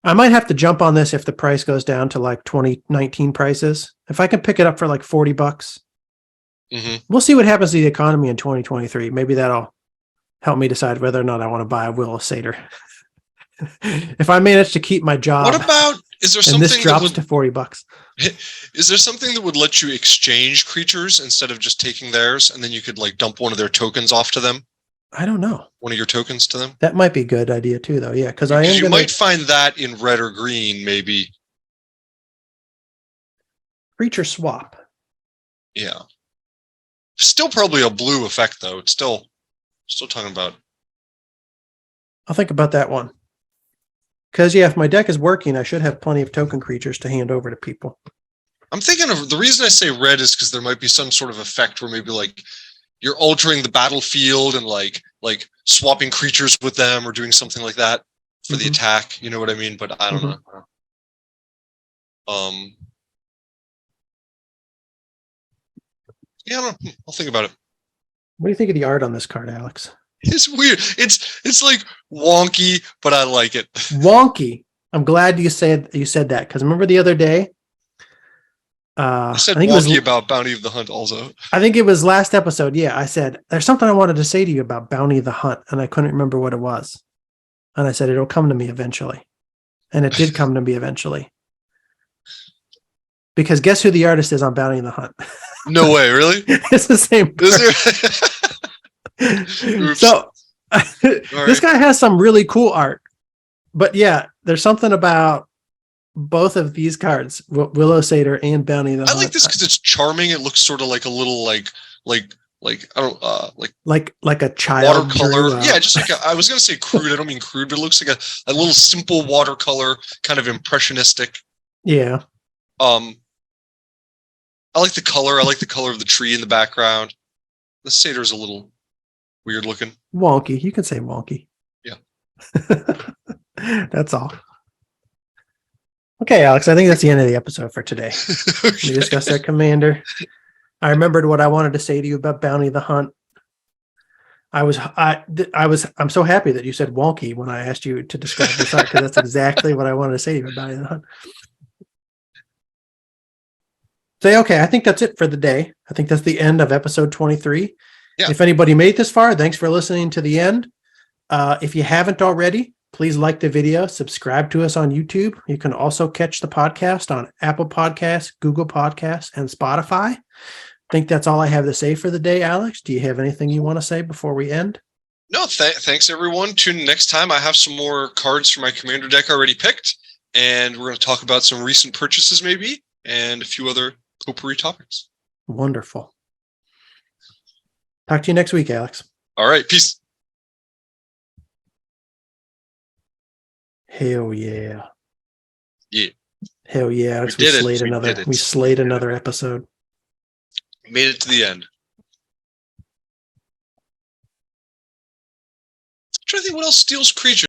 I might have to jump on this if the price goes down to like 2019 prices. If I can pick it up for like $40, we'll see what happens to the economy in 2023. Maybe that'll help me decide whether or not I want to buy a Willow Satyr. If I manage to keep my job, what about? Is there something and this drops to $40? Is there something that would let you exchange creatures instead of just taking theirs, and then you could like dump one of their tokens off to them? I don't know. One of your tokens to them? That might be a good idea too, though. Yeah, because you might find that in red or green, maybe. Creature swap. Yeah. Still probably a blue effect, though. It's still talking about. I'll think about that one. Because, yeah, if my deck is working, I should have plenty of token creatures to hand over to people. I'm thinking of the reason I say red is because there might be some sort of effect where maybe like you're altering the battlefield and like swapping creatures with them or doing something like that for the attack. You know what I mean? But I don't know. Yeah, I don't know. I'll think about it. What do you think of the art on this card, Alex? It's weird. It's like wonky, but I like it. Wonky. I'm glad you said that, because remember the other day? I said wonky about Bounty of the Hunt also. I think it was last episode. Yeah, I said, there's something I wanted to say to you about Bounty of the Hunt, and I couldn't remember what it was. And I said, it'll come to me eventually. And it did come to me eventually. Because guess who the artist is on Bounty of the Hunt? No way, really? It's the same. So this guy has some really cool art. But yeah, there's something about both of these cards, Willow Satyr and Bounty of the Hunt. I like this because it's charming. It looks sort of like a little like I don't like a child watercolor. Yeah, just like I was gonna say crude. I don't mean crude, but it looks like a little simple watercolor, kind of impressionistic. Yeah. I like the color. I like the color of the tree in the background. The satyr's a little weird looking. Wonky. You can say wonky. Yeah. That's all. Okay, Alex, I think that's the end of the episode for today. Okay. We discussed our commander. I remembered what I wanted to say to you about Bounty the Hunt. I'm so happy that you said wonky when I asked you to describe this art, because that's exactly what I wanted to say to you about Bounty the Hunt. Say, okay, I think that's it for the day. I think that's the end of episode 23. Yeah. If anybody made it this far, thanks for listening to the end. If you haven't already, please like the video, subscribe to us on YouTube. You can also catch the podcast on Apple Podcasts, Google Podcasts, and Spotify. I think that's all I have to say for the day, Alex. Do you have anything you want to say before we end? No, thanks everyone. Tune in next time. I have some more cards for my commander deck already picked, and we're going to talk about some recent purchases maybe, and a few other potpourri topics. Wonderful. Talk to you next week, Alex. All right, peace. Hell yeah. Yeah. Hell yeah, Alex. We slayed another episode. Made it to the end. I'm trying to think what else steals creatures.